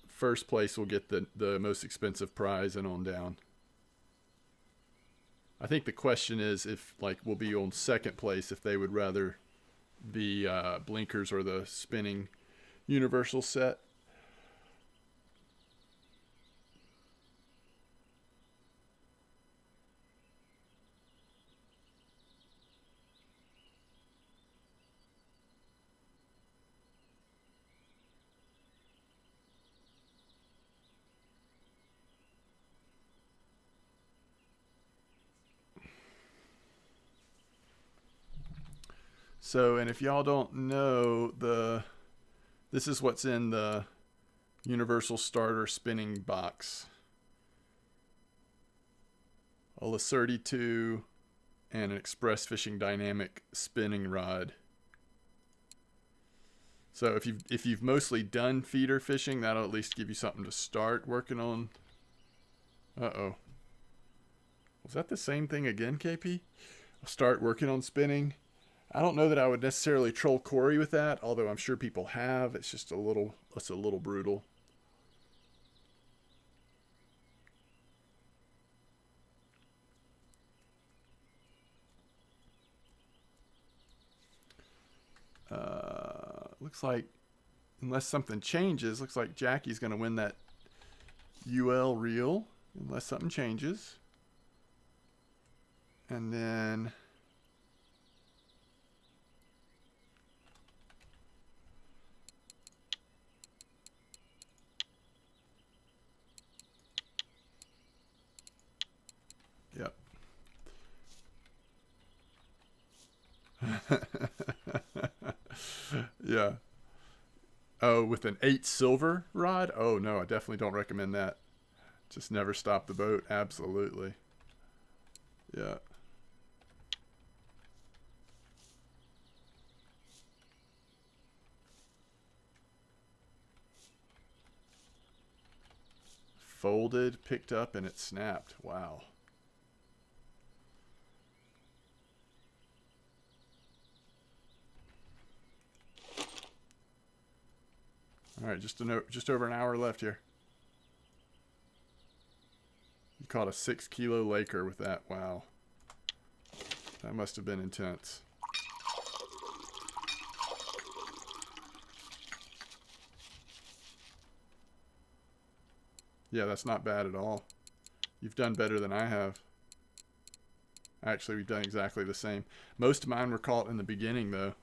[SPEAKER 1] first place will get the most expensive prize and on down. I think the question is if like we'll be on second place if they would rather the blinkers or the spinning universal set. So, and if y'all don't know, this is what's in the Universal Starter spinning box. A Lacerti 2 and an Express Fishing Dynamic spinning rod. So if you've mostly done feeder fishing, that'll at least give you something to start working on. Uh-oh. Was that the same thing again, KP? I'll start working on spinning. I don't know that I would necessarily troll Corey with that, although I'm sure people have. It's just a little brutal. Looks like, unless something changes, looks like Jackie's going to win that UL reel, unless something changes. And then yep. Yeah. Oh, with an 8 silver rod? Oh, no, I definitely don't recommend that. Just never stop the boat. Absolutely. Yeah. Folded, picked up, and it snapped. Wow. All right, just over an hour left here. You caught a 6-kilo Laker with that. Wow. That must have been intense. Yeah, that's not bad at all. You've done better than I have. Actually, we've done exactly the same. Most of mine were caught in the beginning, though.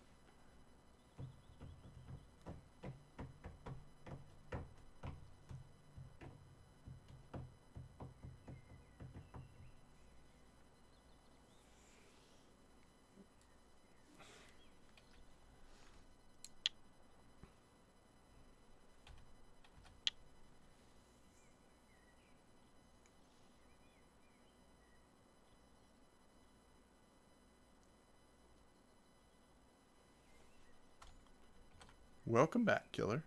[SPEAKER 1] Welcome back, killer.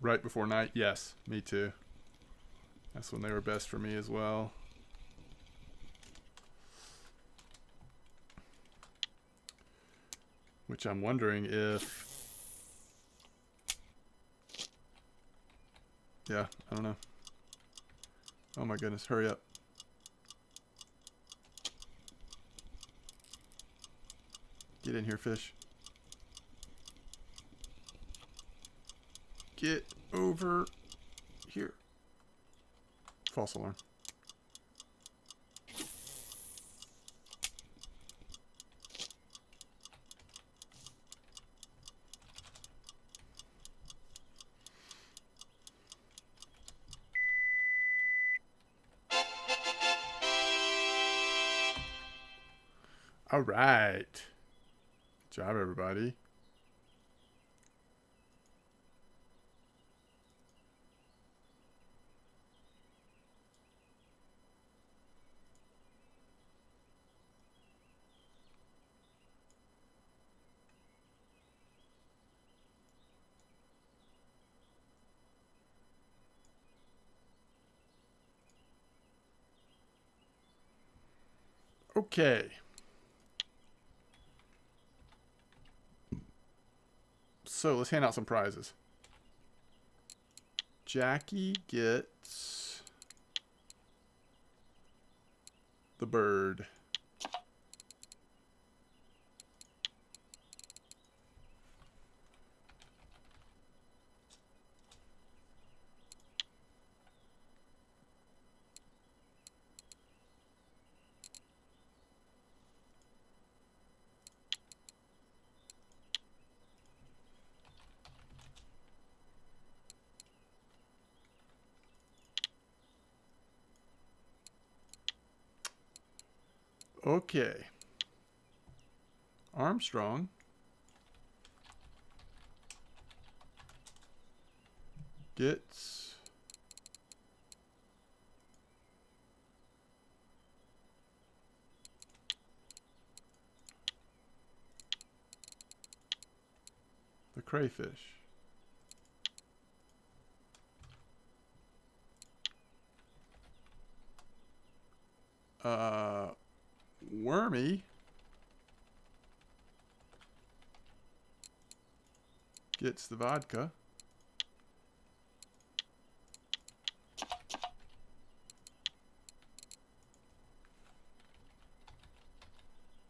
[SPEAKER 1] Right before night? Yes, me too. That's when they were best for me as well. Which I'm wondering if... Yeah, I don't know. Oh my goodness, hurry up. Get in here, fish. Get over here. False alarm. All right. Good job, everybody. Okay. So let's hand out some prizes. Jackie gets the bird. Okay. Armstrong gets the crayfish. Wormy gets the vodka.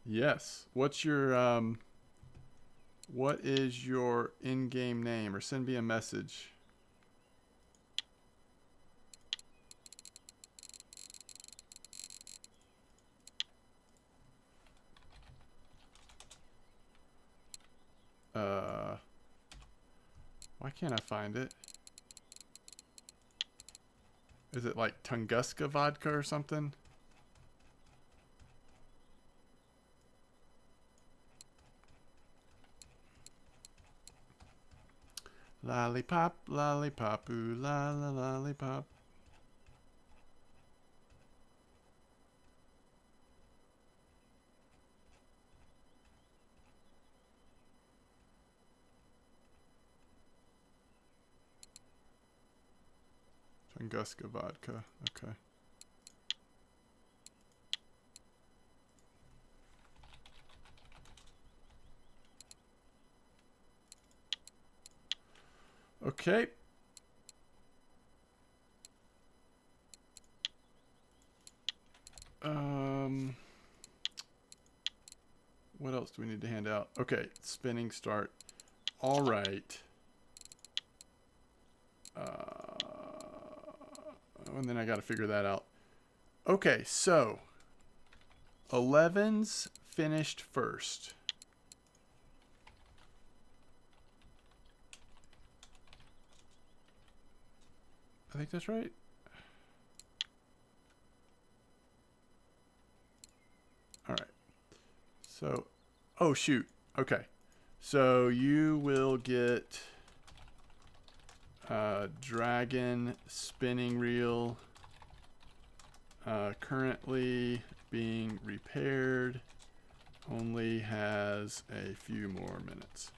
[SPEAKER 1] Yes. What is your in-game name? Or send me a message. Why can't I find it? Is it like Tunguska vodka or something? Lollipop, lollipop, ooh la la lollipop. Tunguska vodka, okay. Okay. What else do we need to hand out? Okay, spinning start. All right. And then I got to figure that out. Okay, so 11's finished first. I think that's right. All right. So, oh shoot. Okay. So you will get dragon spinning reel. Currently being repaired. Only has a few more minutes.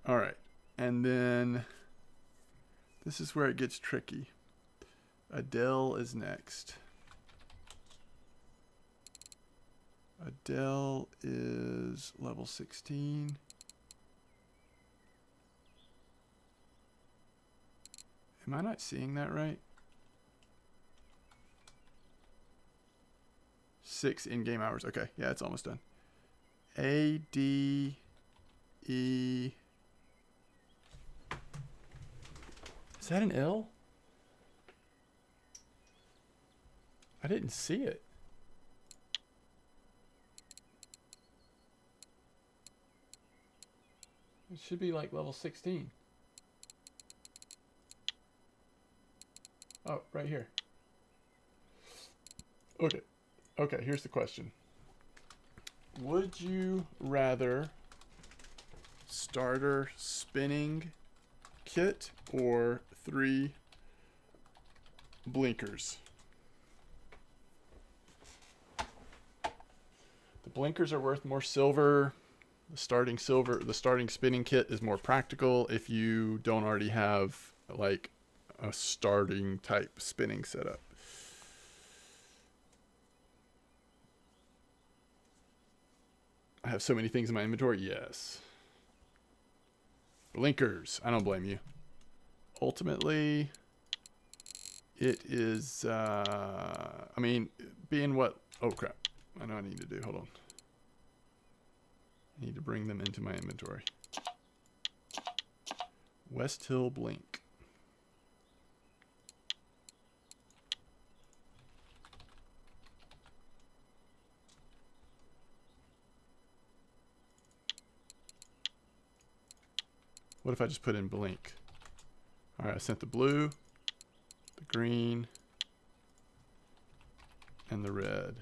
[SPEAKER 1] All right. And then this is where it gets tricky. Adele is next. Adele is level 16. Am I not seeing that right? 6 in-game hours. Okay, yeah, it's almost done. A, D, E. Is that an L? I didn't see it. It should be like level 16. Oh, right here. Okay. Okay, here's the question. Would you rather starter spinning kit or 3 blinkers? The blinkers are worth more silver. The starting spinning kit is more practical if you don't already have like a starting type spinning setup. I have so many things in my inventory. Yes. Blinkers. I don't blame you. Ultimately, it is, I mean, being what... Oh, crap. I know what I need to do. Hold on. I need to bring them into my inventory. West Hill Blink. What if I just put in blink? Alright, I sent the blue, the green, and the red.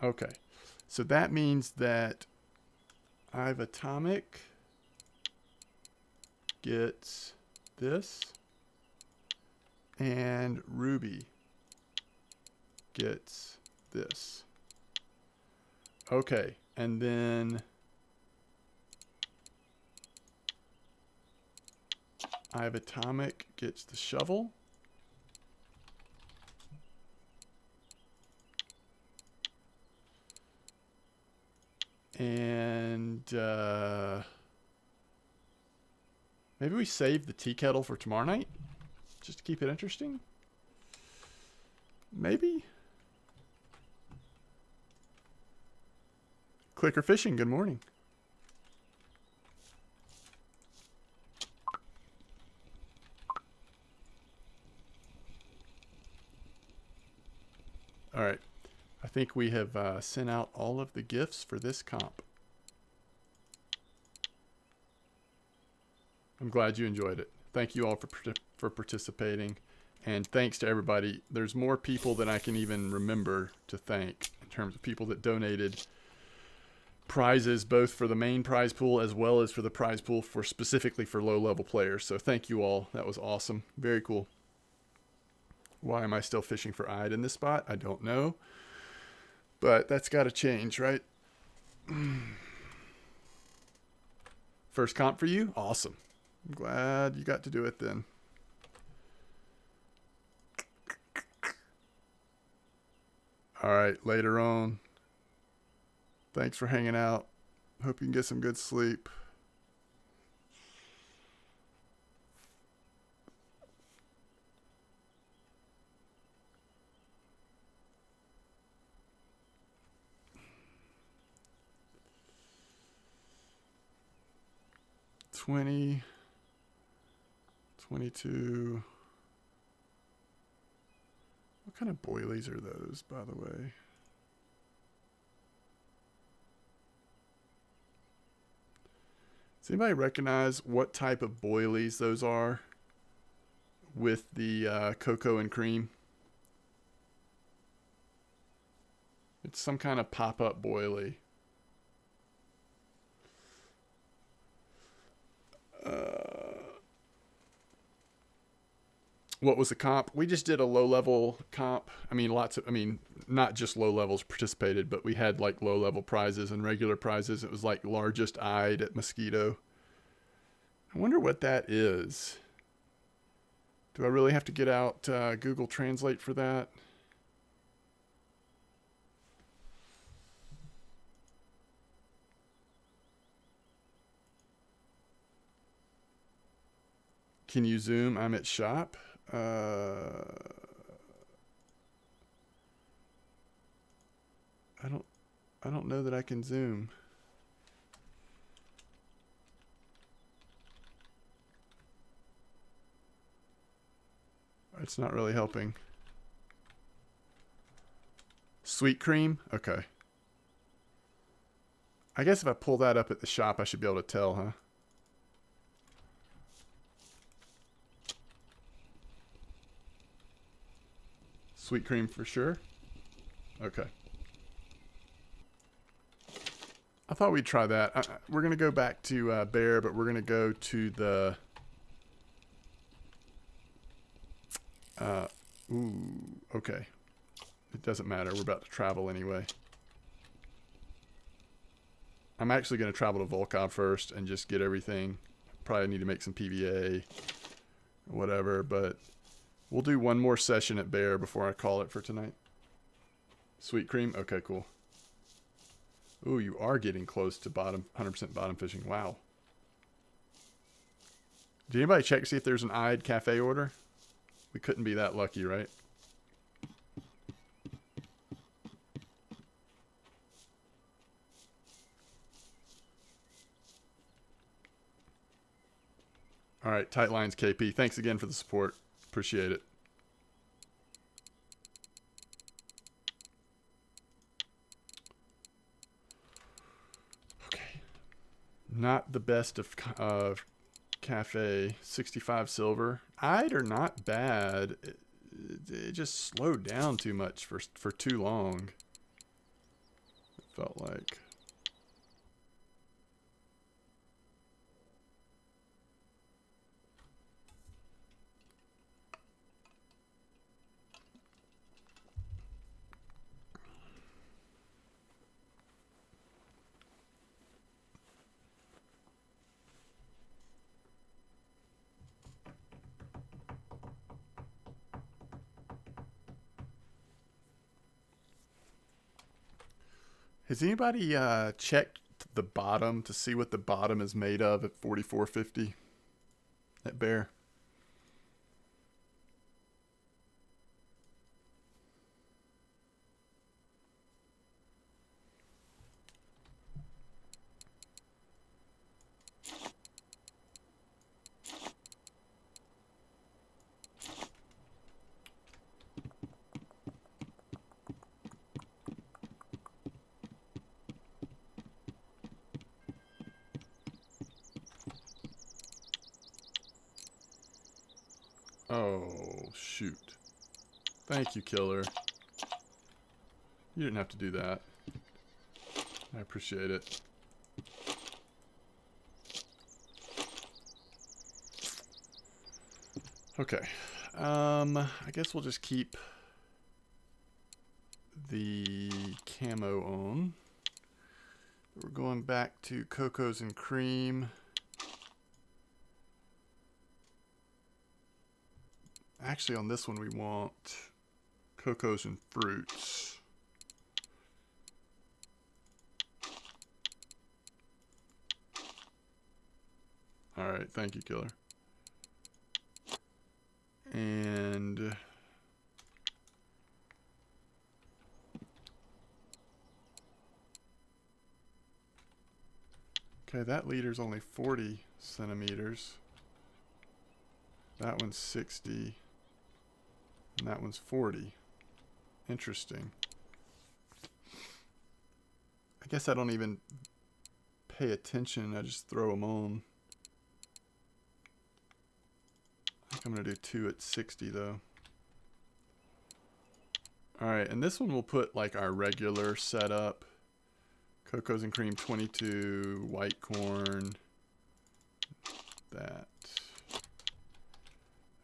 [SPEAKER 1] Okay. So that means that I've Atomic gets this, and Ruby gets this. Okay, and then I have Atomic gets the shovel. And maybe we save the tea kettle for tomorrow night, just to keep it interesting. Maybe. Clicker Fishing, good morning. All right. I think we have sent out all of the gifts for this comp. I'm glad you enjoyed it. Thank you all for participating. And thanks to everybody. There's more people than I can even remember to thank in terms of people that donated prizes, both for the main prize pool as well as for the prize pool for specifically for low-level players. So thank you all. That was awesome. Very cool. Why am I still fishing for Ide in this spot? I don't know. But that's got to change, right? First comp for you? Awesome. I'm glad you got to do it then. All right, later on. Thanks for hanging out. Hope you can get some good sleep. $20, $22. What kind of boilies are those, by the way? Does anybody recognize what type of boilies those are with the cocoa and cream? It's some kind of pop-up boilie. What was the comp? We just did a low-level comp. I mean, not just low levels participated, but we had like low-level prizes and regular prizes. It was like largest eyed at Mosquito. I wonder what that is. Do I really have to get out Google Translate for that? Can you zoom? I'm at shop. I don't know that I can zoom. It's not really helping. Sweet cream? Okay. I guess if I pull that up at the shop, I should be able to tell, huh? Sweet cream for sure? Okay. I thought we'd try that. We're going to go back to Bear, but we're going to go to the... okay. It doesn't matter. We're about to travel anyway. I'm actually going to travel to Volkov first and just get everything. Probably need to make some PVA or whatever, but we'll do one more session at Bear before I call it for tonight. Sweet cream? Okay, cool. Ooh, you are getting close to bottom 100% bottom fishing. Wow. Did anybody check to see if there's an eyed cafe order? We couldn't be that lucky, right? All right, tight lines, KP. Thanks again for the support. Appreciate it. Okay. Not the best of cafe. 65 silver. Eyed are not bad. It just slowed down too much for too long. It felt like. Has anybody checked the bottom to see what the bottom is made of at 44.50 at Bear? Oh, shoot. Thank you, killer. You didn't have to do that. I appreciate it. Okay. I guess we'll just keep the camo on. We're going back to Cocos and Cream. Actually, on this one, we want Cocos and Fruits. All right, thank you, killer. And okay, that leader's only 40 centimeters. That one's 60. And that one's 40. Interesting. I guess I don't even pay attention. I just throw them on. I think I'm going to do 2 at 60 though. Alright, and this one we'll put like our regular setup. Cocos and Cream 22, white corn, that.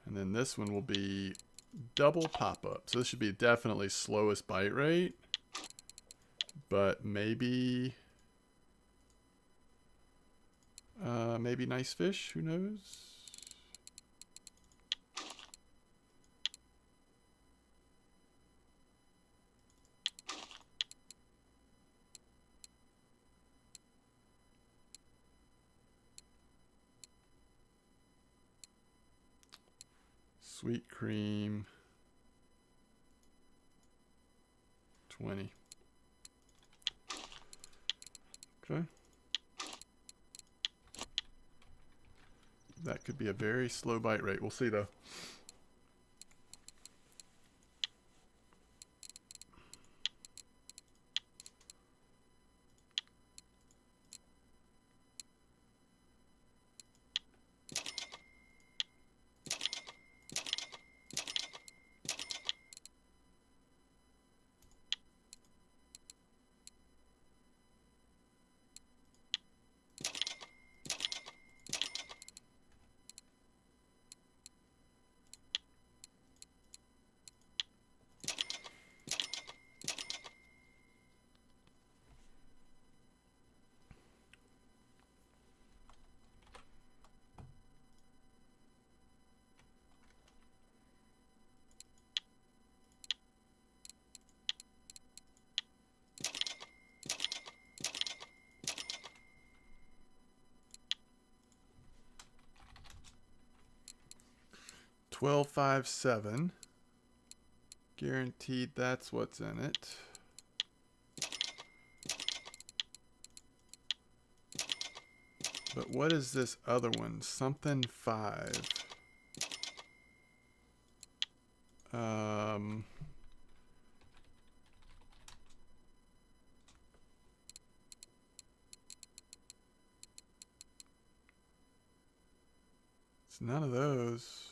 [SPEAKER 1] And then this one will be double pop-up. So this should be definitely slowest bite rate. But maybe maybe nice fish, who knows? Sweet cream 20. Okay. That could be a very slow bite rate. We'll see though. 1257. Guaranteed that's what's in it. But what is this other one? Something 5. It's none of those.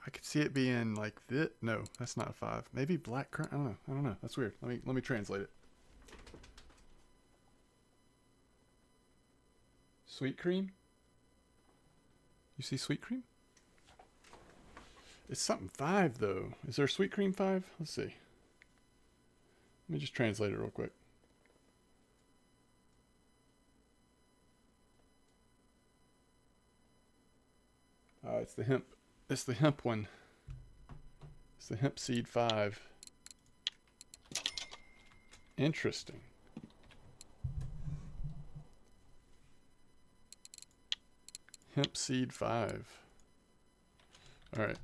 [SPEAKER 1] I could see it being like this. No, that's not a 5. Maybe black currant. I don't know. That's weird. Let me translate it. Sweet cream? You see sweet cream? It's something 5 though. Is there sweet cream 5? Let's see. Let me just translate it real quick. It's the hemp. It's the hemp one. It's the hemp seed 5. Interesting. Hemp seed 5. All right.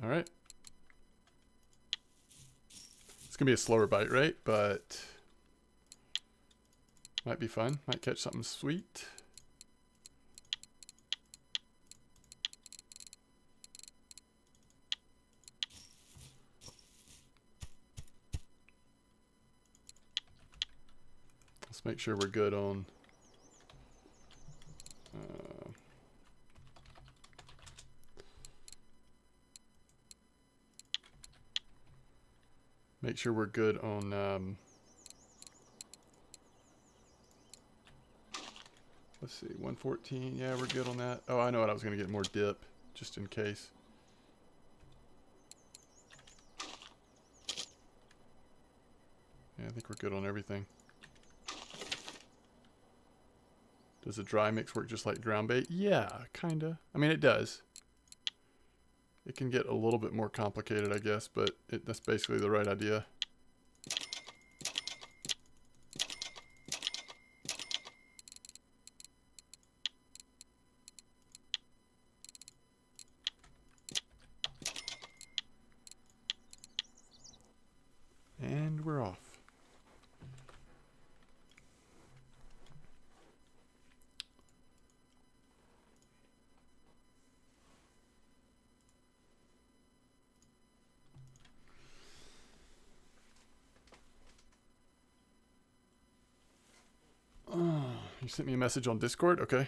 [SPEAKER 1] All right. It's going to be a slower bite rate, but might be fun. Might catch something sweet. Let's make sure we're good on make sure we're good on let's see, 114. Yeah, we're good on that. Oh, I know what I was going to get more dip just in case. Yeah, I think we're good on everything. Does a dry mix work just like ground bait? Yeah, kinda. I mean, it does. It can get a little bit more complicated, I guess, but that's basically the right idea. And we're off. Oh, you sent me a message on Discord? Okay.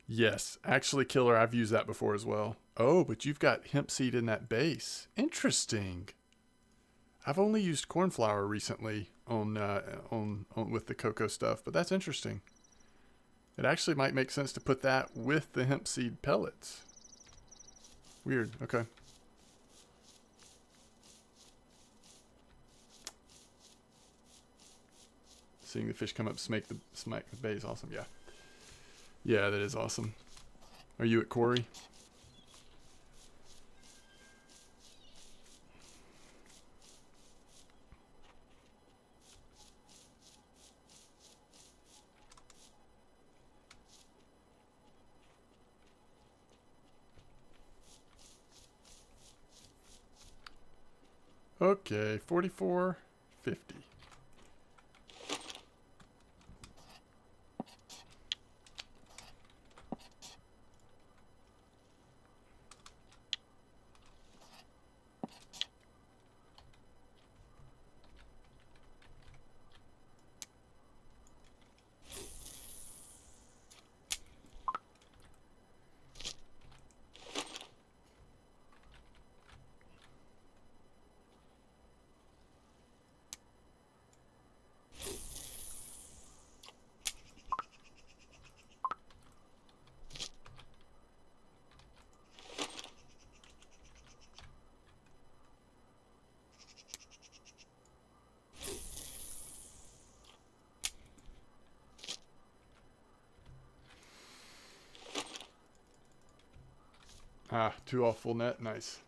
[SPEAKER 1] Yes, actually, Killer, I've used that before as well. Oh, but you've got hemp seed in that base. Interesting. I've only used corn flour recently on with the cocoa stuff, but that's interesting. It actually might make sense to put that with the hemp seed pellets. Weird. Okay. Seeing the fish come up, smack the bait is awesome. Yeah. Yeah, that is awesome. Are you at Quarry? Okay, 44.50. Ah, 2 off full net. Nice.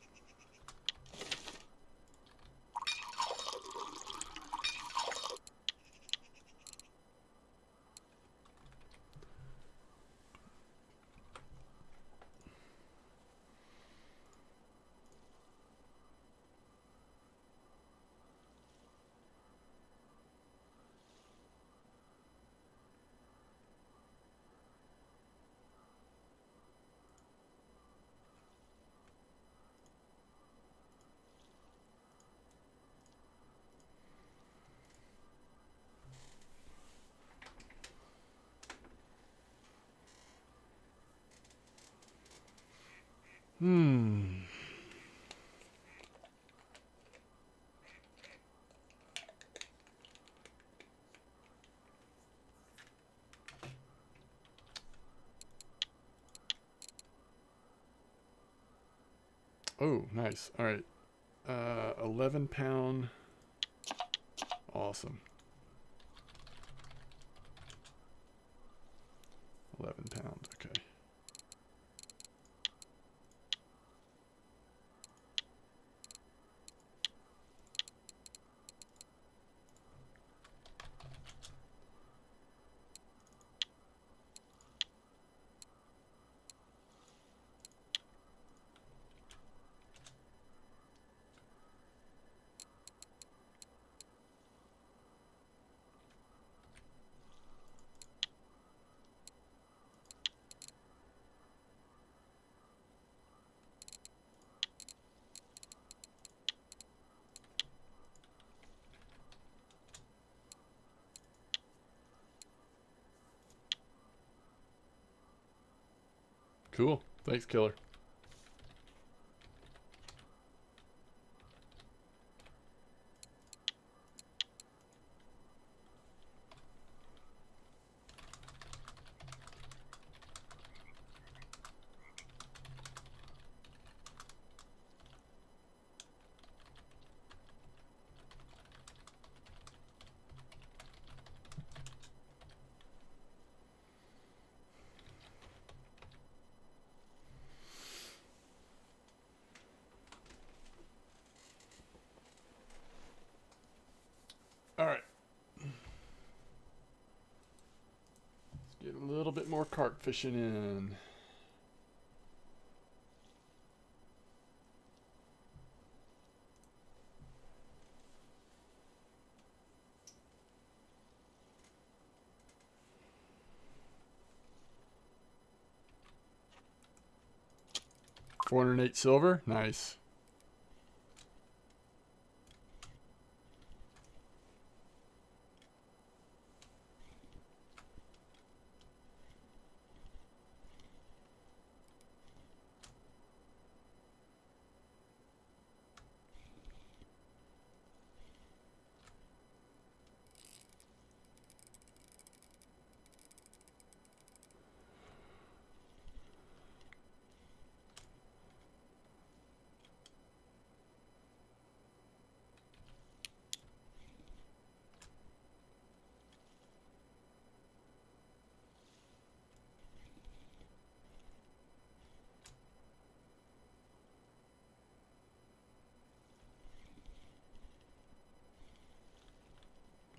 [SPEAKER 1] Hmm. Oh, nice. All right. 11 pound. Awesome. 11 pound. Okay. Cool. Thanks, Killer. All right. Let's get a little bit more carp fishing in. $408 silver. Nice.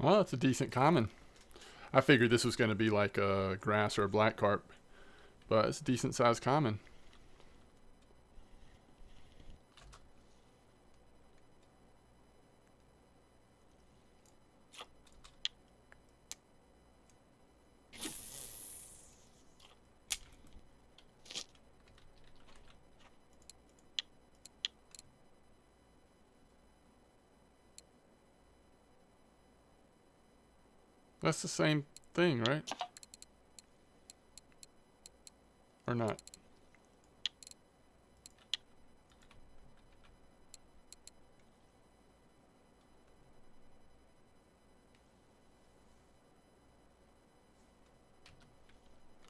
[SPEAKER 1] Well, it's a decent common. I figured this was going to be like a grass or a black carp, but it's a decent sized common. That's the same thing, right? Or not?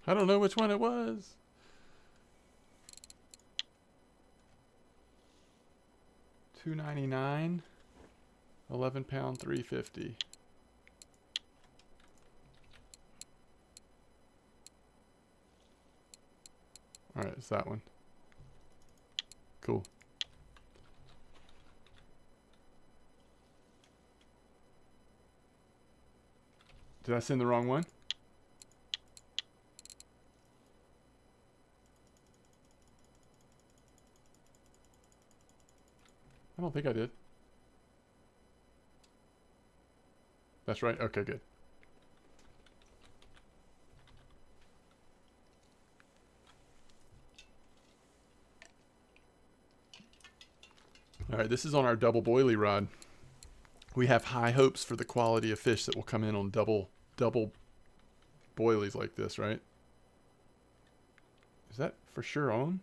[SPEAKER 1] I don't know which one it was. $2.99. 11 pound, 350. All right, it's that one. Cool. Did I send the wrong one? I don't think I did. That's right. Okay, good. All right, this is on our double boilie rod. We have high hopes for the quality of fish that will come in on double boilies like this, right? Is that for sure on?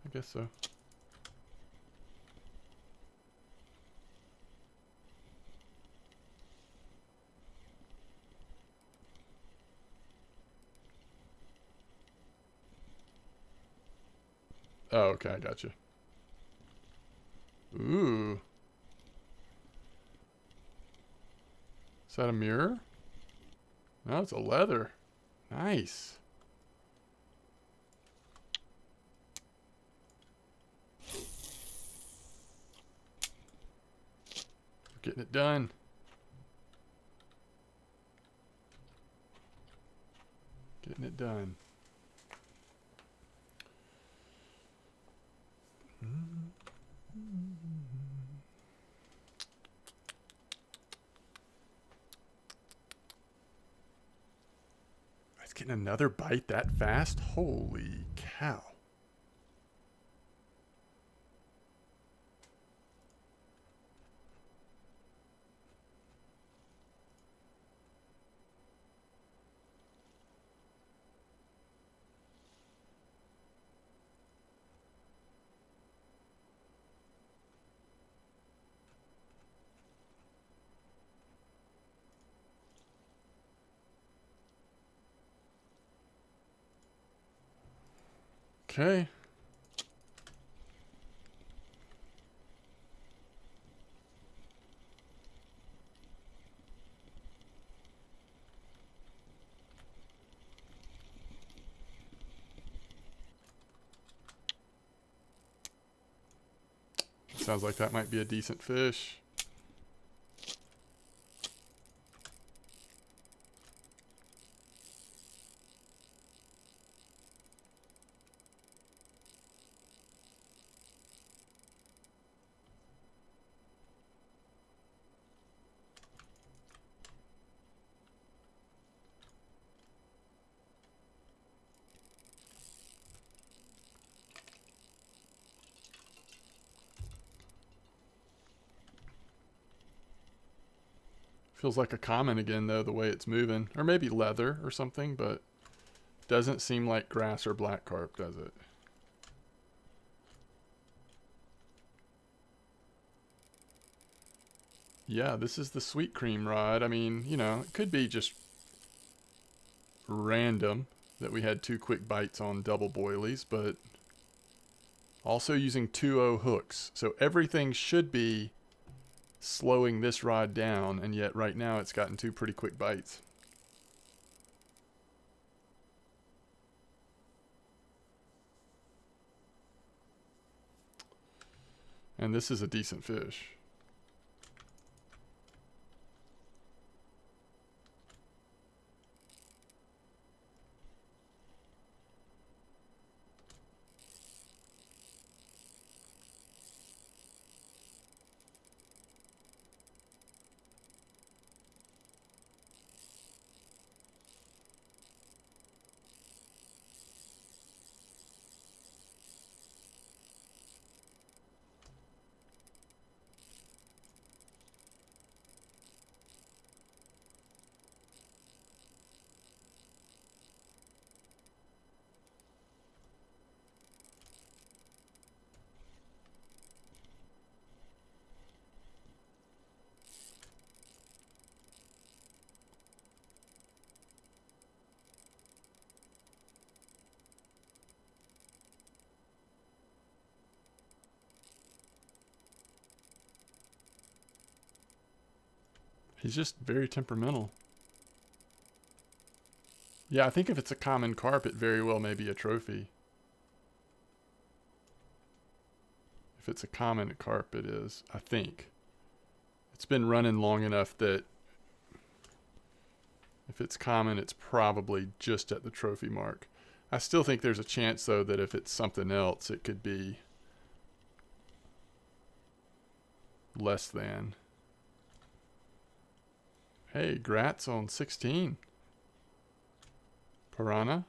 [SPEAKER 1] I guess so. Oh, okay, I got you. Ooh. Is that a mirror? No, it's a leather. Nice. We're getting it done. Getting it done. It's getting another bite that fast? Holy cow. Okay. Sounds like that might be a decent fish. Feels like a common again, though, the way it's moving. Or maybe leather or something, but doesn't seem like grass or black carp, does it? Yeah, this is the sweet cream rod. I mean, you know, it could be just random that we had 2 quick bites on double boilies, but also using 2.0 hooks. So everything should be slowing this rod down, and yet right now it's gotten 2 pretty quick bites. And this is a decent fish. He's just very temperamental. Yeah, I think if it's a common carp, it very well may be a trophy. If it's a common carp, it is, I think. It's been running long enough that if it's common, it's probably just at the trophy mark. I still think there's a chance, though, that if it's something else, it could be less than. Hey, Gratz on 16. Piranha.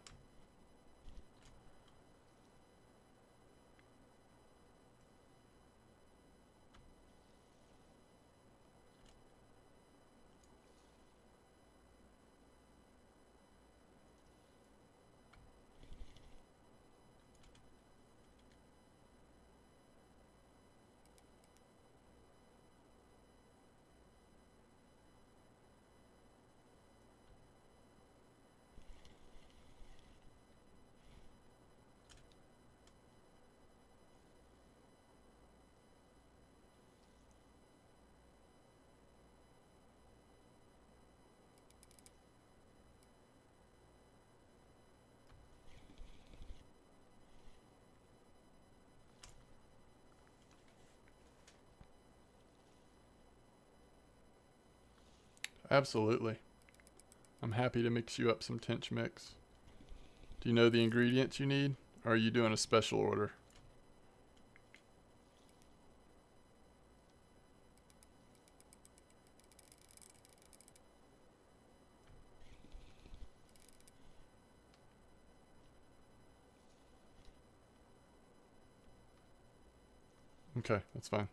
[SPEAKER 1] Absolutely. I'm happy to mix you up some tench mix. Do you know the ingredients you need? Or are you doing a special order? Okay, that's fine.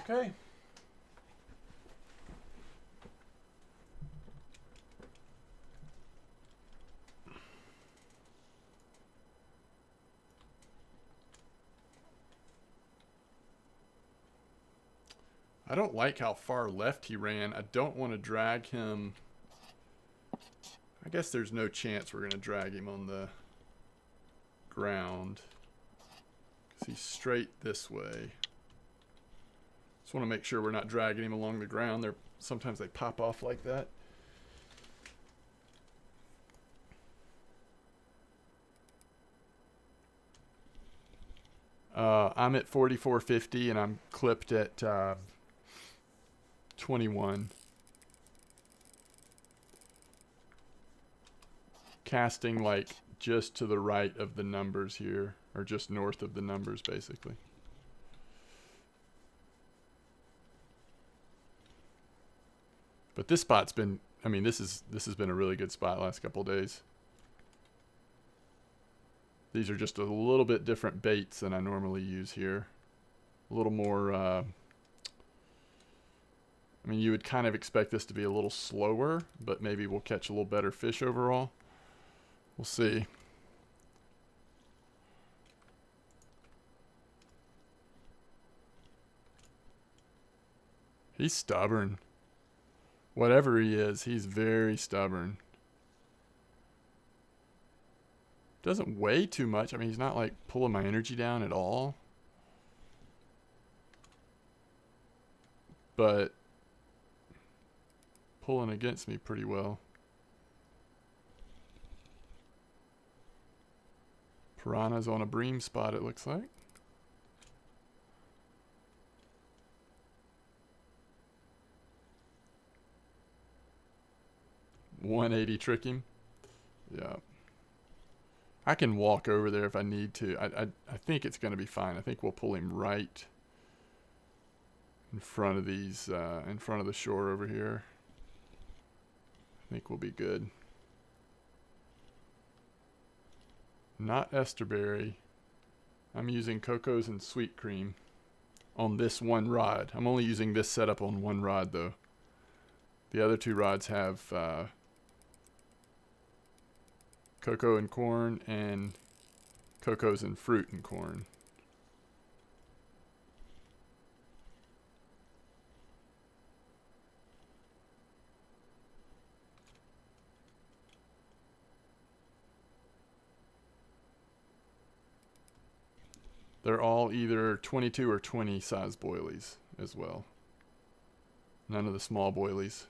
[SPEAKER 1] Okay. I don't like how far left he ran. I don't want to drag him. I guess there's no chance we're going to drag him on the ground. 'Cause he's straight this way. Just want to make sure we're not dragging him along the ground. Sometimes they pop off like that. I'm at 4450 and I'm clipped at 21. Casting like just to the right of the numbers here, or just north of the numbers basically. But this spot's been, I mean, this has been a really good spot last couple of days. These are just a little bit different baits than I normally use here. A little more, I mean, you would kind of expect this to be a little slower, but maybe we'll catch a little better fish overall. We'll see. He's stubborn. Whatever he is, he's very stubborn. Doesn't weigh too much. I mean, he's not like pulling my energy down at all. But pulling against me pretty well. Piranha's on a bream spot, it looks like. $180 trick him. Yeah. I can walk over there if I need to. I think it's going to be fine. I think we'll pull him right in front of these, in front of the shore over here. I think we'll be good. Not Esterberry. I'm using Cocos and Sweet Cream on this one rod. I'm only using this setup on one rod though. The other two rods have cocoa and corn and Cocos and fruit and corn. They're all either 22 or 20 size boilies as well. None of the small boilies.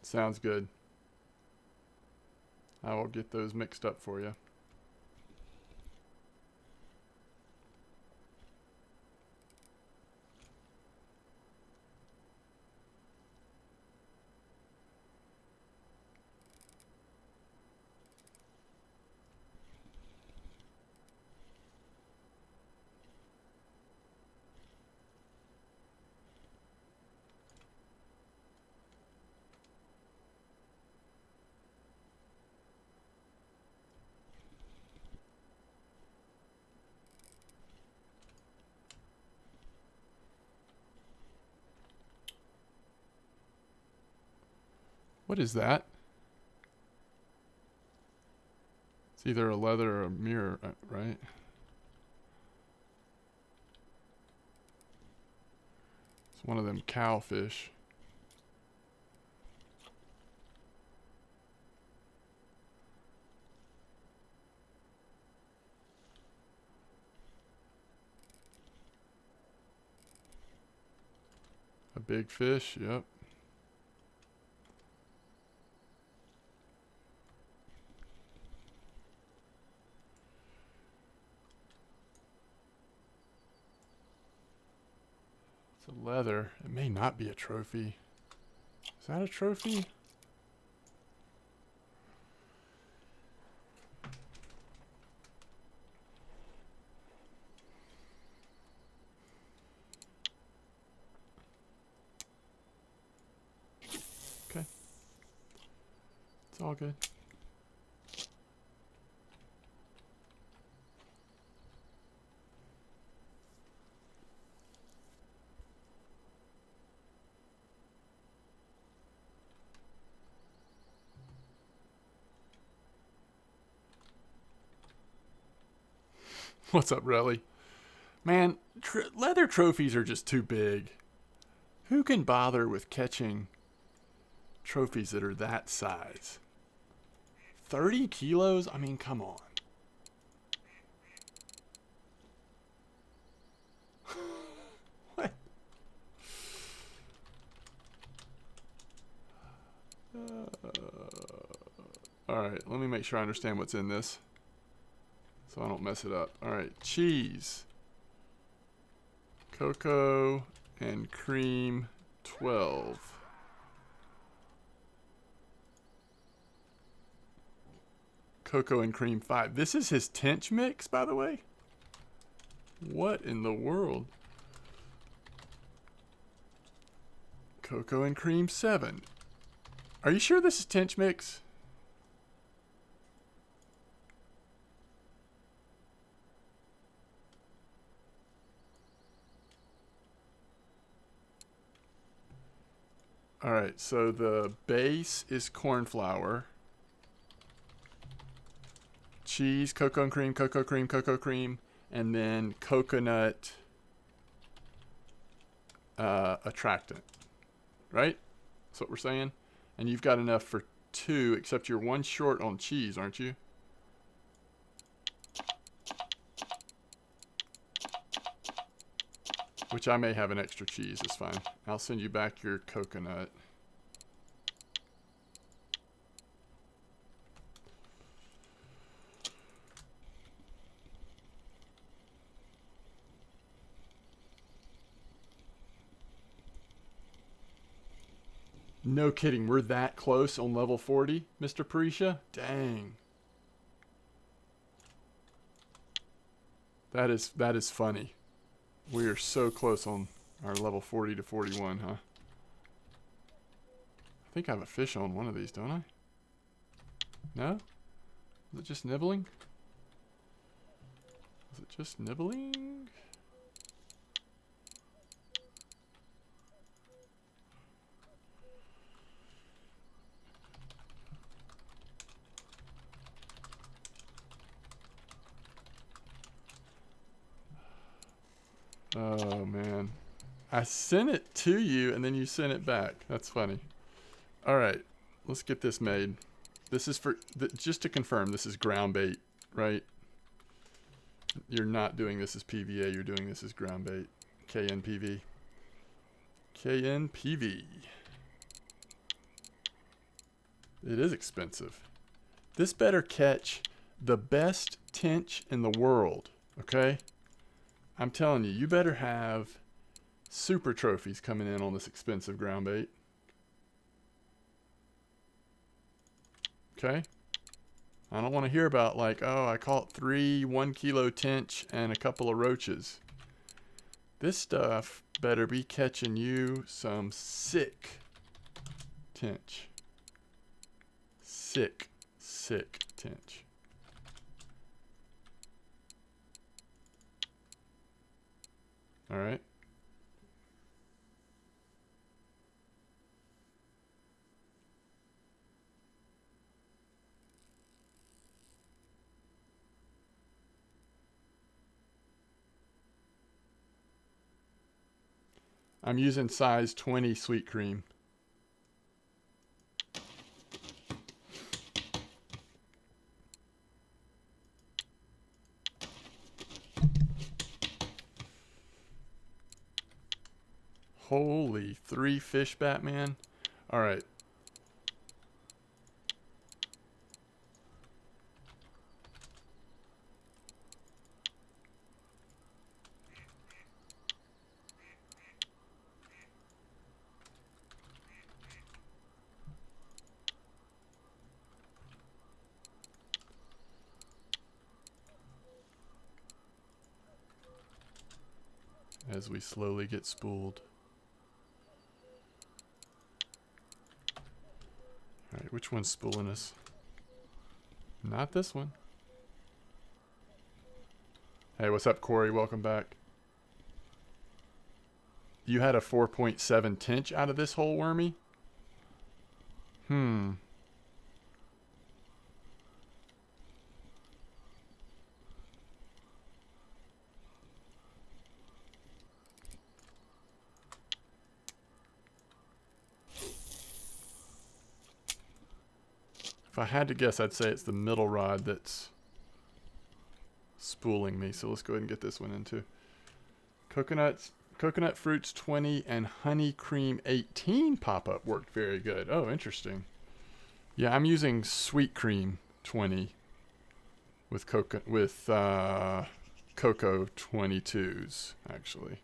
[SPEAKER 1] Sounds good. I will get those mixed up for you. What is that? It's either a leather or a mirror, right? It's one of them cowfish. A big fish, yep. It's a leather. It may not be a trophy. Is that a trophy? Okay. It's all good. What's up, Relly? Man, leather trophies are just too big. Who can bother with catching trophies that are that size? 30 kilos? I mean, come on. What? Alright, let me make sure I understand what's in this, so I don't mess it up. Alright, cheese. Cocoa and cream 12. Cocoa and cream 5. This is his tench mix, by the way? What in the world? Cocoa and cream 7. Are you sure this is tench mix? Alright, so the base is corn flour. Cheese, cocoa cream, and then coconut attractant. Right? That's what we're saying? And you've got enough for 2, except you're 1 short on cheese, aren't you? Which I may have an extra cheese, it's fine. I'll send you back your coconut. No kidding, we're that close on level 40, Mr. Parisha? Dang. That is funny. We are so close on our level 40 to 41, huh? I think I have a fish on one of these, don't I? No? Is it just nibbling? Is it just nibbling? Oh, man. I sent it to you, and then you sent it back. That's funny. All right. Let's get this made. This is for... just to confirm, this is ground bait, right? You're not doing this as PVA. You're doing this as ground bait. KNPV. KNPV. It is expensive. This better catch the best tench in the world, okay? I'm telling you, you better have super trophies coming in on this expensive ground bait. Okay? I don't want to hear about like, oh, I caught 3 1-kilo tench and a couple of roaches. This stuff better be catching you some sick tench. Sick tench. All right. I'm using size 20 sweet cream. Holy, 3 fish, Batman. All right. As we slowly get spooled. All right, which one's spooling us? Not this one. Hey, what's up, Corey? Welcome back. You had a 4.7 tench out of this hole, Wormy? If I had to guess, I'd say it's the middle rod that's spooling me. So let's go ahead and get this one in too. Coconut fruits 20 and honey cream 18 pop-up worked very good. Oh, interesting. Yeah, I'm using sweet cream 20 with cocoa 22s actually.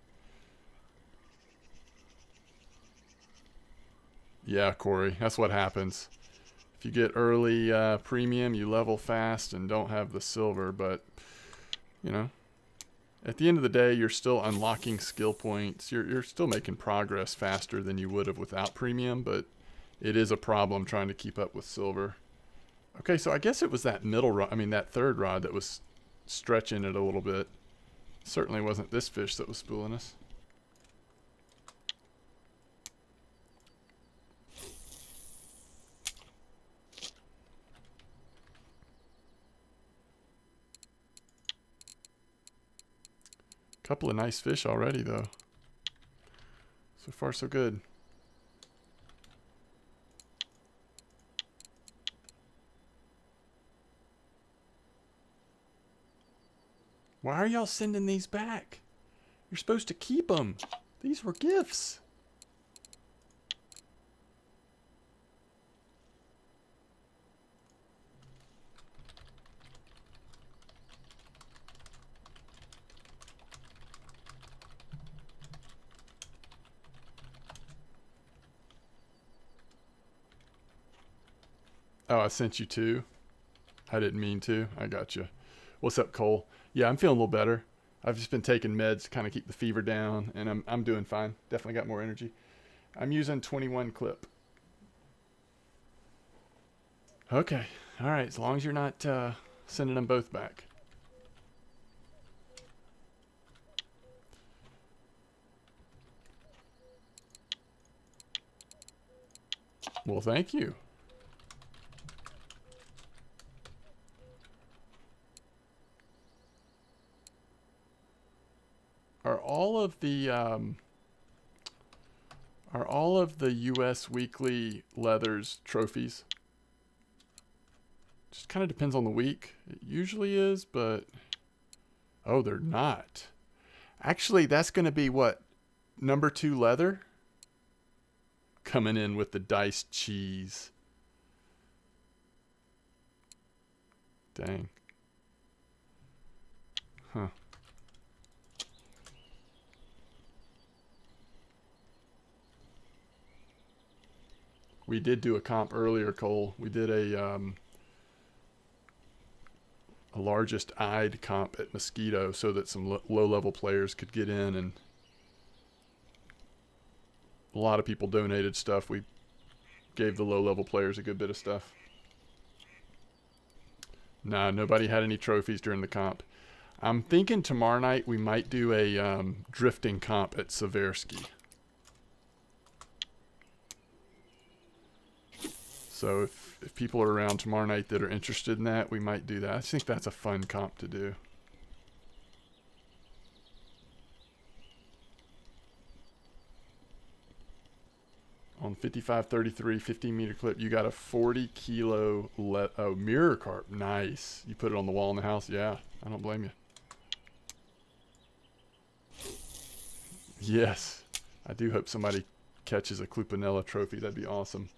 [SPEAKER 1] Yeah, Corey, that's what happens. If you get early premium, you level fast and don't have the silver, but you know, at the end of the day, you're still unlocking skill points. You're still making progress faster than you would have without premium, but it is a problem trying to keep up with silver. Okay, so I guess it was that middle rod, that third rod that was stretching it a little bit. Certainly wasn't this fish that was spooling us. Couple of nice fish already, though. So far, so good. Why are y'all sending these back? You're supposed to keep them. These were gifts. Oh, I sent you 2. I didn't mean to. I got you. What's up, Cole? Yeah, I'm feeling a little better. I've just been taking meds to kind of keep the fever down, and I'm doing fine. Definitely got more energy. I'm using 21 clip. Okay. All right. As long as you're not sending them both back. Well, thank you. Are all all of the U.S. Weekly Leathers trophies? Just kind of depends on the week. It usually is, but oh, they're not. Actually, that's going to be what? Number 2 leather? Coming in with the diced cheese. Dang. Huh. We did do a comp earlier, Cole. We did a largest eyed comp at Mosquito so that some low-level players could get in, and a lot of people donated stuff. We gave the low-level players a good bit of stuff. Nah, nobody had any trophies during the comp. I'm thinking tomorrow night we might do a drifting comp at Seversky. So if people are around tomorrow night that are interested in that, we might do that. I think that's a fun comp to do. On 5533 15-meter clip, you got a 40-kilo mirror carp. Nice. You put it on the wall in the house? Yeah, I don't blame you. Yes. I do hope somebody catches a Clupanella trophy. That'd be awesome.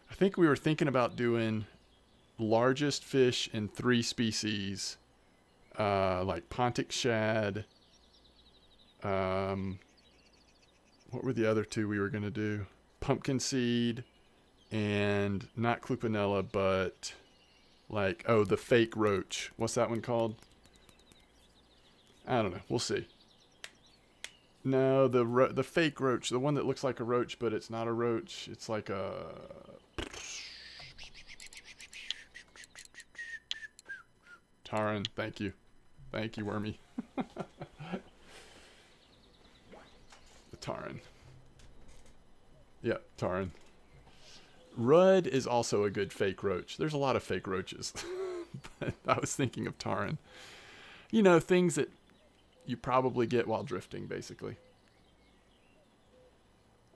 [SPEAKER 1] I think we were thinking about doing largest fish in 3 species, like Pontic shad. What were the other 2 we were going to do? Pumpkin seed and not Clupanella, but like, oh, the fake roach. What's that one called? I don't know. We'll see. No, the fake roach, the one that looks like a roach, but it's not a roach. It's like a... Taran, thank you. Thank you, Wormy. The Taran. Yep, Taran. Rudd is also a good fake roach. There's a lot of fake roaches. But I was thinking of Taran. You know, things that you probably get while drifting, basically.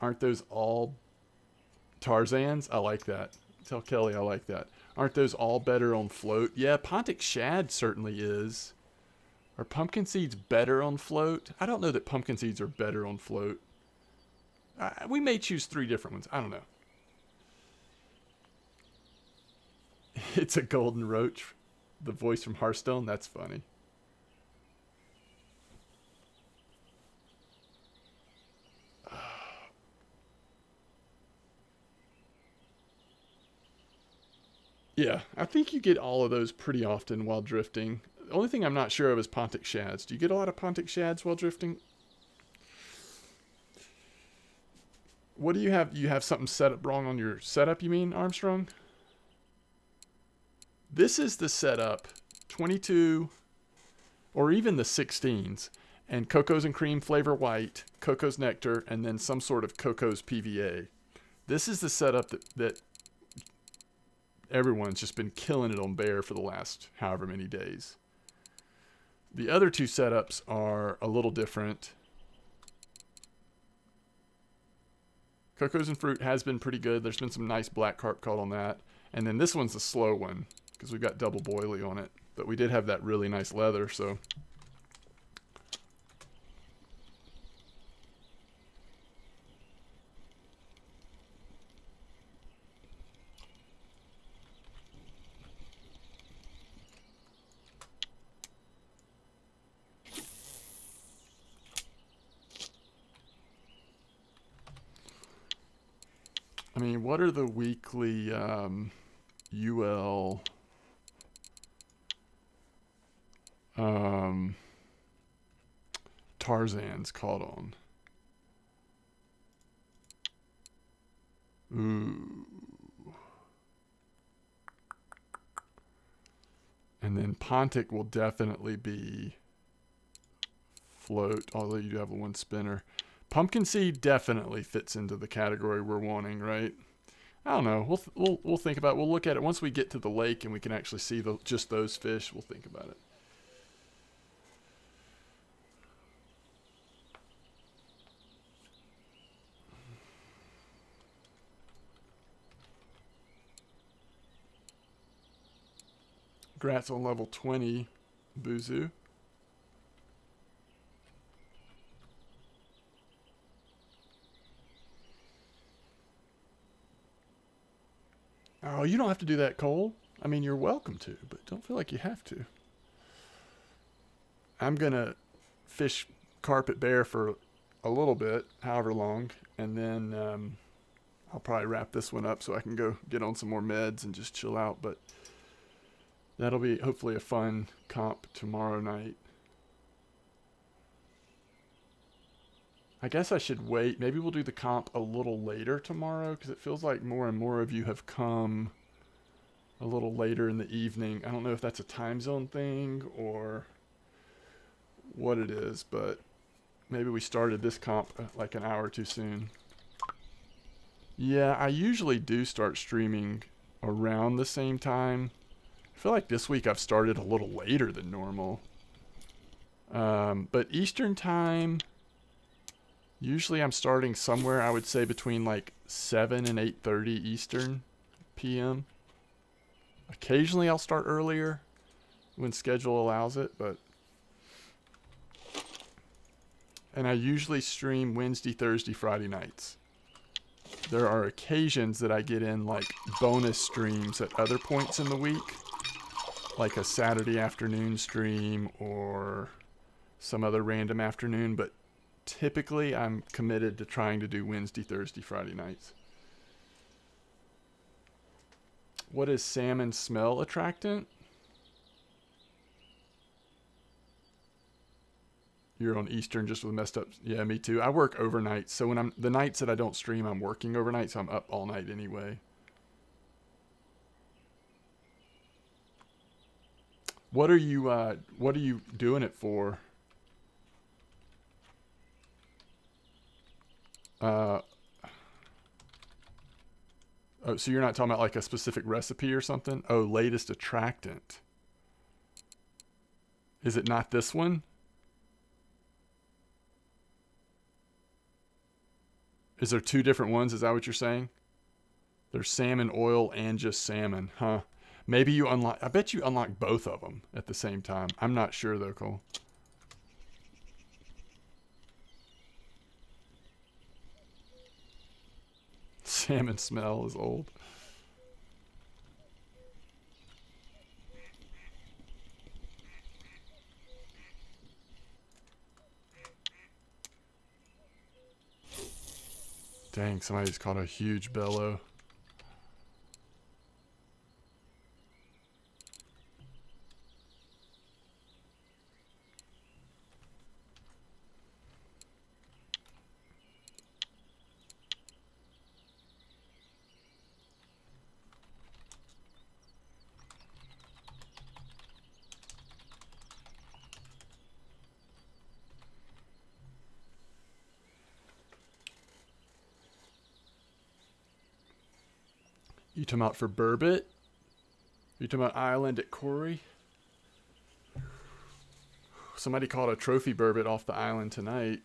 [SPEAKER 1] Aren't those all Tarzans? I like that. Tell Kelly I like that. Aren't those all better on float? Yeah, Pontic shad certainly is. Are pumpkin seeds better on float? I don't know that pumpkin seeds are better on float. We may choose 3 different ones. I don't know. It's a golden roach. The voice from Hearthstone? That's funny. Yeah, I think you get all of those pretty often while drifting. The only thing I'm not sure of is Pontic shads. Do you get a lot of Pontic shads while drifting? What do you have? You have something set up wrong on your setup, you mean, Armstrong? This is the setup, 22, or even the 16s, and Coco's and Cream flavor white, Coco's Nectar, and then some sort of Coco's PVA. This is the setup that everyone's just been killing it on Bear for the last however many days. The other 2 setups are a little different. Coco's and Fruit has been pretty good. There's been some nice black carp caught on that. And then this one's a slow one because we've got double boilie on it. But we did have that really nice leather, so... I mean, what are the weekly UL Tarzans caught on? Ooh. And then Pontic will definitely be float, although you do have a 1 spinner. Pumpkin seed definitely fits into the category we're wanting, right? I don't know. We'll think about it. We'll look at it once we get to the lake and we can actually see just those fish. We'll think about it. Congrats on level 20, Buzu. Oh, you don't have to do that, Cole. I mean, you're welcome to, but don't feel like you have to. I'm going to fish carpet bear for a little bit, however long, and then I'll probably wrap this one up so I can go get on some more meds and just chill out. But that'll be hopefully a fun comp tomorrow night. I guess I should wait. Maybe we'll do the comp a little later tomorrow because it feels like more and more of you have come a little later in the evening. I don't know if that's a time zone thing or what it is, but maybe we started this comp like an hour too soon. Yeah, I usually do start streaming around the same time. I feel like this week I've started a little later than normal. But Eastern time, usually I'm starting somewhere, I would say, between like 7 and 8:30 Eastern PM. Occasionally I'll start earlier when schedule allows it, but... And I usually stream Wednesday, Thursday, Friday nights. There are occasions that I get in like bonus streams at other points in the week, like a Saturday afternoon stream or some other random afternoon, but typically I'm committed to trying to do Wednesday, Thursday, Friday nights. What is salmon smell attractant? You're on Eastern just with messed up. Yeah, me too. I work overnight, so when the nights that I don't stream, I'm working overnight, so I'm up all night anyway. What are you doing it for? Oh, so you're not talking about like a specific recipe or something? Oh, latest attractant. Is it not this one? Is there two different ones? Is that what you're saying? There's salmon oil and just salmon, huh? Maybe you unlock... I bet you unlock both of them at the same time. I'm not sure, though, Cole. Salmon smell is old. Dang, somebody just caught a huge bellow. You talking about for burbot? You talking about island at Corey? Somebody caught a trophy burbot off the island tonight.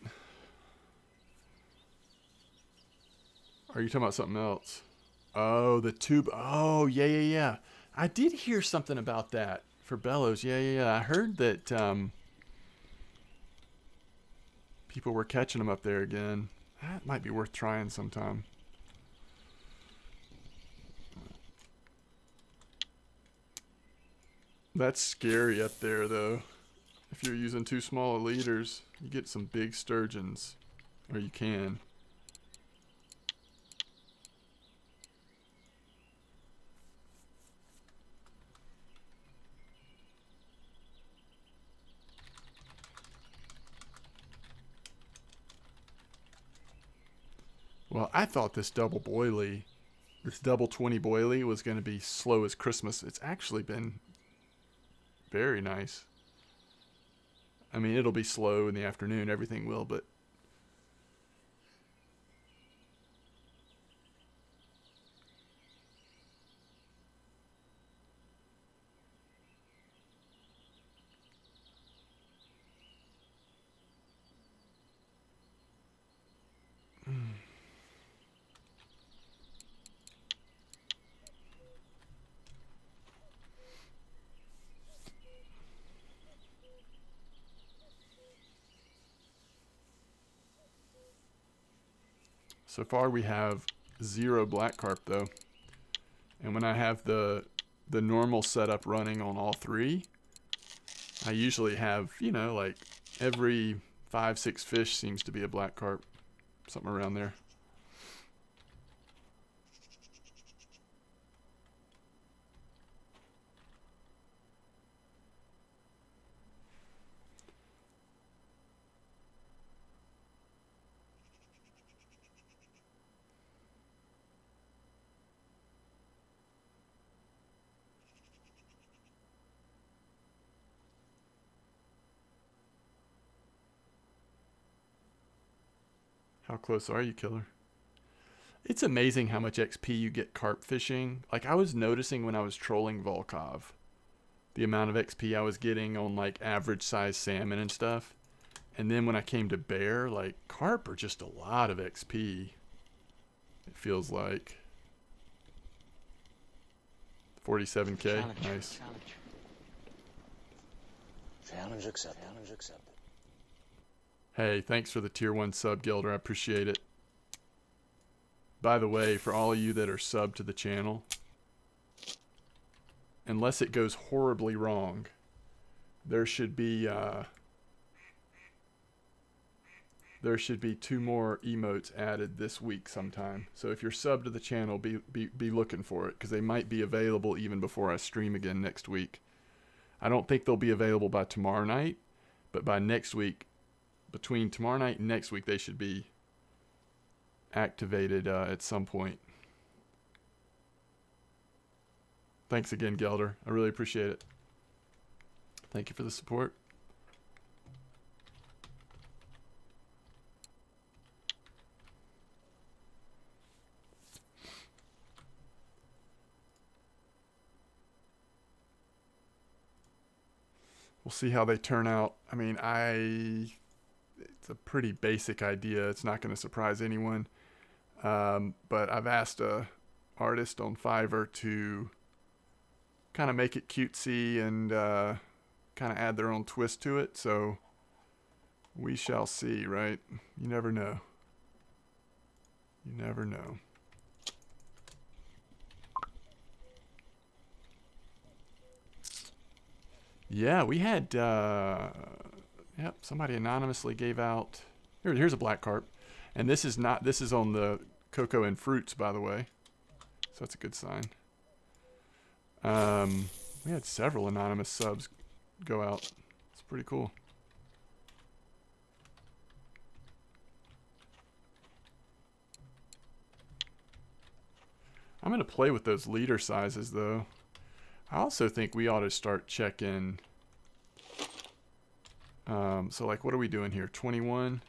[SPEAKER 1] Are you talking about something else? Oh, the tube. Oh, yeah. I did hear something about that for bellows. Yeah. I heard that people were catching them up there again. That might be worth trying sometime. That's scary up there, though. If you're using too small of leaders, you get some big sturgeons. Or you can. Well, I thought this double 20 boilie was going to be slow as Christmas. It's actually been very nice. I mean, it'll be slow in the afternoon. Everything will, but... So far we have 0 black carp though. And when I have the normal setup running on all 3, I usually have, you know, like every 5-6 fish seems to be a black carp. Something around there. How close are you, Killer? It's amazing how much XP you get carp fishing. Like, I was noticing when I was trolling Volkov, the amount of XP I was getting on, like, average size salmon and stuff. And then when I came to bear, like, carp are just a lot of XP. It feels like. 47K. Nice.
[SPEAKER 2] Challenge accepted. Challenge accepted.
[SPEAKER 1] Hey, thanks for the tier 1 sub, Gilder. I appreciate it. By the way, for all of you that are subbed to the channel, unless it goes horribly wrong, there should be 2 more emotes added this week sometime. So if you're subbed to the channel, be looking for it, because they might be available even before I stream again next week. I don't think they'll be available by tomorrow night, but by next week, between tomorrow night and next week, they should be activated at some point. Thanks again, Gelder. I really appreciate it. Thank you for the support. We'll see how they turn out. I mean, it's a pretty basic idea. It's not going to surprise anyone. But I've asked a artist on Fiverr to kind of make it cutesy and kind of add their own twist to it. So we shall see, right? You never know. You never know. Yeah, we had, yep, somebody anonymously gave out, here's a black carp. And this is on the cocoa and fruits, by the way. So that's a good sign. We had several anonymous subs go out. It's pretty cool. I'm going to play with those leader sizes, though. I also think we ought to start checking. So, like, what are we doing here? 21?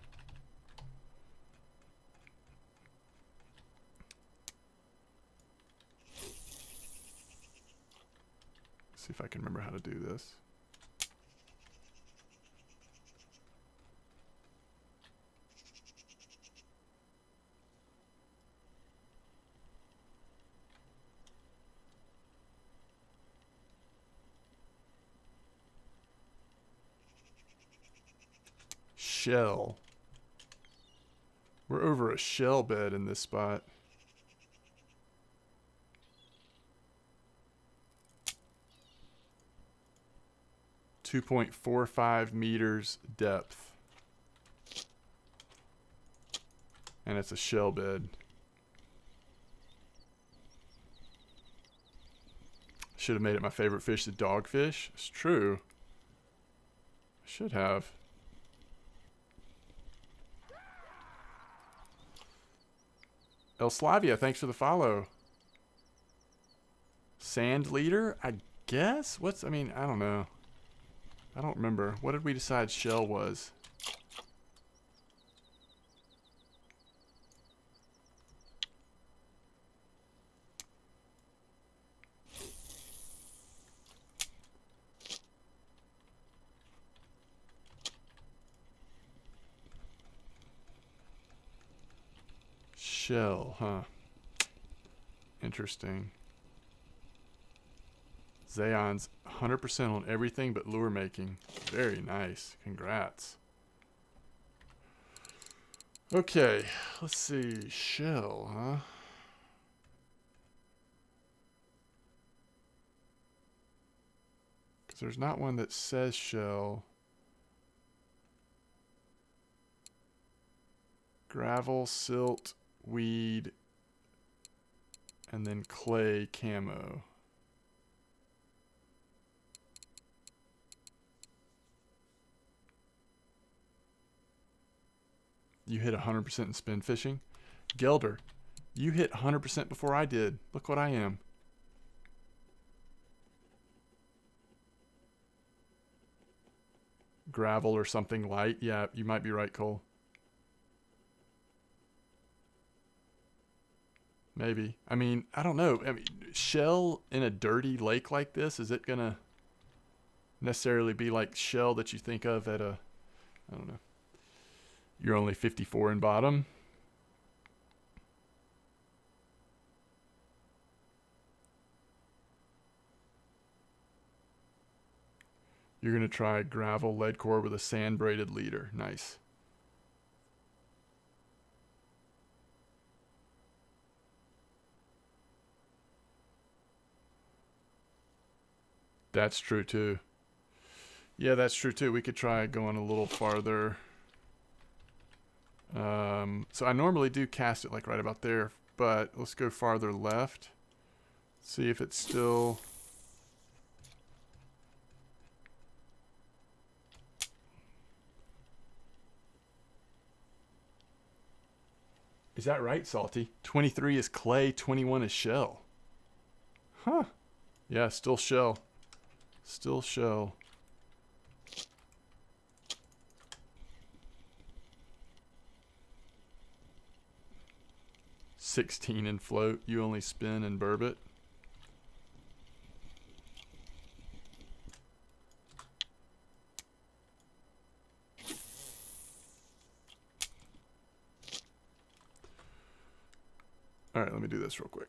[SPEAKER 1] See if I can remember how to do this. Shell. We're over a shell bed in this spot. .45 meters depth. And it's a shell bed. Should have made it my favorite fish, the dogfish. It's true. Should have. El Slavia, thanks for the follow. Sand leader, I guess? I don't know. I don't remember. What did we decide shell was? Shell, huh? Interesting. Zaon's 100% on everything but lure making. Very nice. Congrats. Okay, let's see. Shell, huh? Because there's not one that says shell. Gravel, silt, weed, and then clay camo. You hit 100% in spin fishing. Gelder, you hit 100% before I did. Look what I am. Gravel or something light. Yeah, you might be right, Cole. Maybe. I mean, I don't know. I mean, shell in a dirty lake like this, is it going to necessarily be like shell that you think of at a, I don't know. You're only 54 in bottom. You're going to try gravel lead core with a sand braided leader. Nice. That's true too. Yeah, that's true too. We could try going a little farther. So I normally do cast it like right about there, but let's go farther left. See if it's still... Is that right, Salty? 23 is clay, 21 is shell. Huh. Yeah, still shell. Still shell. $16 in float. You only spin and burbot. All right, let me do this real quick.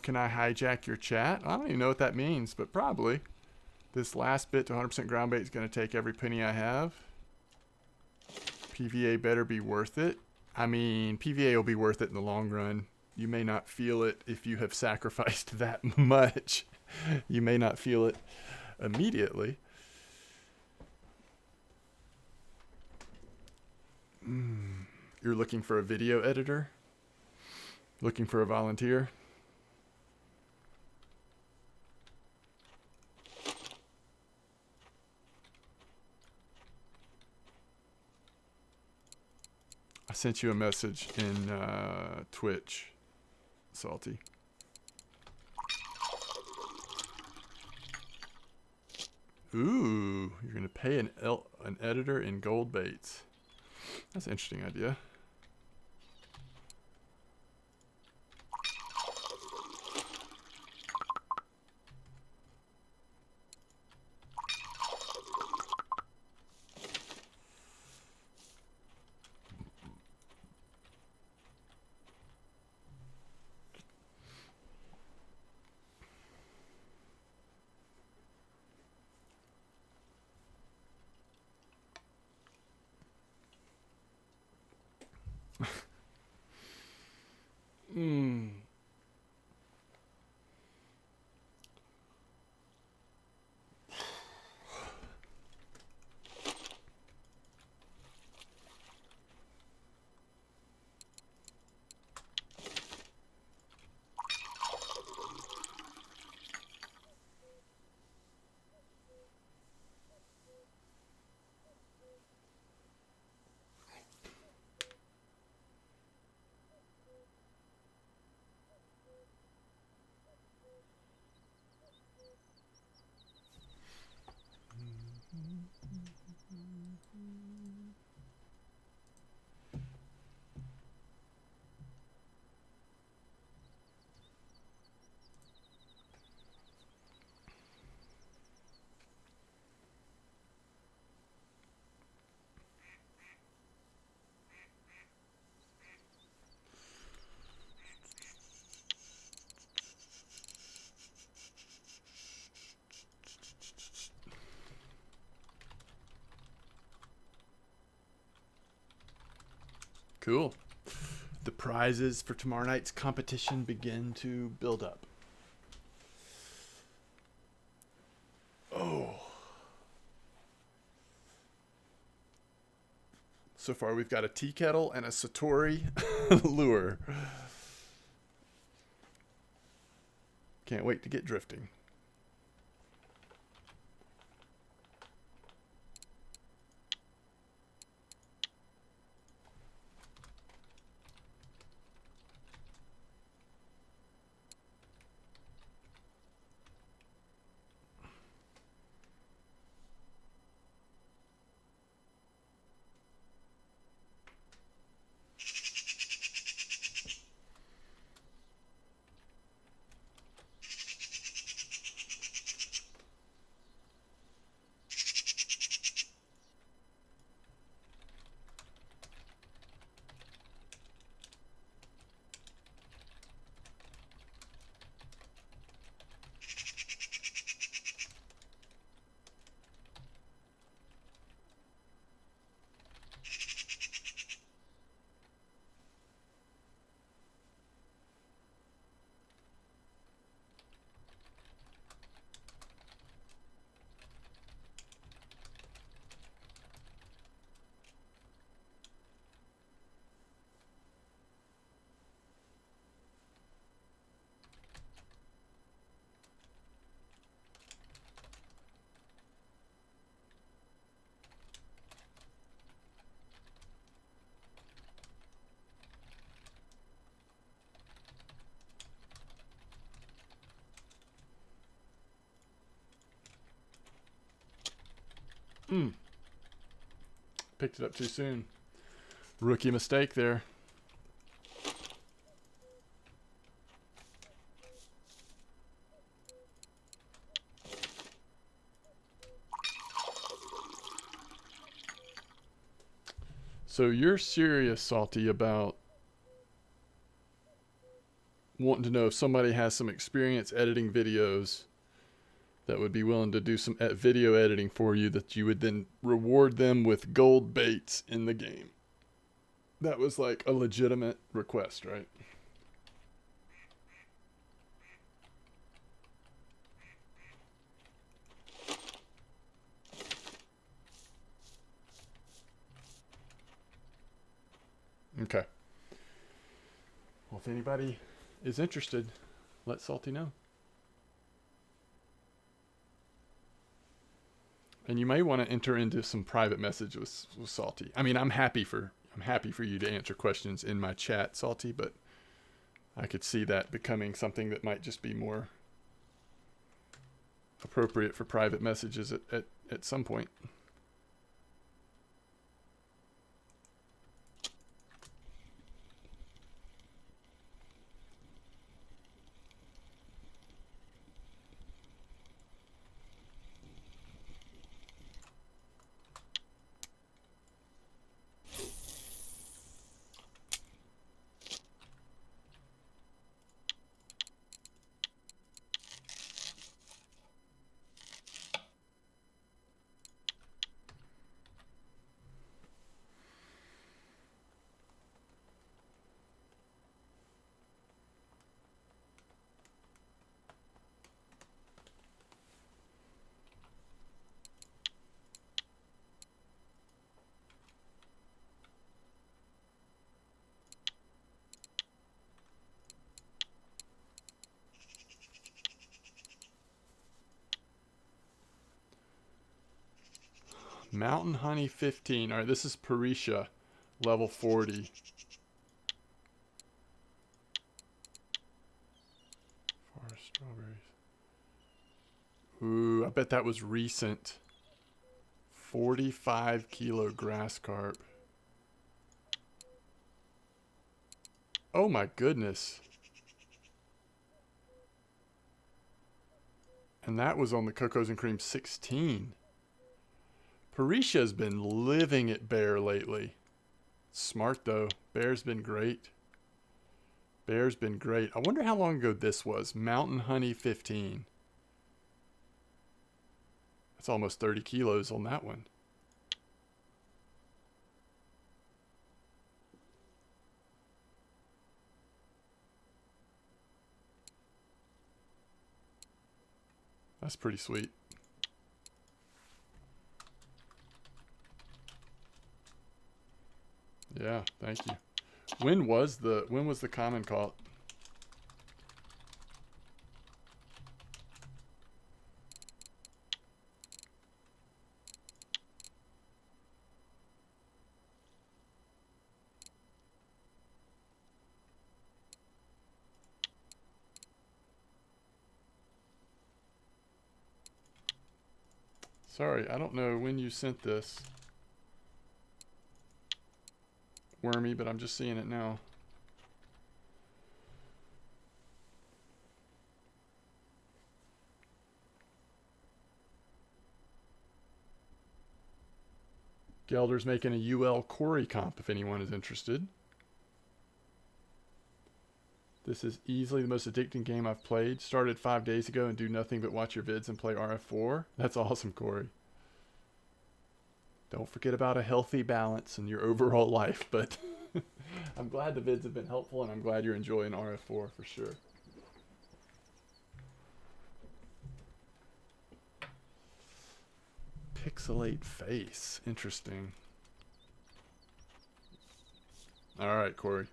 [SPEAKER 1] Can I hijack your chat? I don't even know what that means, but probably. This last bit to 100% ground bait is going to take every penny I have. PVA better be worth it. I mean, PVA will be worth it in the long run. You may not feel it if you have sacrificed that much. You may not feel it immediately. You're looking for a video editor? Looking for a volunteer? I sent you a message in Twitch, Salty. Ooh, you're gonna pay an editor in gold baits. That's an interesting idea. Cool. The prizes for tomorrow night's competition begin to build up. Oh. So far, we've got a tea kettle and a Satori lure. Can't wait to get drifting. Picked it up too soon. Rookie mistake there. So you're serious, Salty, about wanting to know if somebody has some experience editing videos that would be willing to do some video editing for you, that you would then reward them with gold baits in the game. That was like a legitimate request, right? Okay. Well, if anybody is interested, let Salty know. And you may want to enter into some private message with Salty. I mean, I'm happy for you to answer questions in my chat, Salty, but I could see that becoming something that might just be more appropriate for private messages at some point. Mountain Honey 15. All right, this is Parisha, level 40. Forest strawberries. Ooh, I bet that was recent. 45 kilo grass carp. Oh my goodness. And that was on the Cocos and Cream 16. Parisha's been living it Bear lately. Smart though. Bear's been great. Bear's been great. I wonder how long ago this was. Mountain Honey 15. That's almost 30 kilos on that one. That's pretty sweet. Yeah, thank you. When was the common caught? Sorry, I don't know when you sent this, Wormy, but I'm just seeing it now. Gelder's making a UL Corey comp if anyone is interested. This is easily the most addicting game I've played. Started 5 days ago and do nothing but watch your vids and play RF4. That's awesome, Corey. Don't forget about a healthy balance in your overall life, but I'm glad the vids have been helpful, and I'm glad you're enjoying RF4 for sure. Pixelate face. Interesting. All right, Corey.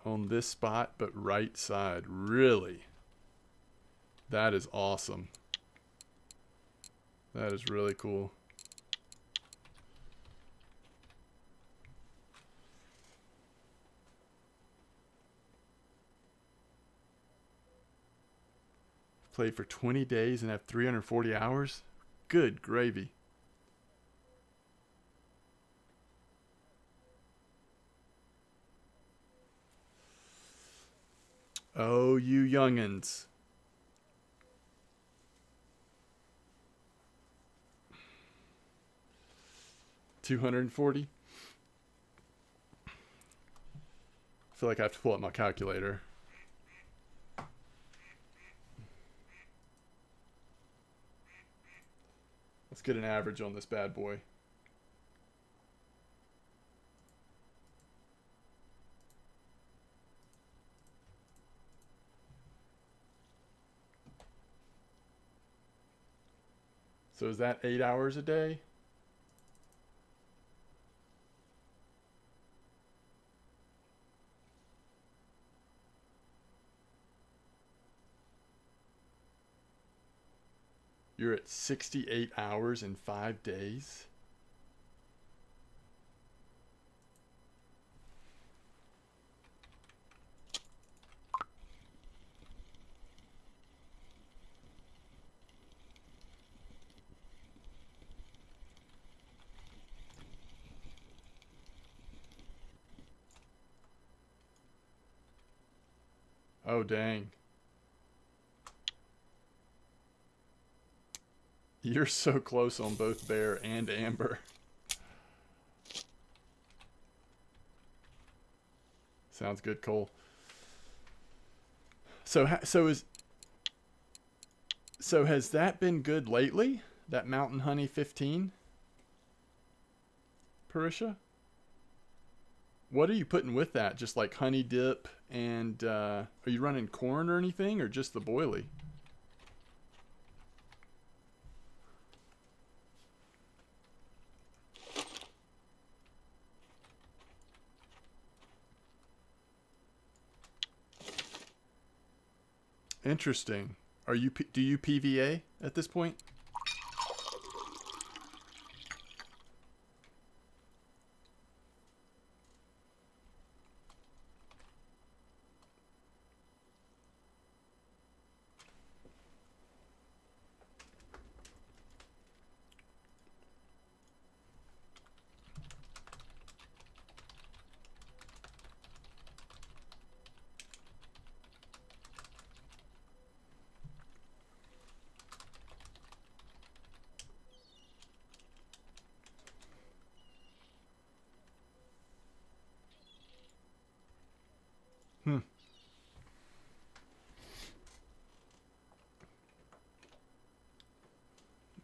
[SPEAKER 1] On this spot, but right side. Really? That is awesome. That is really cool. Played for 20 days and have 340 hours? Good gravy. Oh, you youngins. $240? I feel like I have to pull up my calculator. Let's get an average on this bad boy. So is that 8 hours a day? You're at 68 hours in 5 days? Oh, dang. You're so close on both Bear and Amber. Sounds good, Cole. So has that been good lately? That Mountain Honey 15? Parisha? What are you putting with that? Just like honey dip and are you running corn or anything, or just the boilie? Interesting. Do you PVA at this point?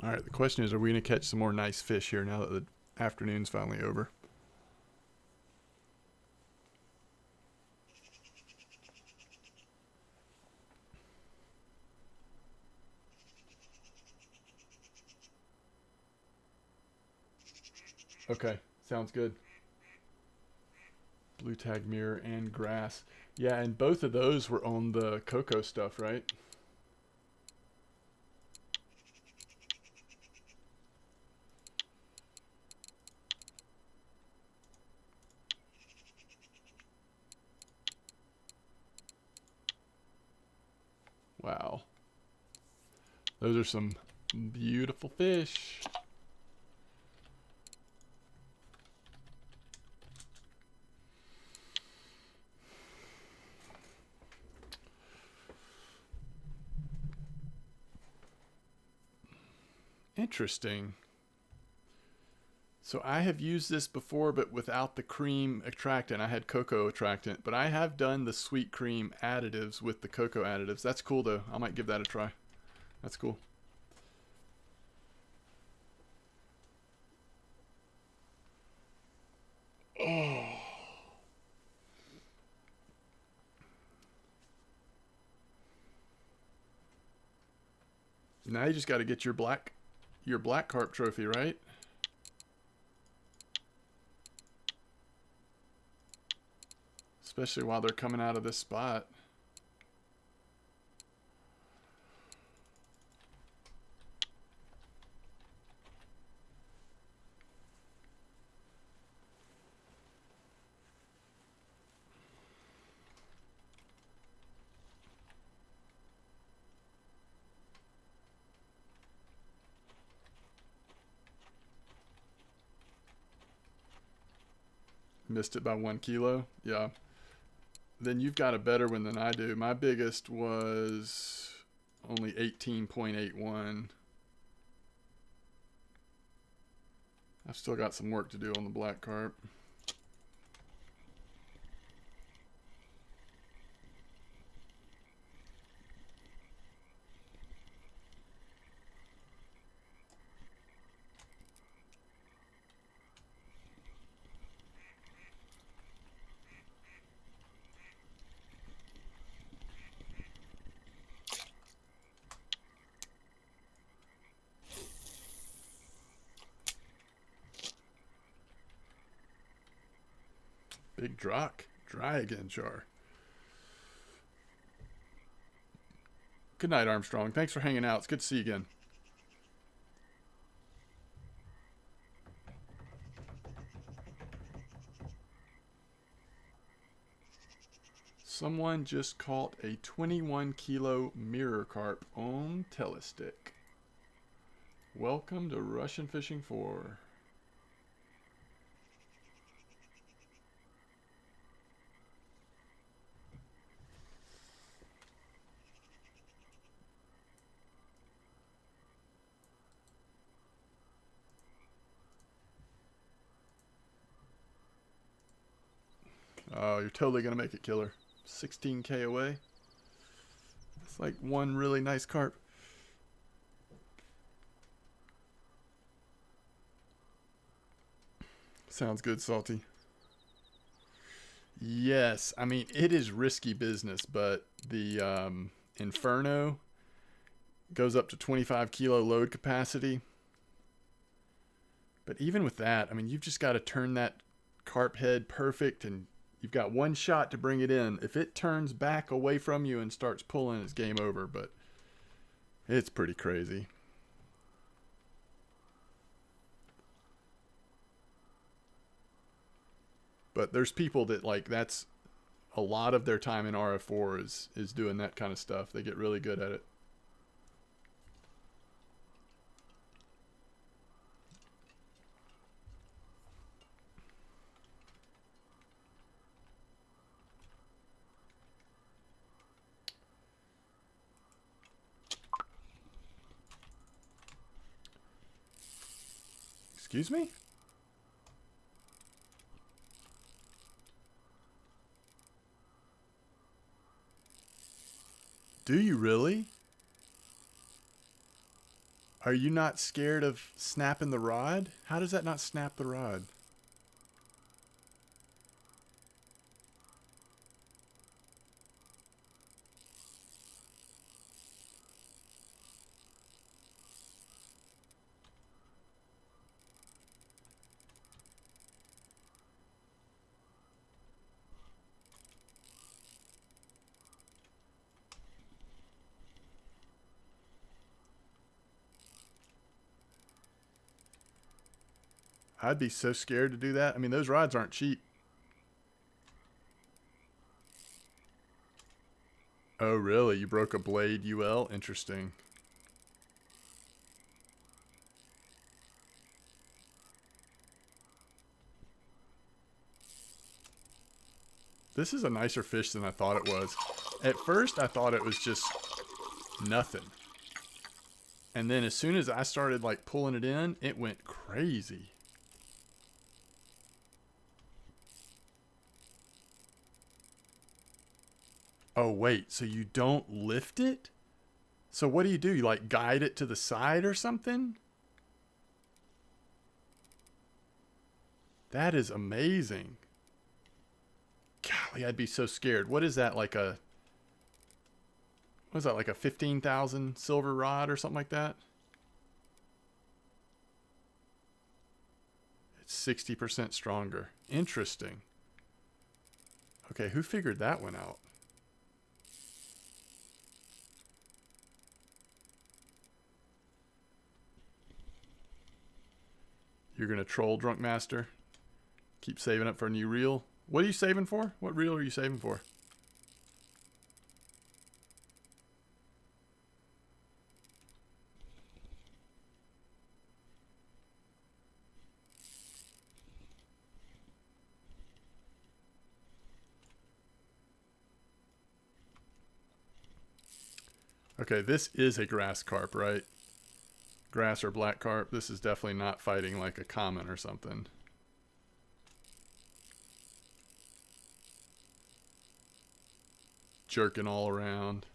[SPEAKER 1] All right, the question is, are we going to catch some more nice fish here now that the afternoon's finally over? Okay, sounds good. Blue tag mirror and grass. Yeah, and both of those were on the cocoa stuff, right? Wow. Those are some beautiful fish. Interesting. So I have used this before, but without the cream attractant. I had cocoa attractant, but I have done the sweet cream additives with the cocoa additives. That's cool though. I might give that a try. That's cool. Oh. Now you just got to get your black carp trophy, right? Especially while they're coming out of this spot. Missed it by 1 kilo. Yeah. Then you've got a better one than I do. My biggest was only 18.81. I've still got some work to do on the black carp. Big drock. Dry again, Char. Good night, Armstrong. Thanks for hanging out. It's good to see you again. Someone just caught a 21 kilo mirror carp on telestick. Welcome to Russian Fishing 4. Oh, you're totally going to make it, killer. 16K away. It's like one really nice carp. Sounds good, Salty. Yes, I mean, it is risky business, but the Inferno goes up to 25 kilo load capacity. But even with that, I mean, you've just got to turn that carp head perfect, and you've got one shot to bring it in. If it turns back away from you and starts pulling, it's game over, but it's pretty crazy. But there's people that, like, that's a lot of their time in RF4 is doing that kind of stuff. They get really good at it. Excuse me? Do you really? Are you not scared of snapping the rod? How does that not snap the rod? I'd be so scared to do that. I mean, those rods aren't cheap. Oh, really? You broke a blade UL? Interesting. This is a nicer fish than I thought it was. At first, I thought it was just nothing. And then as soon as I started like pulling it in, it went crazy. Oh, wait. So you don't lift it? So what do? You like guide it to the side or something? That is amazing. Golly, I'd be so scared. What is that, like a... What is that, like a 15,000 silver rod or something like that? It's 60% stronger. Interesting. Okay, who figured that one out? You're going to troll, Drunk Master? Keep saving up for a new reel? What are you saving for? What reel are you saving for? Okay, this is a grass carp, right? Grass or black carp. This is definitely not fighting like a common or something. Jerking all around.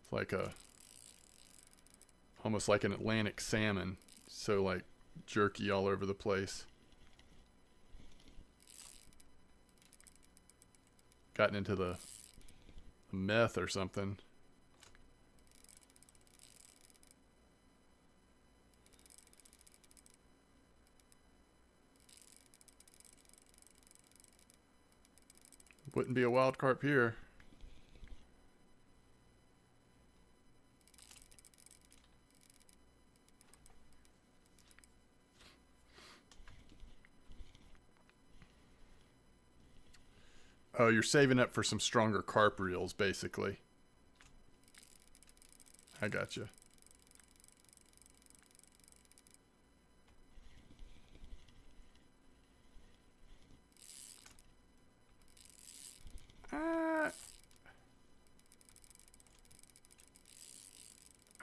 [SPEAKER 1] It's like a... almost like an Atlantic salmon. So like jerky all over the place. Gotten into the meth or something. Wouldn't be a wild carp here. Oh, you're saving up for some stronger carp reels, basically. I gotcha.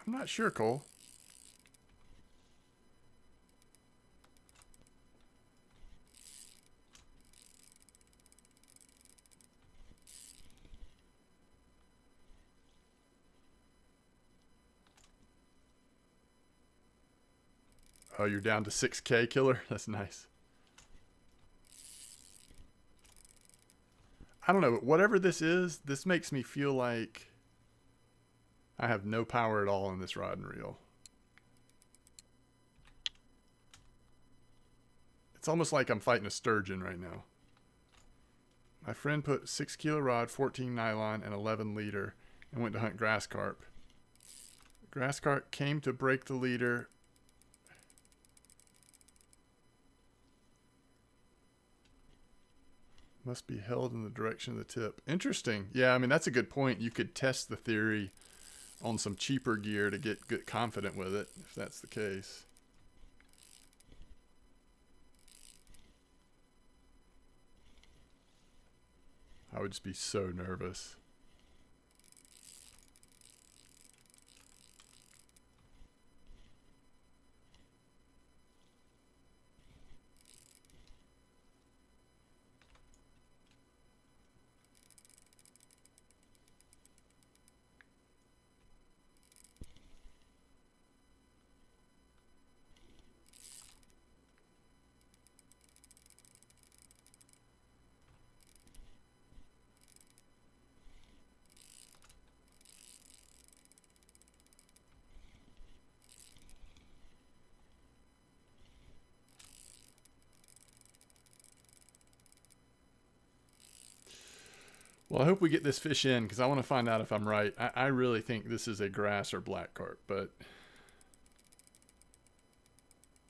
[SPEAKER 1] I'm not sure, Cole. Oh, you're down to 6K, killer? That's nice. I don't know, but whatever this is, this makes me feel like I have no power at all in this rod and reel. It's almost like I'm fighting a sturgeon right now. My friend put 6 kilo rod, 14 nylon, and 11 leader and went to hunt grass carp. Grass carp came to break the leader. Must be held in the direction of the tip. Interesting. Yeah, I mean, that's a good point. You could test the theory on some cheaper gear to get confident with it, if that's the case. I would just be so nervous. Well, I hope we get this fish in because I want to find out if I'm right. I really think this is a grass or black carp, but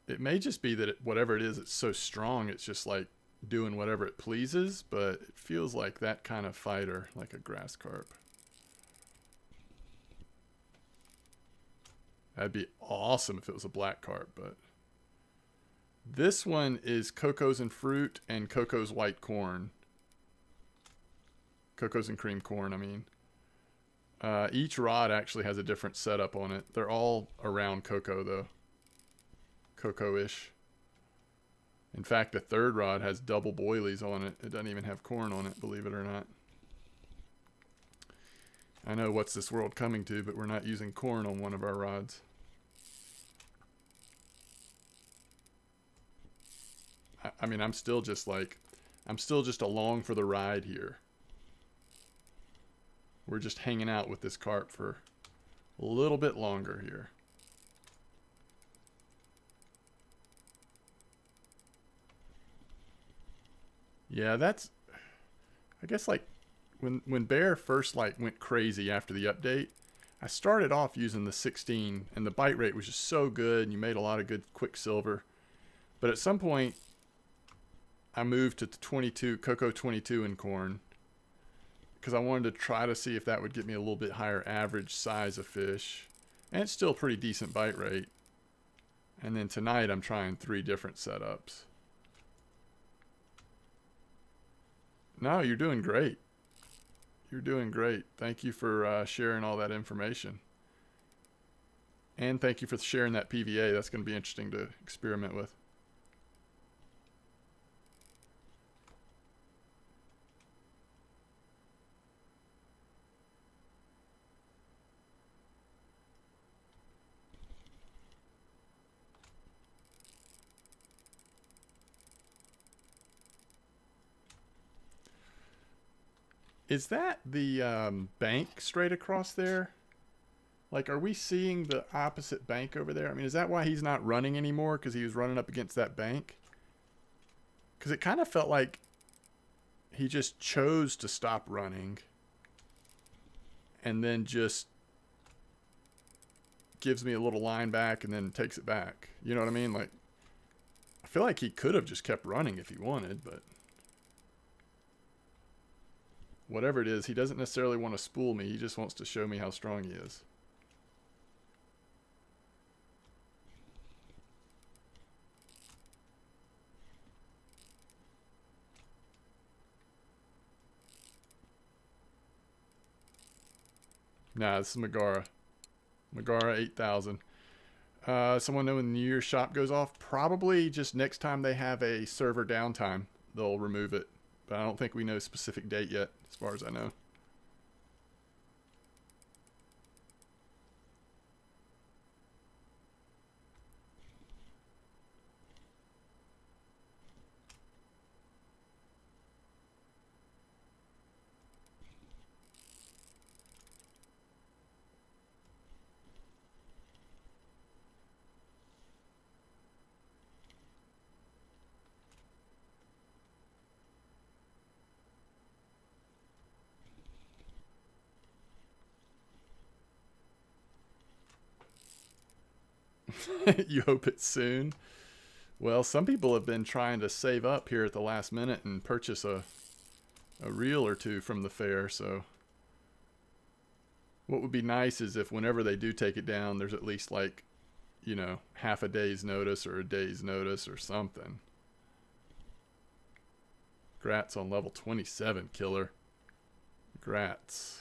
[SPEAKER 1] It may just be that whatever it is, it's so strong, it's just like doing whatever it pleases, but it feels like that kind of fighter, like a grass carp. That'd be awesome if it was a black carp, but this one is Coco's and Fruit and Coco's White Corn. Coco's and Cream Corn, I mean. Each rod actually has a different setup on it. They're all around cocoa, though. Cocoa-ish. In fact, the third rod has double boilies on it. It doesn't even have corn on it, believe it or not. I know what's this world coming to, but we're not using corn on one of our rods. I mean, I'm still just along for the ride here. We're just hanging out with this carp for a little bit longer here. Yeah, that's, I guess, like when Bear first like went crazy after the update, I started off using the 16 and the bite rate was just so good and you made a lot of good quicksilver. But at some point I moved to the 22, Cocoa 22 in corn, because I wanted to try to see if that would get me a little bit higher average size of fish. And it's still a pretty decent bite rate. And then tonight I'm trying 3 different setups. No, you're doing great. You're doing great. Thank you for sharing all that information. And thank you for sharing that PVA. That's going to be interesting to experiment with. Is that the bank straight across there? Like, are we seeing the opposite bank over there? I mean, is that why he's not running anymore? Because he was running up against that bank? Because it kind of felt like he just chose to stop running and then just gives me a little line back and then takes it back. You know what I mean? Like, I feel like he could have just kept running if he wanted, but whatever it is, he doesn't necessarily want to spool me. He just wants to show me how strong he is. Nah, this is Megara. Megara 8000. Someone know when the New Year's shop goes off? Probably just next time they have a server downtime, they'll remove it. But I don't think we know a specific date yet, as far as I know. You hope it's soon. Well, some people have been trying to save up here at the last minute and purchase a reel or two from the fair, so what would be nice is if whenever they do take it down, there's at least like, you know, half a day's notice or a day's notice or something. Grats on level 27, killer. Grats.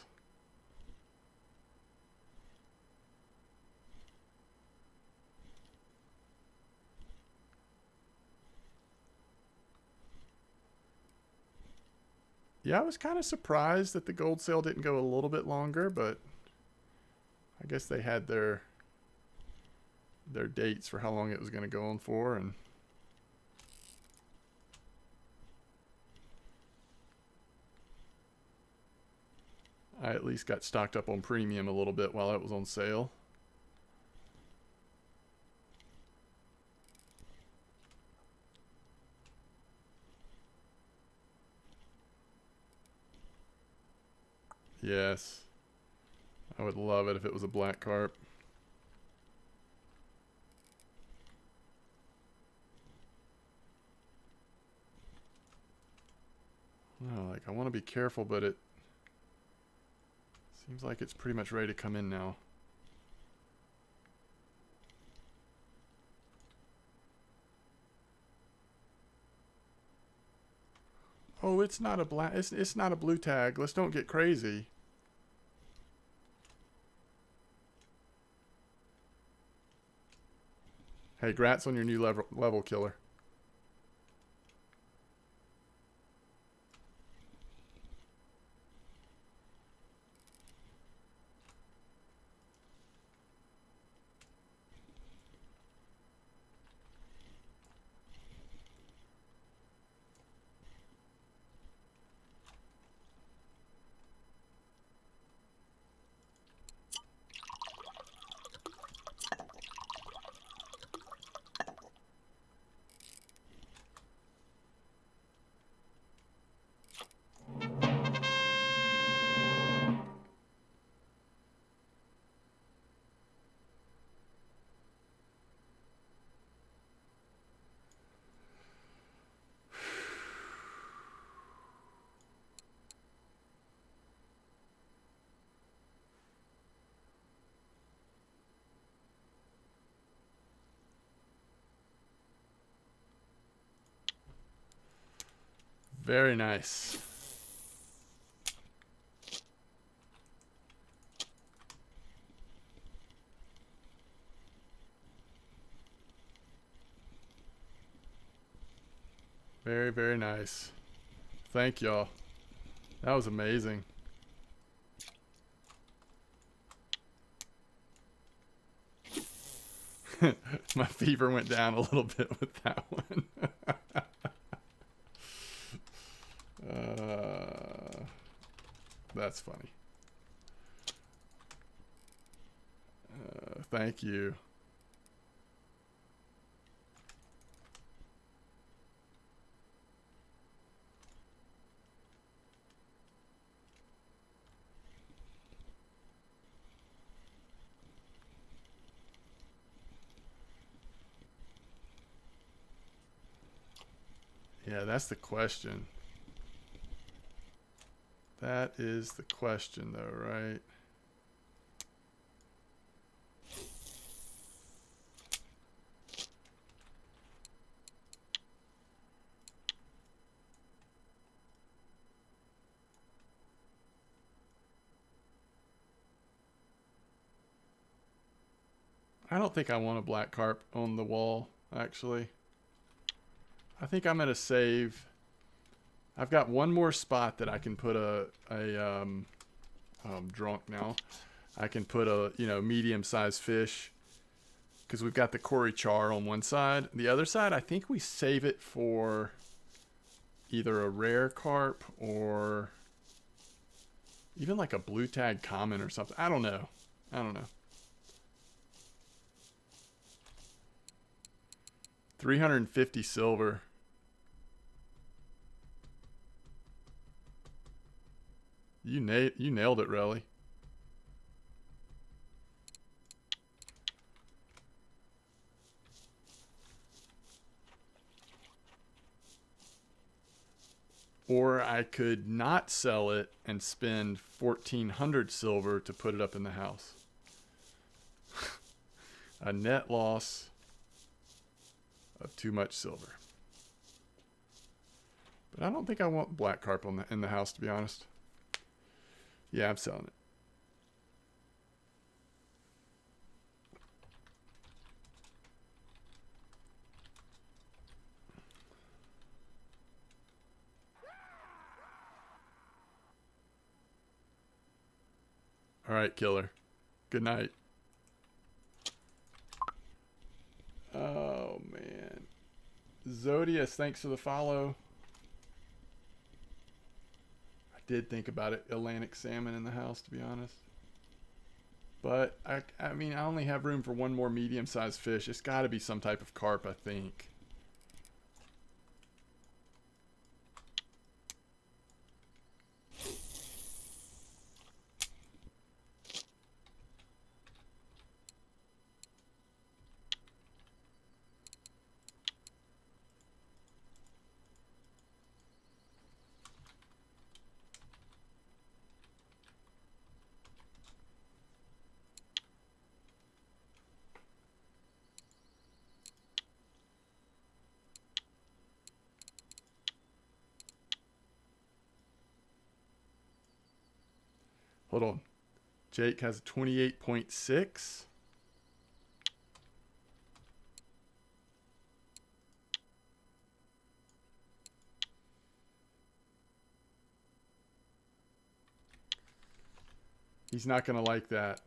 [SPEAKER 1] Yeah, I was kind of surprised that the gold sale didn't go a little bit longer, but I guess they had their dates for how long it was going to go on for, and I at least got stocked up on premium a little bit while it was on sale. Yes. I would love it if it was a black carp. want to be careful, but it seems like it's pretty much ready to come in now. Oh, it's not a black. It's not a blue tag. Let's don't get crazy. Hey, grats on your new level killer. Very nice. Very, very nice. Thank y'all. That was amazing. My fever went down a little bit with that one. That's funny. Thank you. Yeah, that's the question. That is the question, though, right? I don't think I want a black carp on the wall, actually. I think I'm going to save. I've got one more spot that I can put I'm drunk now. I can put a, medium-sized fish because we've got the Cory char on one side. The other side, I think we save it for either a rare carp or even like a blue tag common or something. I don't know. 350 silver. You nailed it, Relly. Or I could not sell it and spend 1,400 silver to put it up in the house. A net loss of too much silver. But I don't think I want black carp in the house, to be honest. Yeah, I'm selling it. All right, killer. Good night. Oh, man. Zodius, thanks for the follow. I did think about it. Atlantic salmon in the house, to be honest. But, I mean, I only have room for one more medium-sized fish. It's got to be some type of carp, I think. Hold on. Jake has a 28.6. He's not going to like that.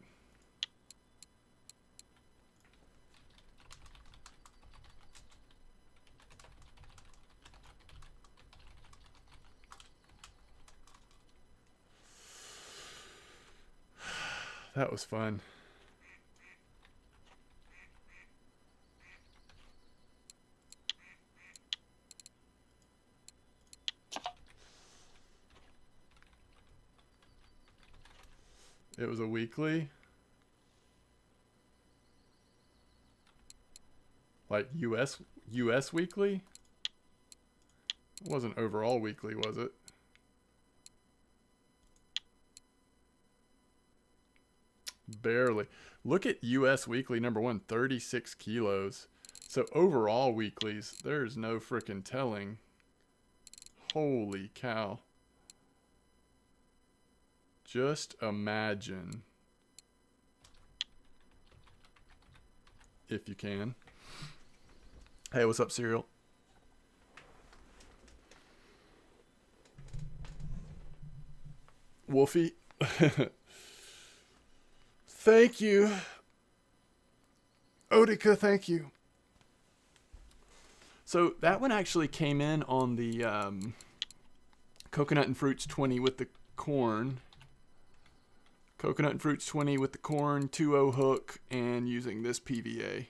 [SPEAKER 1] That was fun. It was a weekly. Like US weekly? It wasn't overall weekly, was it? Barely. Look at US weekly number 1, 36 kilos. So overall weeklies, there's no frickin' telling. Holy cow. Just imagine. If you can. Hey, what's up, Cereal? Wolfie. Thank you. Odika, thank you. So that one actually came in on the Coconut and Fruits 20 with the corn. Coconut and Fruits 20 with the corn, 2.0 hook, and using this PVA.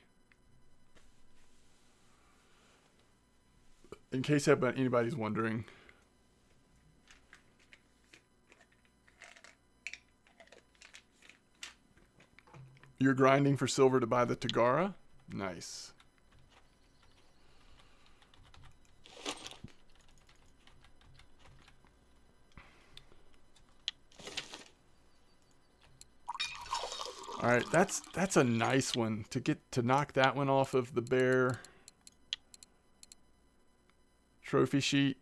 [SPEAKER 1] In case anybody's wondering. You're grinding for silver to buy the Tagara? Nice. All right, that's a nice one to knock that one off of the bear trophy sheet.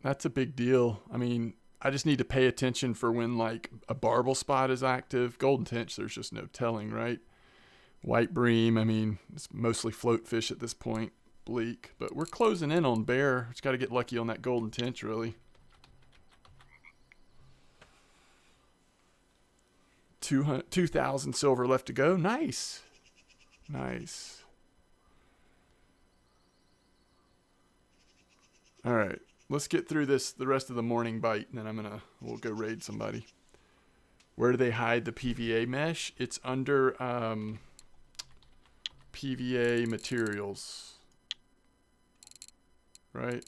[SPEAKER 1] That's a big deal. I mean, I just need to pay attention for when like a barbel spot is active. Golden tench, there's just no telling, right? White bream, I mean, it's mostly float fish at this point. Bleak, but we're closing in on bear. Just got to get lucky on that golden tench, really. 2,000 silver left to go. Nice. Nice. All right. Let's get through the rest of the morning bite, and then we'll go raid somebody. Where do they hide the PVA mesh? It's under PVA materials. Right?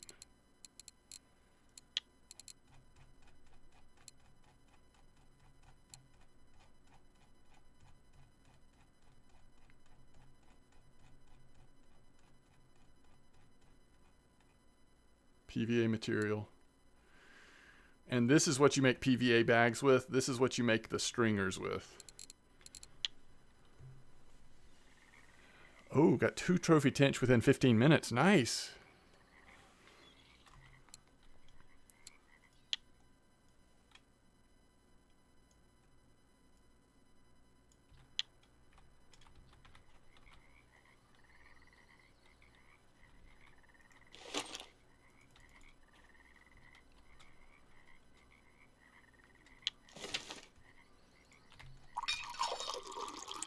[SPEAKER 1] PVA material. And this is what you make PVA bags with. This is what you make the stringers with. Oh, got 2 trophy tench within 15 minutes. Nice.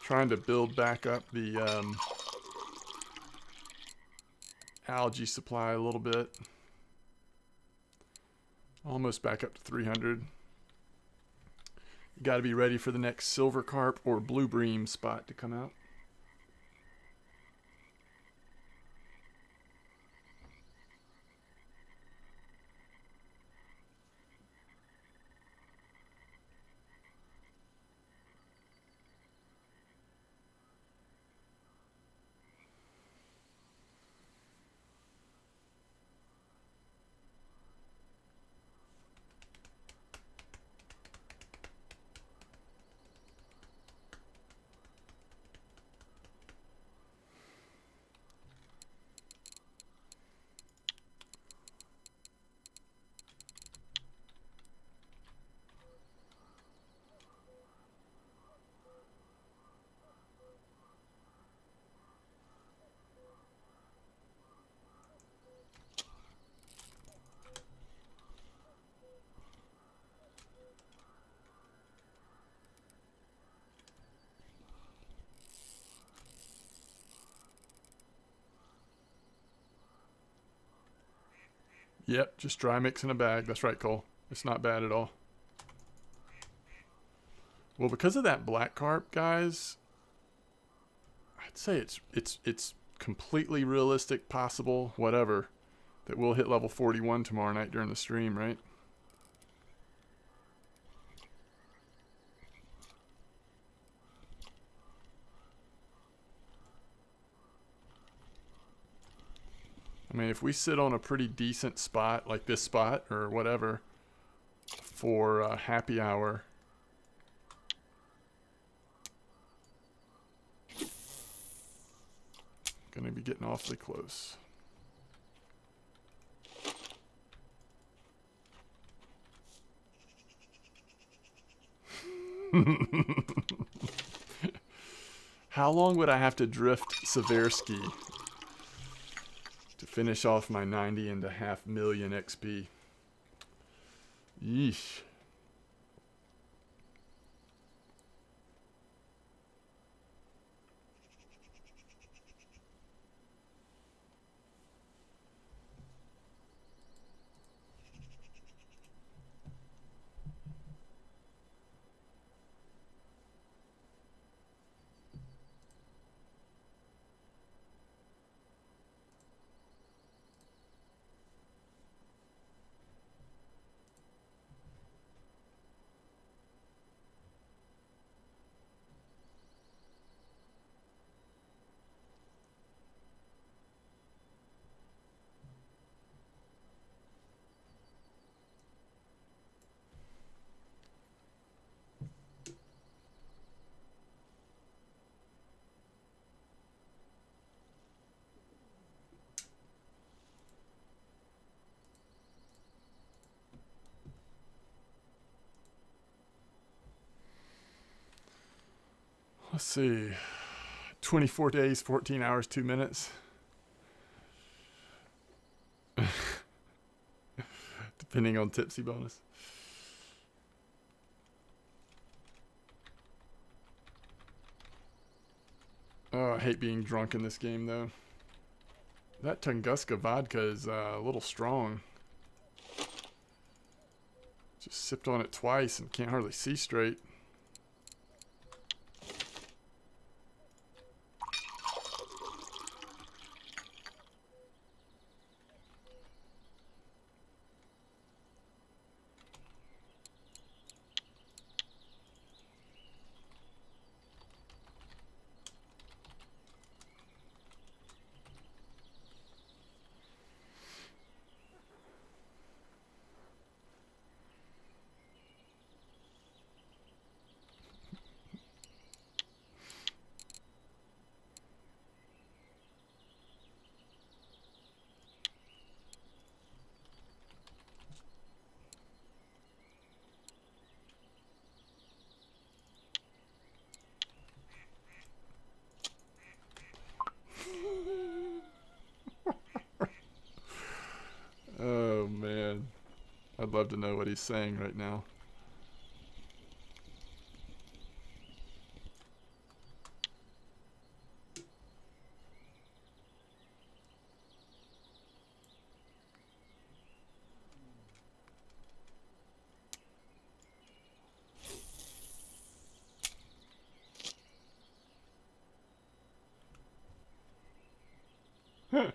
[SPEAKER 1] Trying to build back up the algae supply a little bit. Almost back up to 300. You got to be ready for the next silver carp or blue bream spot to come out. Yep, just dry mix in a bag. That's right, Cole. It's not bad at all. Well, because of that black carp, guys, I'd say it's completely realistic, possible, whatever, that we'll hit level 41 tomorrow night during the stream, right? I mean, if we sit on a pretty decent spot, like this spot or whatever, for happy hour, gonna be getting awfully close. How long would I have to drift Seversky to finish off my 90.5 million XP? Yeesh. Let's see. 24 days, 14 hours, 2 minutes. Depending on tipsy bonus. Oh, I hate being drunk in this game, though. That Tunguska vodka is a little strong. Just sipped on it twice and can't hardly see straight. Oh, man. I'd love to know what he's saying right now. Oh,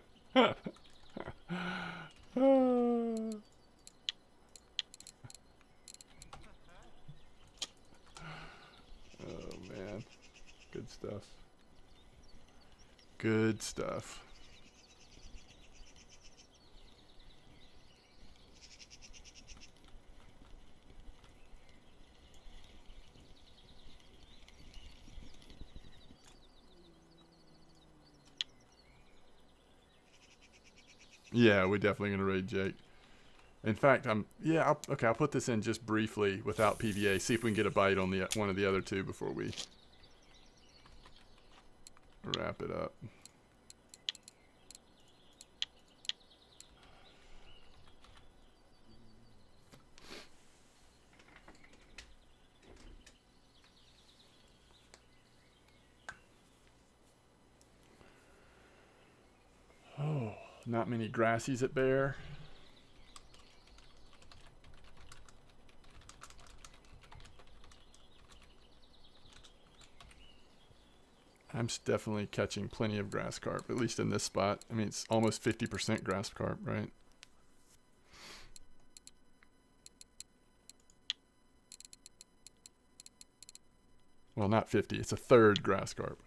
[SPEAKER 1] man. Good stuff. Good stuff. Yeah, we're definitely gonna raid Jake. In fact, I'll put this in just briefly without PVA. See if we can get a bite on the one of the other two before we wrap it up. Oh, not many grassies at bear. I'm definitely catching plenty of grass carp, at least in this spot. I mean, it's almost 50% grass carp, right? Well, not 50. It's a third grass carp.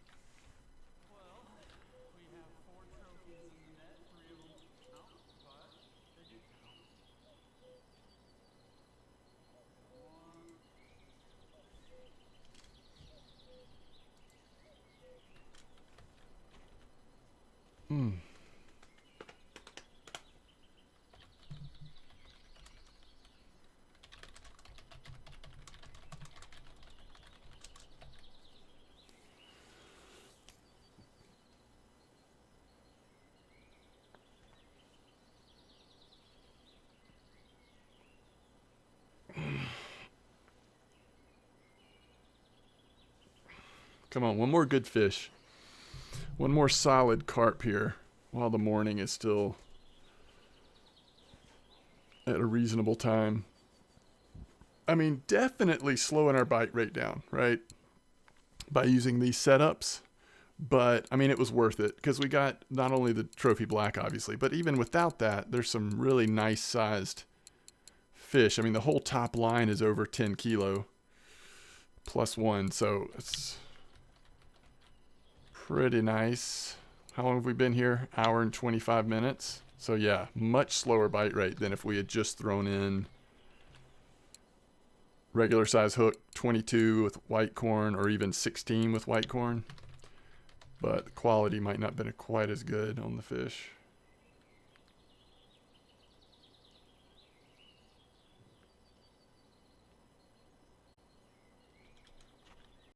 [SPEAKER 1] Hmm. Come on, one more good fish. One more solid carp here while the morning is still at a reasonable time. I mean, definitely slowing our bite rate down, right? By using these setups. But, I mean, it was worth it because we got not only the trophy black, obviously, but even without that, there's some really nice sized fish. I mean, the whole top line is over 10 kilo plus one, so it's pretty nice. How long have we been here? Hour and 25 minutes. So yeah, much slower bite rate than if we had just thrown in regular size hook 22 with white corn or even 16 with white corn. But the quality might not have been quite as good on the fish.